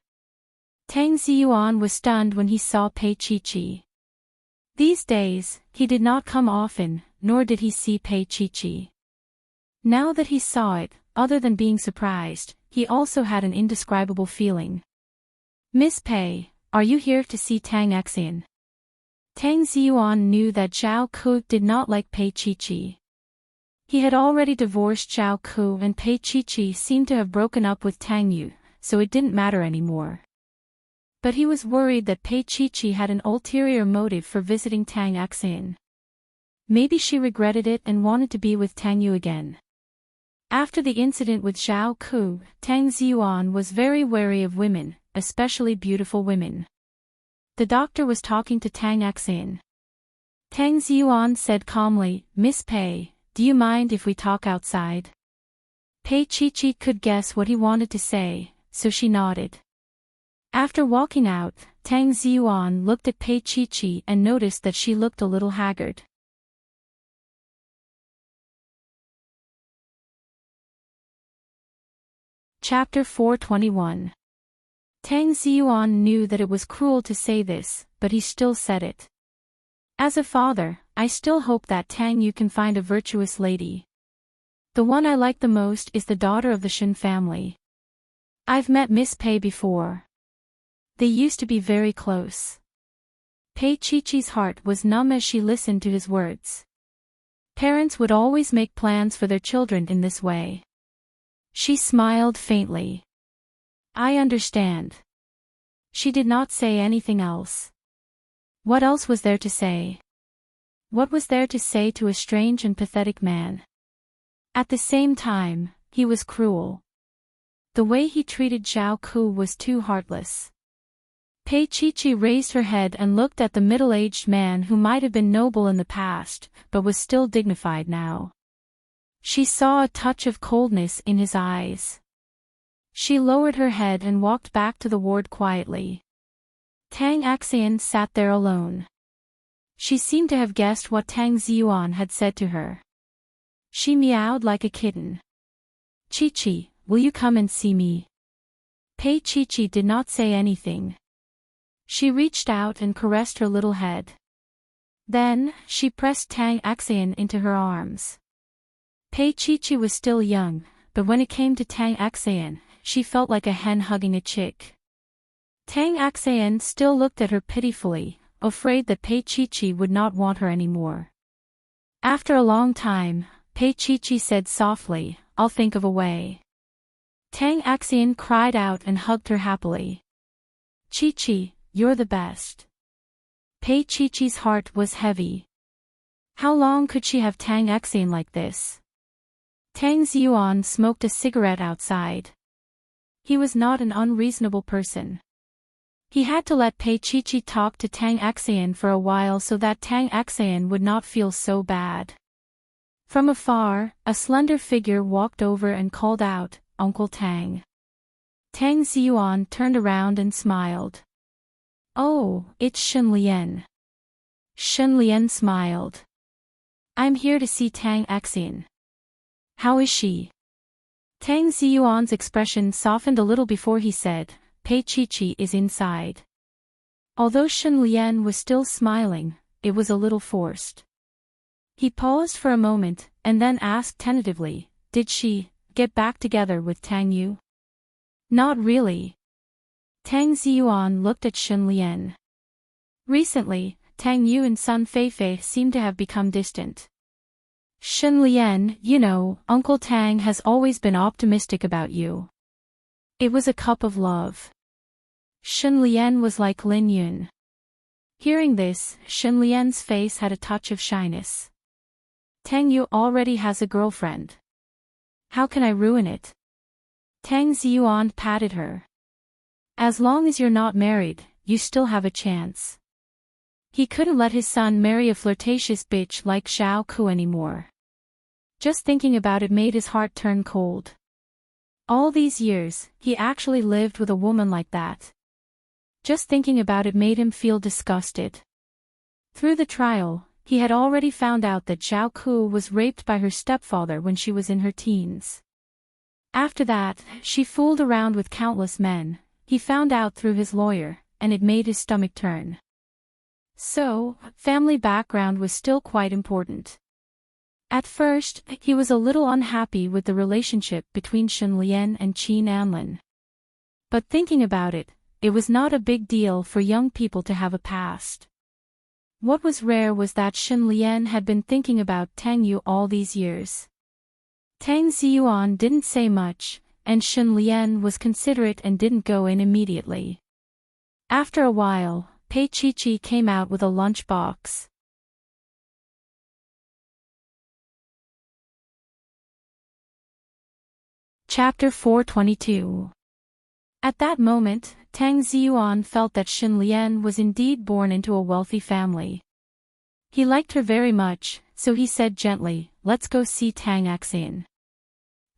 Tang Ziyuan was stunned when he saw Pei Chi. These days, he did not come often, nor did he see Pei Chi. Now that he saw it, other than being surprised, he also had an indescribable feeling. Miss Pei, are you here to see Tang Axian? Tang Ziyuan knew that Zhao Ku did not like Pei Chi. He had already divorced Zhao Ku and Pei Chi seemed to have broken up with Tang Yu, so it didn't matter anymore. But he was worried that Pei Chi had an ulterior motive for visiting Tang Axian. Maybe she regretted it and wanted to be with Tang Yu again. After the incident with Zhao Ku, Tang Ziyuan was very wary of women, especially beautiful women. The doctor was talking to Tang Axian. Tang Ziyuan said calmly, Miss Pei, do you mind if we talk outside? Pei Chi could guess what he wanted to say, so she nodded. After walking out, Tang Ziyuan looked at Pei Chi and noticed that she looked a little haggard. Chapter 421. Tang Ziyuan knew that it was cruel to say this, but he still said it. As a father, I still hope that Tang Yu can find a virtuous lady. The one I like the most is the daughter of the Shen family. I've met Miss Pei before. They used to be very close. Pei Chi's heart was numb as she listened to his words. Parents would always make plans for their children in this way. She smiled faintly. I understand. She did not say anything else. What else was there to say? What was there to say to a strange and pathetic man? At the same time, he was cruel. The way he treated Zhao Ku was too heartless. Pei Chi raised her head and looked at the middle-aged man who might have been noble in the past, but was still dignified now. She saw a touch of coldness in his eyes. She lowered her head and walked back to the ward quietly. Tang Axian sat there alone. She seemed to have guessed what Tang Ziyuan had said to her. She meowed like a kitten. Chi, will you come and see me? Pei Chi did not say anything. She reached out and caressed her little head. Then, she pressed Tang Axian into her arms. Pei Chi was still young, but when it came to Tang Axian, she felt like a hen hugging a chick. Tang Axayan still looked at her pitifully, afraid that Pei Chi would not want her anymore. After a long time, Pei Chi said softly, "I'll think of a way." Tang Axayan cried out and hugged her happily. "Chi, you're the best." Pei Chi's heart was heavy. How long could she have Tang Axayan like this? Tang Ziyuan smoked a cigarette outside. He was not an unreasonable person. He had to let Pei Chi talk to Tang Axayan for a while so that Tang Axayan would not feel so bad. From afar, a slender figure walked over and called out, "Uncle Tang." Tang Ziyuan turned around and smiled. "Oh, it's Shen Lian." Shen Lian smiled. "I'm here to see Tang Axayan." "How is she?" Tang Ziyuan's expression softened a little before he said, "Pei Chi is inside." Although Shen Lian was still smiling, it was a little forced. He paused for a moment, and then asked tentatively, "Did she get back together with Tang Yu?" "Not really." Tang Ziyuan looked at Shen Lian. Recently, Tang Yu and Sun Feifei seemed to have become distant. "Shen Lian, you know, Uncle Tang has always been optimistic about you." It was a cup of love. Shen Lian was like Lin Yun. Hearing this, Shen Lian's face had a touch of shyness. "Tang Yu already has a girlfriend. How can I ruin it?" Tang Ziyuan patted her. "As long as you're not married, you still have a chance." He couldn't let his son marry a flirtatious bitch like Xiao Ku anymore. Just thinking about it made his heart turn cold. All these years, he actually lived with a woman like that. Just thinking about it made him feel disgusted. Through the trial, he had already found out that Xiao Ku was raped by her stepfather when she was in her teens. After that, she fooled around with countless men, he found out through his lawyer, and it made his stomach turn. So, family background was still quite important. At first, he was a little unhappy with the relationship between Shen Lian and Qin Anlin. But thinking about it, it was not a big deal for young people to have a past. What was rare was that Shen Lian had been thinking about Tang Yu all these years. Tang Ziyuan didn't say much, and Shen Lian was considerate and didn't go in immediately. After a while, Pei Chi came out with a lunch box. Chapter 422. At that moment, Tang Ziyuan felt that Shen Lian was indeed born into a wealthy family. He liked her very much, so he said gently, "Let's go see Tang Axayan."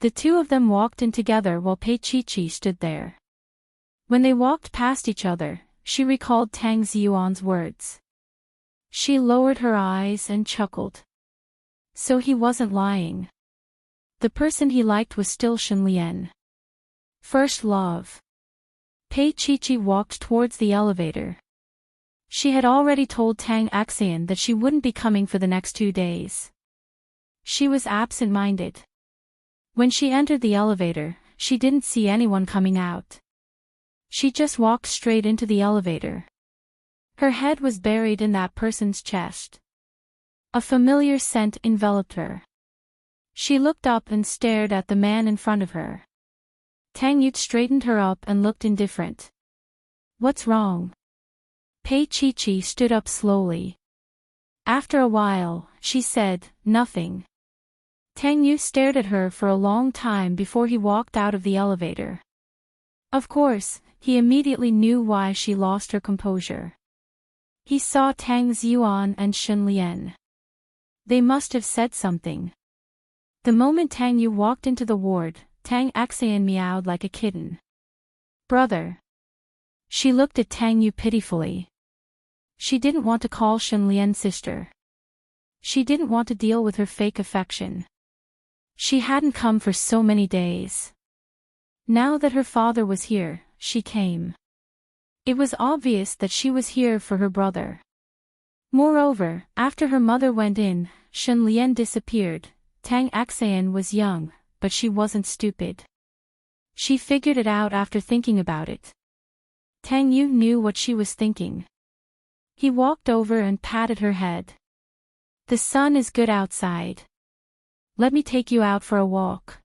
The two of them walked in together while Pei Chi stood there. When they walked past each other, she recalled Tang Ziyuan's words. She lowered her eyes and chuckled. So he wasn't lying. The person he liked was still Shen Lian. First love. Pei Chi walked towards the elevator. She had already told Tang Axayan that she wouldn't be coming for the next 2 days. She was absent-minded. When she entered the elevator, she didn't see anyone coming out. She just walked straight into the elevator. Her head was buried in that person's chest. A familiar scent enveloped her. She looked up and stared at the man in front of her. Tang Yu straightened her up and looked indifferent. "What's wrong?" Pei Chi stood up slowly. After a while, she said, "Nothing." Tang Yu stared at her for a long time before he walked out of the elevator. Of course, he immediately knew why she lost her composure. He saw Tang Ziyuan and Shen Lian. They must have said something. The moment Tang Yu walked into the ward, Tang Axayan meowed like a kitten. "Brother." She looked at Tang Yu pitifully. She didn't want to call Shen Lian sister. She didn't want to deal with her fake affection. She hadn't come for so many days. Now that her father was here, she came. It was obvious that she was here for her brother. Moreover, after her mother went in, Shen Lian disappeared. Tang Axayan was young, but she wasn't stupid. She figured it out after thinking about it. Tang Yu knew what she was thinking. He walked over and patted her head. The sun is good outside. Let me take you out for a walk.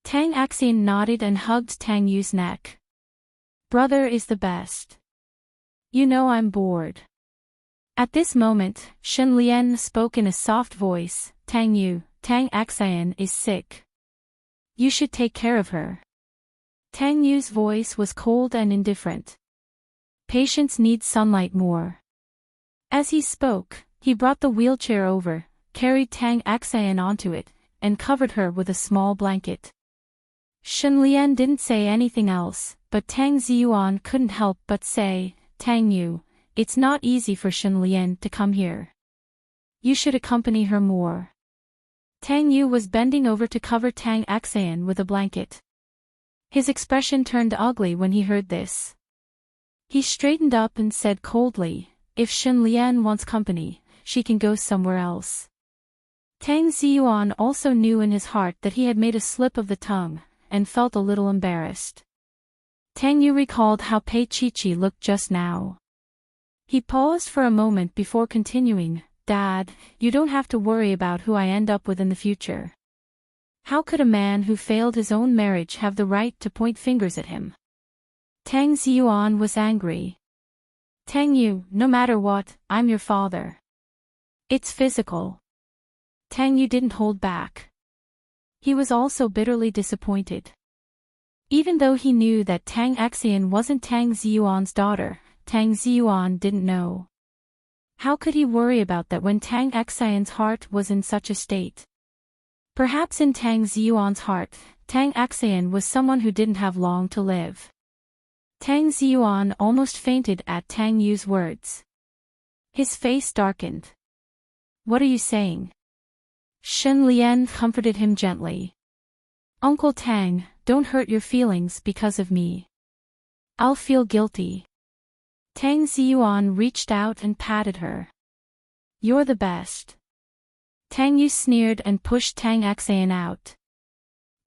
Tang Axian nodded and hugged Tang Yu's neck. Brother is the best. You know I'm bored. At this moment, Shen Lian spoke in a soft voice. Tang Yu, Tang Axian is sick. You should take care of her. Tang Yu's voice was cold and indifferent. Patients need sunlight more. As he spoke, he brought the wheelchair over, carried Tang Axian onto it, and covered her with a small blanket. Shen Lian didn't say anything else, but Tang Ziyuan couldn't help but say, Tang Yu, it's not easy for Shen Lian to come here. You should accompany her more. Tang Yu was bending over to cover Tang Axian with a blanket. His expression turned ugly when he heard this. He straightened up and said coldly, if Shen Lian wants company, she can go somewhere else. Tang Ziyuan also knew in his heart that he had made a slip of the tongue, and felt a little embarrassed. Tang Yu recalled how Pei Chi looked just now. He paused for a moment before continuing, Dad, you don't have to worry about who I end up with in the future. How could a man who failed his own marriage have the right to point fingers at him? Tang Ziyuan was angry. Tang Yu, no matter what, I'm your father. It's physical. Tang Yu didn't hold back. He was also bitterly disappointed. Even though he knew that Tang Axian wasn't Tang Ziyuan's daughter, Tang Ziyuan didn't know. How could he worry about that when Tang Axian's heart was in such a state? Perhaps in Tang Ziyuan's heart, Tang Axian was someone who didn't have long to live. Tang Ziyuan almost fainted at Tang Yu's words. His face darkened. What are you saying? Shen Lian comforted him gently. Uncle Tang, don't hurt your feelings because of me. I'll feel guilty. Tang Ziyuan reached out and patted her. You're the best. Tang Yu sneered and pushed Tang Axian out.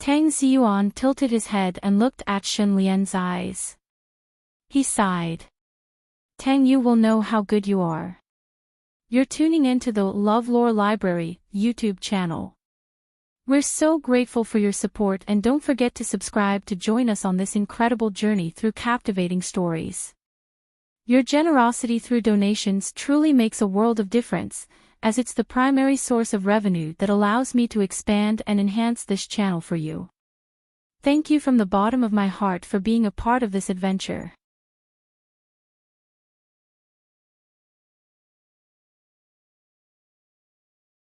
Tang Ziyuan tilted his head and looked at Shen Lian's eyes. He sighed. Tang Yu will know how good you are. You're tuning into the LoveLore Library YouTube channel. We're so grateful for your support, and don't forget to subscribe to join us on this incredible journey through captivating stories. Your generosity through donations truly makes a world of difference, as it's the primary source of revenue that allows me to expand and enhance this channel for you. Thank you from the bottom of my heart for being a part of this adventure.